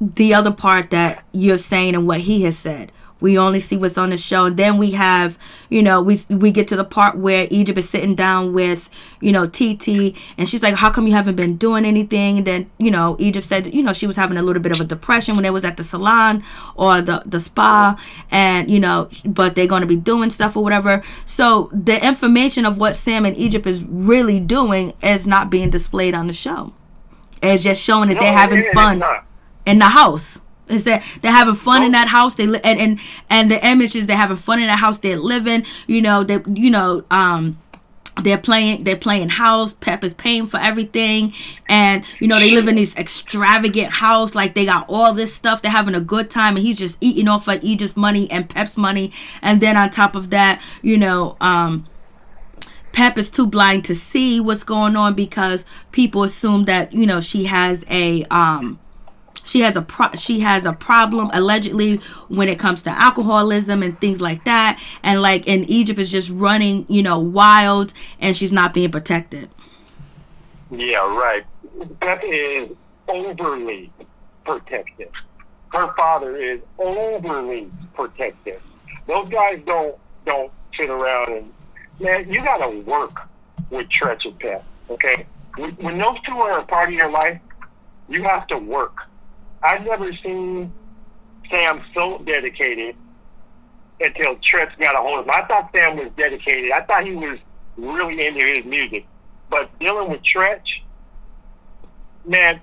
the other part that you're saying and what he has said. We only see what's on the show, and then we have, you know, we get to the part where Egypt is sitting down with, you know, TT, and she's like, how come you haven't been doing anything? And then, you know, Egypt said, you know, she was having a little bit of a depression when they was at the salon or the spa, and, you know, but they're going to be doing stuff or whatever. So the information of what Sam and Egypt is really doing is not being displayed on the show. It's just showing that they're having fun in the house. Is that they're having fun in that house? And the image is they're having fun in that house. They're living, they're playing house. Pep is paying for everything, and they live in this extravagant house. Like they got all this stuff. They're having a good time, and he's just eating off of Egypt's money and Pep's money. And then on top of that, Pep is too blind to see what's going on because people assume that she has a problem allegedly when it comes to alcoholism and things like that, and like in Egypt is just running wild, and she's not being protected. Yeah, right. Pep is overly protective. Her father is overly protective. Those guys don't sit around and, man, you gotta work with Tretch and Pep, okay? When those two are a part of your life, you have to work. I've never seen Sam so dedicated until Tretch got a hold of him. I thought Sam was dedicated. I thought he was really into his music. But dealing with Tretch, man,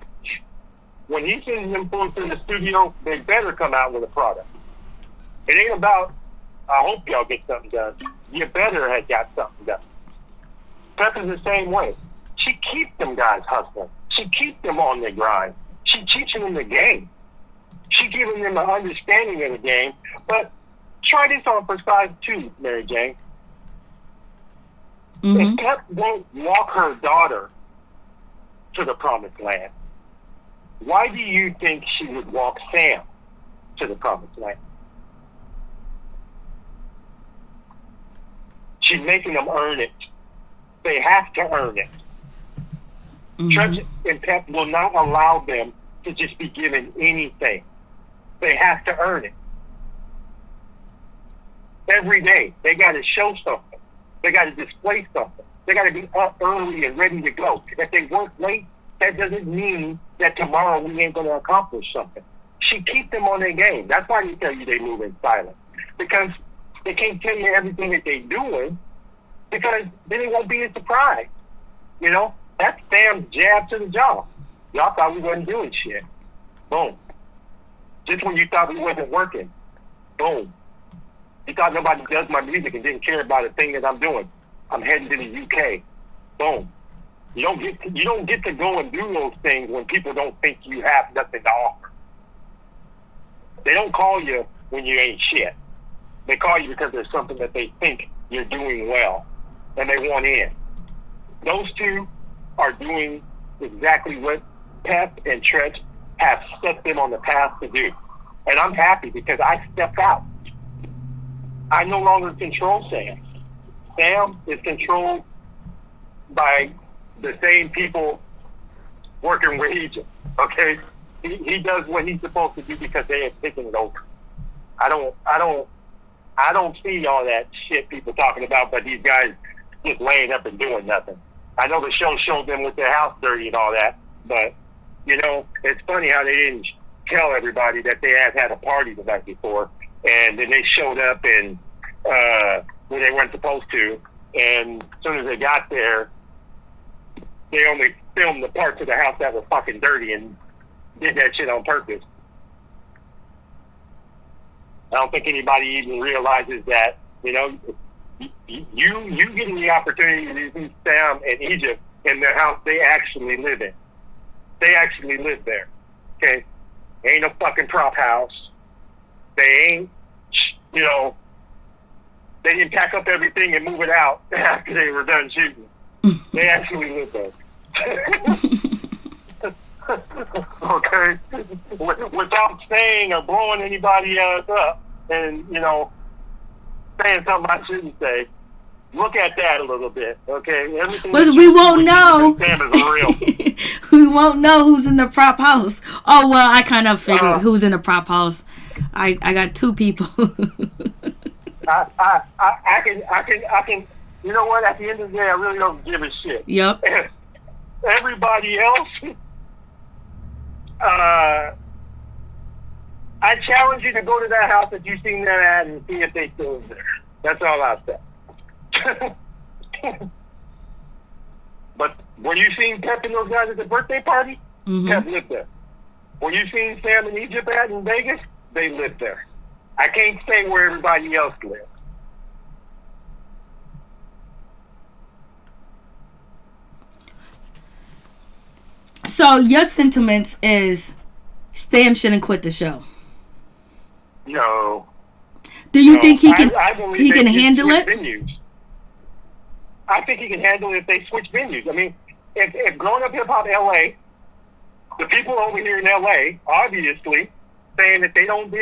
when he sends them fools to the studio, they better come out with a product. It ain't about, I hope y'all get something done. You better have got something done. Pep is the same way. She keeps them guys hustling. She keeps them on their grind. She teaching them the game. She giving them an understanding of the game. But try this on for size 2, Mary Jane. Mm-hmm. If Pep won't walk her daughter to the promised land, why do you think she would walk Sam to the promised land? She She's making them earn it. They have to earn it. Trent and Pep will not allow them to just be given anything. They have to earn it. Every day, they got to show something. They got to display something. They got to be up early and ready to go. If they work late, that doesn't mean that tomorrow we ain't going to accomplish something. She keep them on their game. That's why they tell you they move in silence. Because they can't tell you everything that they're doing, because then it won't be a surprise. You know? That's Sam's jab to the jaw. Y'all thought we wasn't doing shit. Boom. Just when you thought we wasn't working. Boom. You thought nobody does my music and didn't care about a thing that I'm doing. I'm heading to the UK. Boom. You don't get to go and do those things when people don't think you have nothing to offer. They don't call you when you ain't shit. They call you because there's something that they think you're doing well, and they want in. Those two are doing exactly what Pep and Trent have set them on the path to do. And I'm happy because I stepped out. I no longer control Sam. Sam is controlled by the same people working with Egypt. Okay? He does what he's supposed to do because they have taken it over. I don't see all that shit people talking about, but these guys just laying up and doing nothing. I know the show showed them with their house dirty and all that, but, you know, it's funny how they didn't tell everybody that they had a party the night before, and then they showed up and when they weren't supposed to, and as soon as they got there, they only filmed the parts of the house that were fucking dirty and did that shit on purpose. I don't think anybody even realizes that, you know, you getting the opportunity to see Sam and Egypt in the house they actually live in. They actually live there. Okay? Ain't no fucking prop house. They ain't, you know, they didn't pack up everything and move it out after they were done shooting. They actually live there. Okay? Without saying or blowing anybody else up and, you know, saying something I shouldn't say. Look at that a little bit, okay? Everything but we won't know. Sam is real. We won't know who's in the prop house. Oh well, I kind of figured who's in the prop house. I got two people. I can. You know what? At the end of the day, I really don't give a shit. Yep. Everybody else, I challenge you to go to that house that you seen them at and see if they still live there. That's all I'll say. But when you seen Pep and those guys at the birthday party, Pep lived there. When you seen Sam and Egypt at in Vegas, they lived there. I can't say where everybody else lives. So your sentiments is Sam shouldn't quit the show. No. Do you think he can? I believe he can handle it. Venues. I think he can handle it if they switch venues. I mean, if Growing Up Hip Hop LA, the people over here in LA, obviously, saying that they don't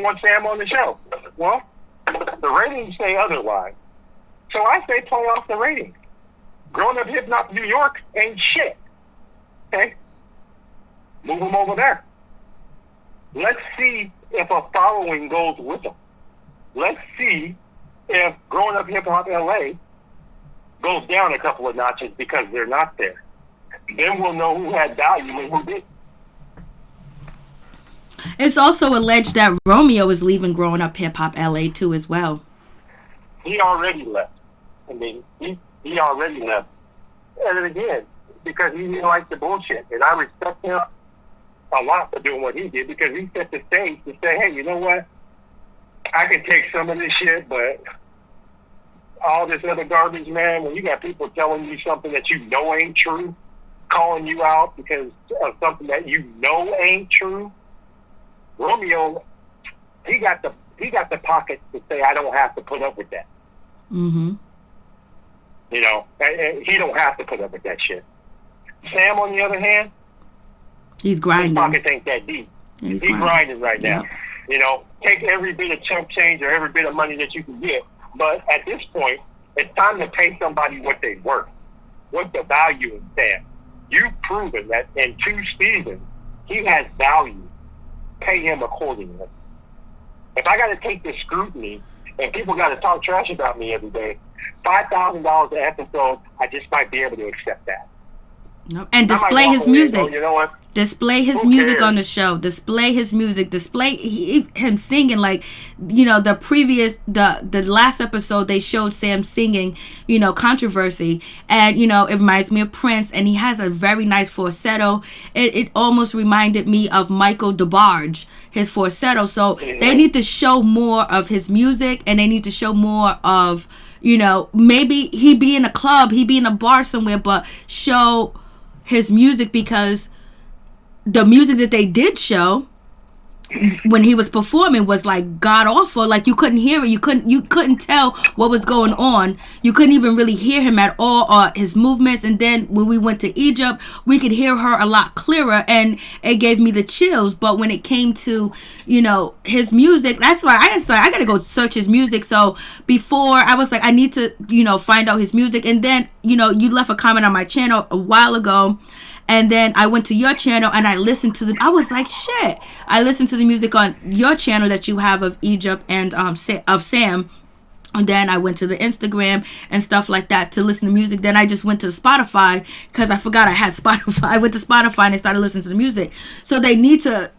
want Sam on the show. Well, the ratings say otherwise. So I say play off the ratings. Growing Up Hip Hop New York ain't shit. Okay? Move them over there. Let's see if a following goes with them. Let's see if Growing Up Hip Hop LA goes down a couple of notches because they're not there. Then we'll know who had value and who didn't. It's also alleged that Romeo is leaving Growing Up Hip Hop LA too as well. He already left. I mean, he already left. And again, because he didn't like the bullshit. And I respect him a lot for doing what he did because he set the stage to say, hey, you know what? I can take some of this shit, but all this other garbage, man, when you got people telling you something that you know ain't true, calling you out because of something that you know ain't true, Romeo, he got the pockets to say, I don't have to put up with that. Mm-hmm. You know, he don't have to put up with that shit. Sam, on the other hand, he's grinding. His pockets ain't that deep. He's grinding right now. Yeah. You know, take every bit of chump change or every bit of money that you can get But at this point, it's time to pay somebody what they're worth. What's the value in Sam? You've proven that in 2 seasons, he has value. Pay him accordingly. If I got to take the scrutiny and people got to talk trash about me every day, $5,000 an episode, I just might be able to accept that. Nope. And display his music. You know what? Display his music on the show. Display his music. Display him singing. Like, the last episode they showed Sam singing, Controversy. And, it reminds me of Prince. And he has a very nice falsetto. It almost reminded me of Michael DeBarge, his falsetto. So they need to show more of his music. And they need to show more of, maybe he be in a club, he be in a bar somewhere, but show his music, because the music that they did show when he was performing was like god awful. Like, you couldn't hear it, you couldn't tell what was going on, you couldn't even really hear him at all, or his movements. And then when we went to Egypt, we could hear her a lot clearer, and it gave me the chills. But when it came to his music, that's why I gotta go search his music. So before, I was like, I need to find out his music. And then you left a comment on my channel a while ago, and then I went to your channel and I listened to I was like, shit. I listened to the music on your channel that you have of Egypt and of Sam. And then I went to the Instagram and stuff like that to listen to music. Then I just went to Spotify because I forgot I had Spotify. I went to Spotify and I started listening to the music. So they need to,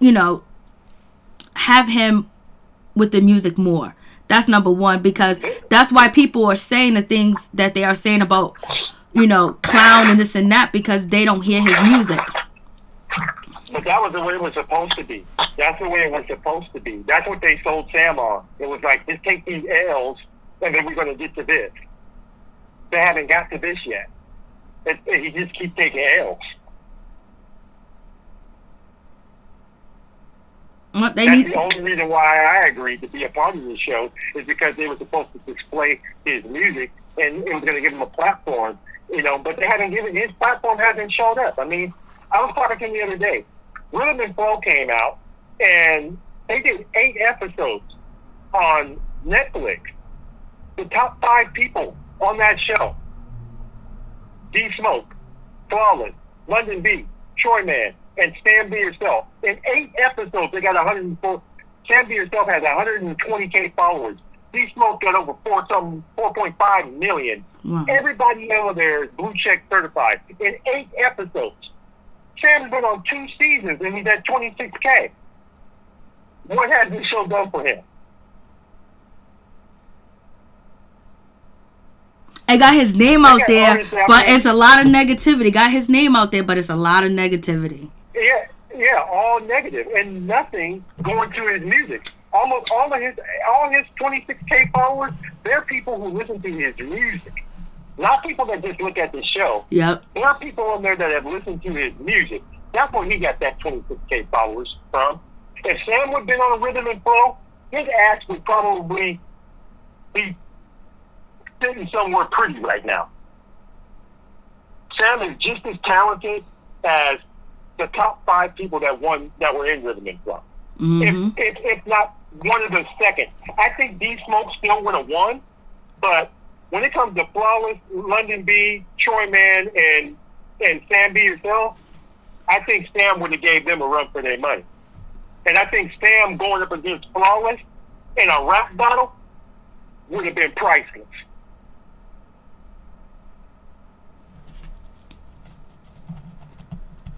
have him with the music more. That's number one, because that's why people are saying the things that they are saying about clown and this and that, because they don't hear his music. But that was the way it was supposed to be. That's the way it was supposed to be. That's what they sold Sam on. It was like, just take these L's, and then we're going to get to this. They haven't got to this yet. He just keeps taking L's. That's the only reason why I agreed to be a part of the show, is because they were supposed to display his music, and it was going to give him a platform. But they haven't his platform hasn't showed up. I mean, I was talking to him the other day. Rhythm and Flow came out, and they did 8 episodes on Netflix. The top 5 people on that show: D-Smoke, Flawless, London B, Troy Man, and Stand Be Yourself. In 8 episodes, they got 104. Stand Be Yourself has 120K followers. D-Smoke got over 4.5 million. Wow. Everybody over there is blue check certified. In 8 episodes. Sam's been on 2 seasons and he's at 26K. What has this show done for him? I got his name out there, but it's a lot of negativity. Got his name out there, but it's a lot of negativity. Yeah, all negative and nothing going to his music. Almost all his 26K followers, they're people who listen to his music, not people that just look at the show. Yep. There are people on there that have listened to his music. That's where he got that 26K followers from. If Sam would have been on a Rhythm and Flow, his ass would probably be sitting somewhere pretty right now. Sam is just as talented as the top 5 people that were in Rhythm and Flow. Mm-hmm. If not one of the second. I think D-Smoke still would have won, but when it comes to Flawless, London B, Troy Man, and Sam Be Yourself, I think Sam would have gave them a run for their money. And I think Sam going up against Flawless in a rap battle would have been priceless.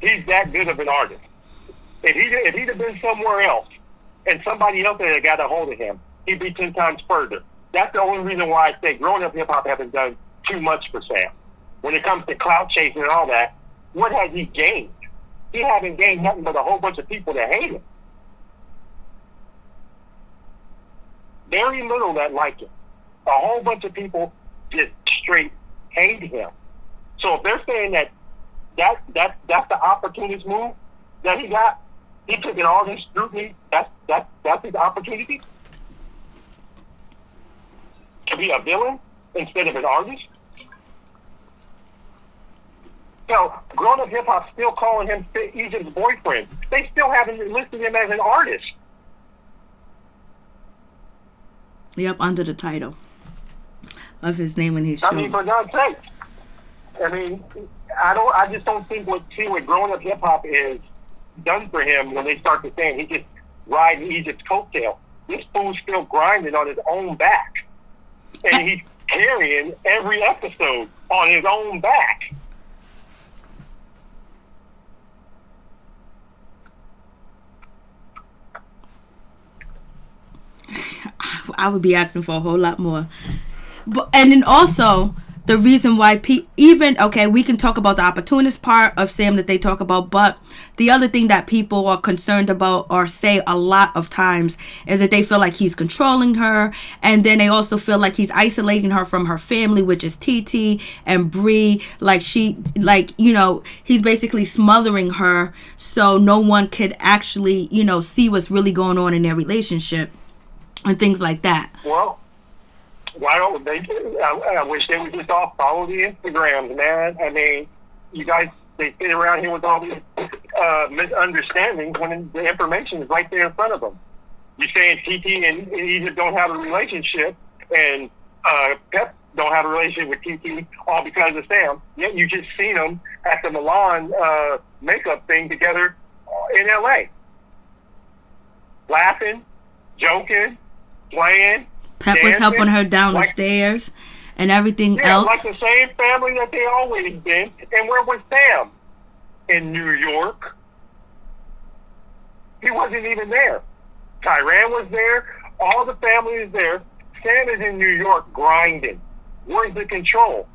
He's that good of an artist. If he'd have been somewhere else and somebody else had got a hold of him, he'd be 10 times further. That's the only reason why I say growing up hip-hop hasn't done too much for Sam. When it comes to clout chasing and all that, what has he gained? He hasn't gained nothing but a whole bunch of people that hate him. Very little that like him. A whole bunch of people just straight hate him. So if they're saying that's the opportunist move that he got, he took in all this scrutiny, that's his opportunity to be a villain instead of an artist. So, grown up hip hop still calling him Egypt's boyfriend. They still haven't listed him as an artist. Yep, under the title. of his name in his show. I mean, for God's sake. I mean, I just don't think what growing up hip hop is done for him when they start to say he just riding Egypt's coattail. This fool's still grinding on his own back. And he's carrying every episode on his own back. I would be asking for a whole lot more. But and then also the reason why we can talk about the opportunist part of Sam that they talk about, but the other thing that people are concerned about or say a lot of times is that they feel like he's controlling her, and then they also feel like he's isolating her from her family, which is TT and Bree. He's basically smothering her so no one could actually, see what's really going on in their relationship and things like that. Well, why don't they? I wish they would just all follow the Instagrams, man. I mean, you guys, they sit around here with all these misunderstandings when the information is right there in front of them. You're saying TT and Egypt don't have a relationship, and Pep don't have a relationship with TT, all because of Sam. Yet you just seen them at the Milan makeup thing together in LA, laughing, joking, playing. Pep was helping her down the stairs and everything else. Like the same family that they always been. And where was Sam? In New York. He wasn't even there. Tyran was there. All the family is there. Sam is in New York grinding. Where's the control?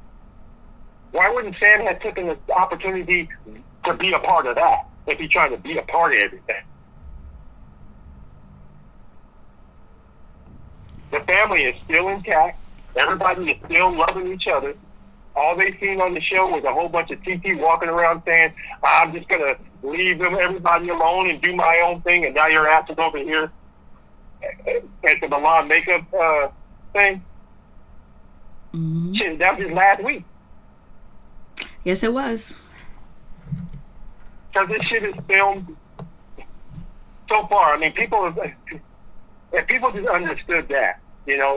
Why wouldn't Sam have taken the opportunity to be a part of that if he's trying to be a part of everything? The family is still intact. Everybody is still loving each other. All they seen on the show was a whole bunch of TT walking around saying, I'm just going to leave everybody alone and do my own thing, and now your ass is over here at the Milan makeup thing. Mm-hmm. Shit, that was just last week. Yes, it was. Because this shit is filmed so far. I mean, if people just understood that,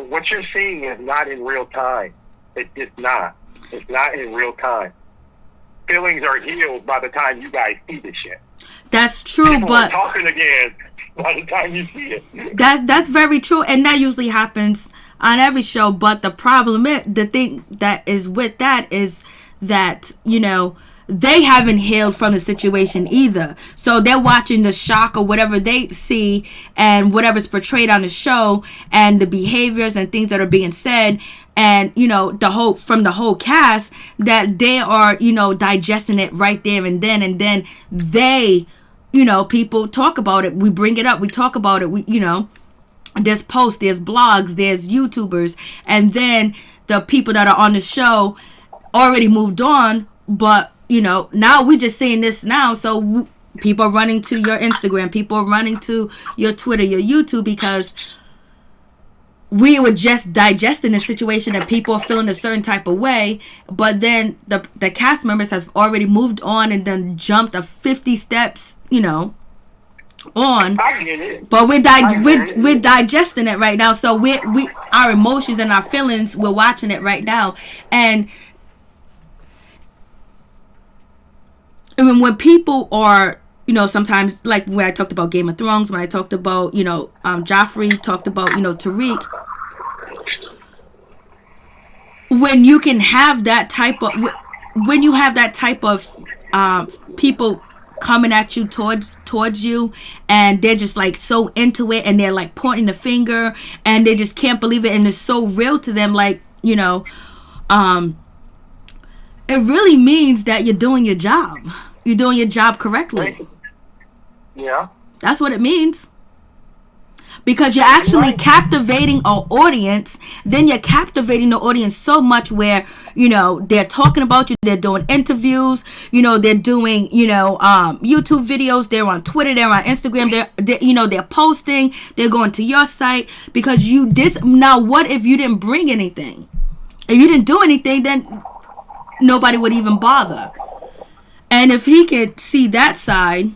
what you're seeing is not in real time. It's just not. It's not in real time. Feelings are healed by the time you guys see the shit. That's true, people but are talking again by the time you see it. That's very true, and that usually happens on every show. But the problem is, the thing that is with that is that, they haven't healed from the situation either. So they're watching the shock or whatever they see and whatever's portrayed on the show and the behaviors and things that are being said and, from the whole cast, that they are, digesting it right there and then they, people talk about it. We bring it up. We talk about it. There's posts, there's blogs, there's YouTubers, and then the people that are on the show already moved on, but now we just seeing this now, so people are running to your Instagram, people are running to your Twitter, your YouTube, because we were just digesting the situation and people are feeling a certain type of way, but then the cast members have already moved on and then jumped 50 steps, on. But we're digesting it right now, so we our emotions and our feelings, we're watching it right now, and when people are, sometimes, like when I talked about Game of Thrones, when I talked about, Joffrey, talked about, Tariq, when you can have that type of, people coming at you towards you, and they're just like so into it, and they're like pointing the finger, and they just can't believe it, and it's so real to them, like, it really means that you're doing your job. You're doing your job correctly. Yeah. That's what it means. Because you're actually captivating an audience. Then you're captivating the audience so much where, they're talking about you. They're doing interviews. They're doing, YouTube videos. They're on Twitter. They're on Instagram. They're posting. They're going to your site because you did. Now, what if you didn't bring anything? If you didn't do anything, then nobody would even bother. And if he could see that side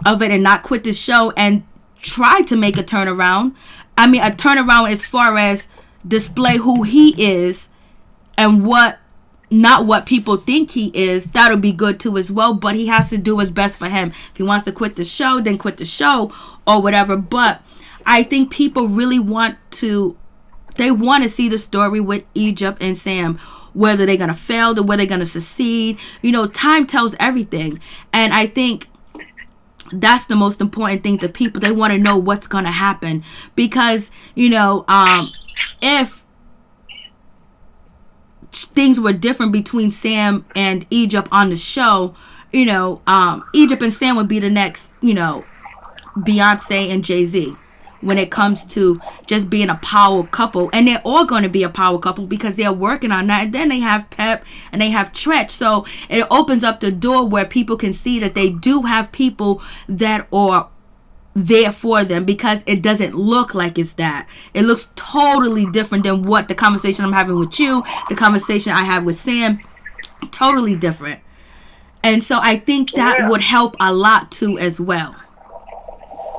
of it and not quit the show and try to make a turnaround, a turnaround as far as display who he is and not what people think he is, that'll be good too as well. But he has to do what's best for him. If he wants to quit the show, then quit the show or whatever. But I think people really want to see the story with Egypt and Sam, whether they're going to fail or whether they're going to succeed. Time tells everything. And I think that's the most important thing to people. They want to know what's going to happen. Because, if things were different between Sam and Egypt on the show, Egypt and Sam would be the next, Beyonce and Jay-Z when it comes to just being a power couple. And they're all going to be a power couple because they're working on that. And then they have Pep and they have Tretch. So it opens up the door where people can see that they do have people that are there for them, because it doesn't look like it's that. It looks totally different than what the conversation I'm having with you, the conversation I have with Sam, totally different. And so I think that would help a lot too as well.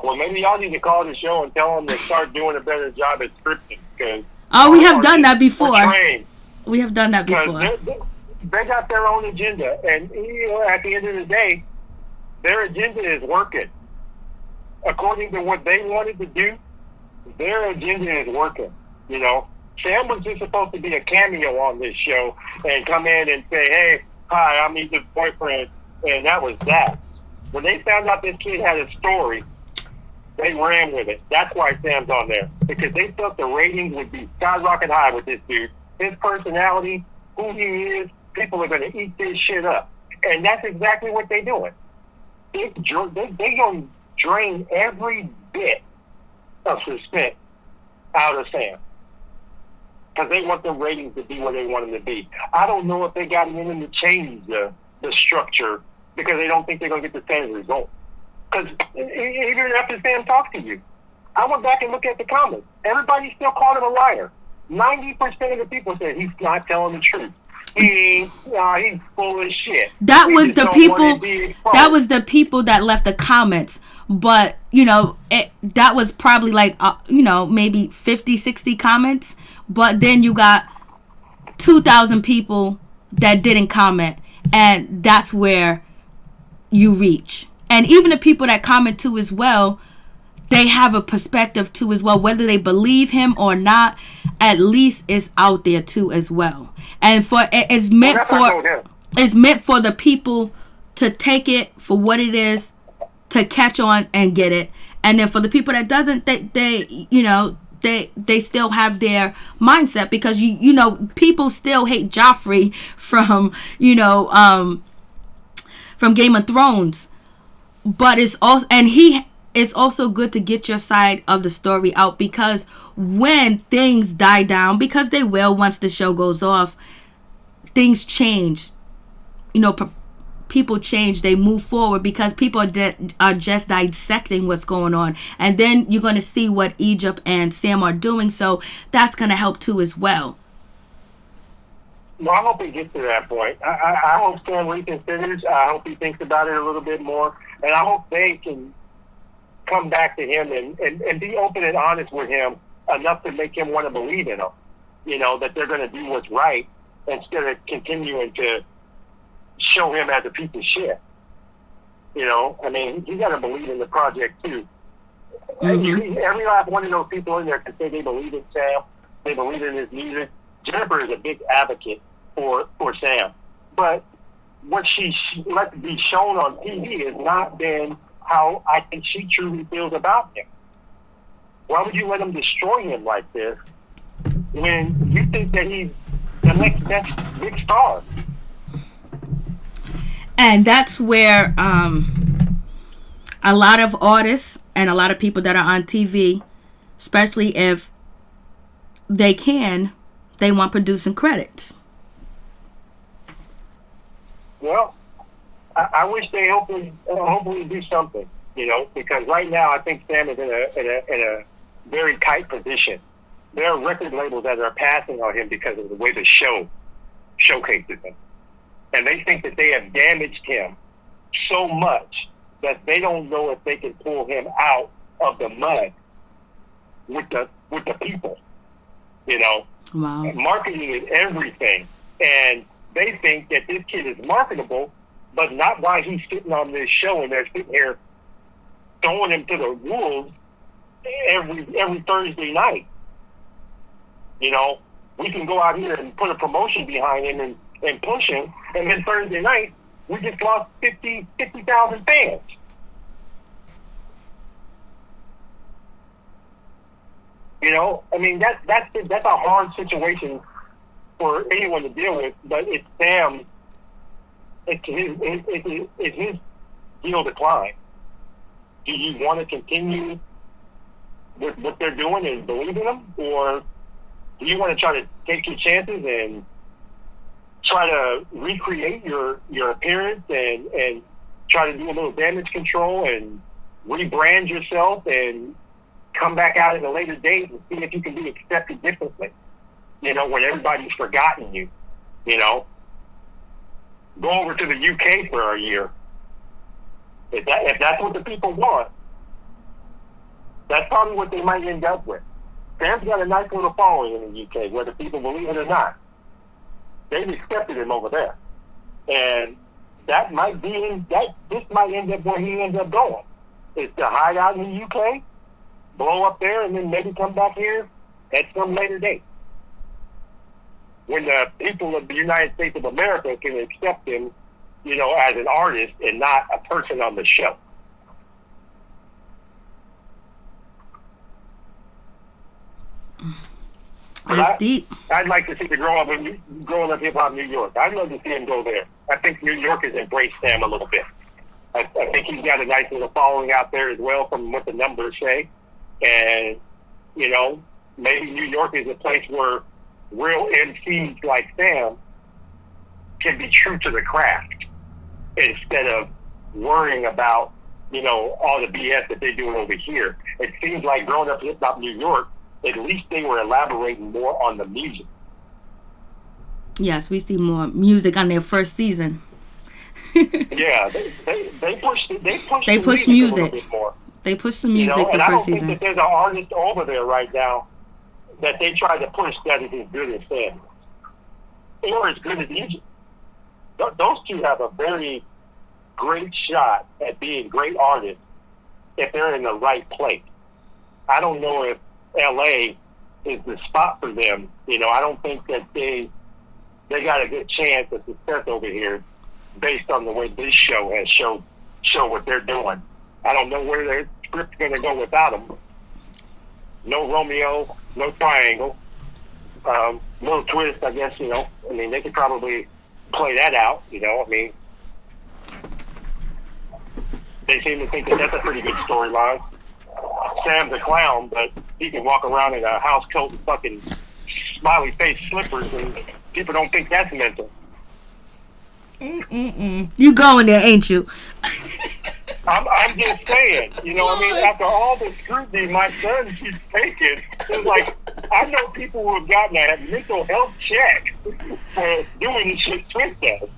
Well, maybe y'all need to call the show and tell them to start doing a better job at scripting. We have done that before. We have done that before. They got their own agenda, and at the end of the day, their agenda is working. According to what they wanted to do, their agenda is working. Sam was just supposed to be a cameo on this show and come in and say, "Hey, hi, I'm Egypt's boyfriend," and that was that. When they found out this kid had a story, they ran with it. That's why Sam's on there, because they thought the ratings would be skyrocket high with this dude. His personality, who he is, people are going to eat this shit up, and that's exactly what they're doing. They going to drain every bit of suspense out of Sam, because they want the ratings to be where they want them to be. I don't know if they got him in to change the structure, because they don't think they're going to get the same result. Because even after Sam talks to you, I went back and looked at the comments. Everybody still called him a liar. 90% of the people said he's not telling the truth. He's full of shit. That was the people. That was the people that left the comments. But that was probably like maybe 50, 60 comments. But then you got 2,000 people that didn't comment, and that's where you reach. And even the people that comment too as well, they have a perspective too as well. Whether they believe him or not, at least it's out there too as well. And it's meant for the people to take it for what it is, to catch on and get it. And then for the people that doesn't, they still have their mindset, because people still hate Joffrey from Game of Thrones. But it's also good to get your side of the story out, because when things die down, because they will once the show goes off, things change. People change, they move forward, because people are just dissecting what's going on. And then you're going to see what Egypt and Sam are doing, so that's going to help too as well. Well, I hope it gets to that point. I hope Sam reconsiders. I hope he thinks about it a little bit more. And I hope they can come back to him and be open and honest with him enough to make him want to believe in them. That they're going to do what's right, instead of continuing to show him as a piece of shit. You got to believe in the project too. Mm-hmm. Every last one of those people in there can say they believe in Sam, they believe in his music. Jennifer is a big advocate for Sam, but what she let be shown on TV has not been how I think she truly feels about him. Why would you let him destroy him like this when you think that he's the next best big star? And that's where a lot of artists and a lot of people that are on TV, especially if they want producing credits. Well, I wish they hopefully do something, because right now I think Sam is in a very tight position. There are record labels that are passing on him because of the way the show showcases him, and they think that they have damaged him so much that they don't know if they can pull him out of the mud with the people. Wow. Marketing is everything. And they think that this kid is marketable, but not why he's sitting on this show and they're sitting here throwing him to the wolves every Thursday night. You know, we can go out here and put a promotion behind him and push him, and then Thursday night we just lost 50,000 fans. You know, I mean that's a hard situation for anyone to deal with, but it's Sam. It's his deal decline. Do you want to continue with what they're doing and believe in them, or do you want to try to take your chances and try to recreate your appearance and try to do a little damage control and rebrand yourself and come back out at a later date and see if you can be accepted differently? You know, when everybody's forgotten you, you know, go over to the UK for a year. If that's what the people want, that's probably what they might end up with. Sam's got a nice little following in the UK, whether people believe it or not. They've accepted him over there. And this might end up where he ends up going. Is to hide out in the UK, blow up there, and then maybe come back here at some later date. When the people of the United States of America can accept him, you know, as an artist and not a person on the show. That's deep. I'd like to see the growing up hip hop New York. I'd love to see him go there. I think New York has embraced Sam a little bit. I think he's got a nice little following out there as well, from what the numbers say. And, you know, maybe New York is a place where real MCs like Sam can be true to the craft instead of worrying about, you know, all the BS that they're doing over here. It seems like growing up hip hop New York, at least they were elaborating more on the music. Yes, we see more music on their first season. Yeah, they pushed music. A little bit more. They pushed the music, you know, the first season. And I don't think that there's an artist over there right now that they try to push that is as good as Sam or as good as Egypt. Those two have a very great shot at being great artists if they're in the right place. I don't know if LA is the spot for them. You know, I don't think that they got a good chance of success over here based on the way this show has show what they're doing. I don't know where their script's going to go without them. No Romeo, no triangle, little twist, I guess, you know. I mean, they could probably play that out, you know. I mean, they seem to think that that's a pretty good storyline. Sam's a clown, but he can walk around in a house coat and fucking smiley face slippers, and people don't think that's mental. You going there, ain't you? I'm just saying, you know, I mean, after all the scrutiny my son keeps taking, it's like, I know people who have gotten a mental health check for doing the shit Twist does.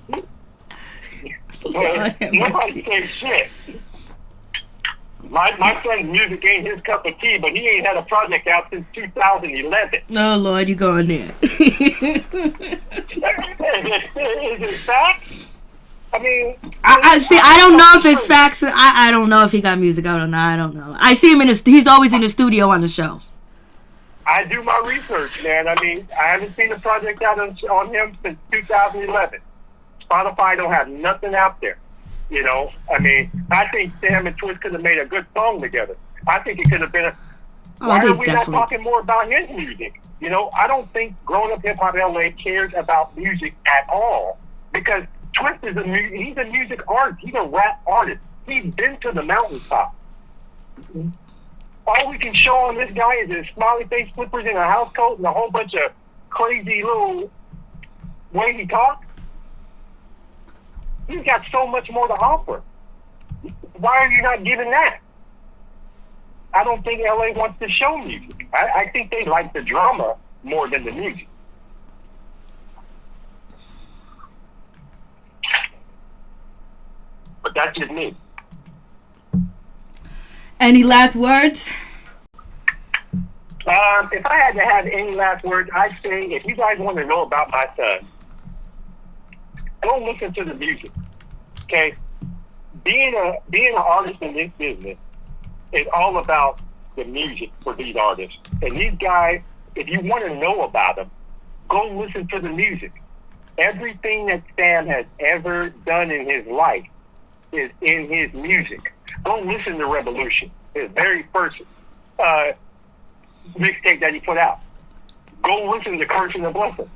But nobody says shit. My son's music ain't his cup of tea, but he ain't had a project out since 2011. Oh, Lord, you going there. Is it facts? I mean, I see. I don't know if it's facts. I don't know if he got music out or not. I don't know. I see him he's always in the studio on the show. I do my research, man. I mean, I haven't seen a project out on him since 2011. Spotify don't have nothing out there. You know, I mean, I think Sam and Twist could have made a good song together. I think it could have been why are we not talking more about his music? You know, I don't think Growing Up Hip Hop LA cares about music at all, because Twist is he's a music artist. He's a rap artist. He's been to the mountaintop. All we can show on this guy is his smiley face slippers and a house coat and a whole bunch of crazy little way he talks. He's got so much more to offer. Why are you not giving that? I don't think LA wants to show music. I think they like the drama more than the music. But that's just me. Any last words? If I had to have any last words, I'd say if you guys want to know about my son, Go listen to the music. Okay? Being an artist in this business is all about the music for these artists. And these guys, if you want to know about them, go listen to the music. Everything that Sam has ever done in his life is in his music. Go listen to Revolution, his very first mixtape that he put out. Go listen to Curse and the Blessing.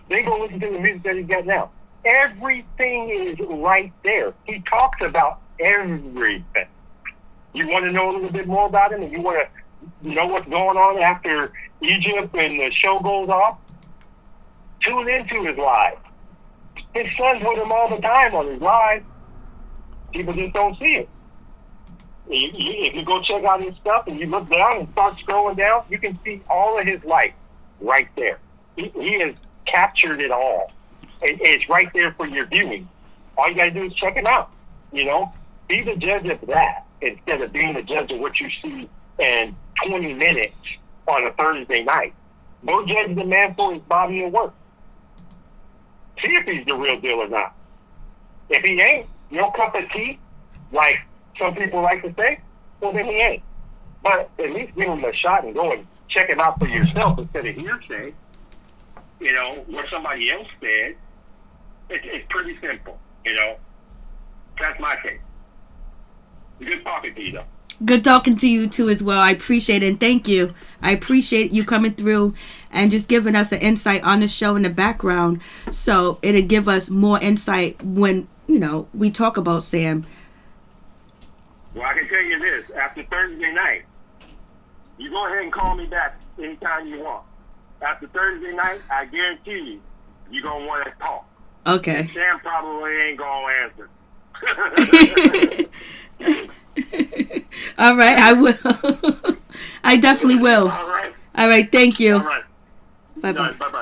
Then go listen to the music that he's got now. Everything is right there. He talks about everything. You want to know a little bit more about him, and you want to know what's going on after Egypt and the show goes off? Tune into his live. His son's with him all the time on his live. People just don't see it. If you go check out his stuff and you look down and start scrolling down, you can see all of his life right there. He has captured it all. It's right there for your viewing. All you got to do is check him out. You know, be the judge of that instead of being the judge of what you see in 20 minutes on a Thursday night. Go judge the man for his body of work. See if he's the real deal or not. If he ain't, no cup of tea, like some people like to say, well, then he ain't. But at least give him a shot and go and check him out for yourself instead of hearsay. You know, what somebody else said. It's pretty simple, you know. That's my case. Good talking to you, though. Good talking to you, too, as well. I appreciate it, and thank you. I appreciate you coming through and just giving us an insight on the show in the background, so it'll give us more insight when, you know, we talk about Sam. Well, I can tell you this. After Thursday night, you go ahead and call me back anytime you want. After Thursday night, I guarantee you, you're going to want to talk. Okay. And Sam probably ain't going to answer. All right, I will. I definitely will. All right. All right, thank you. All right. Bye-bye. Bye-bye.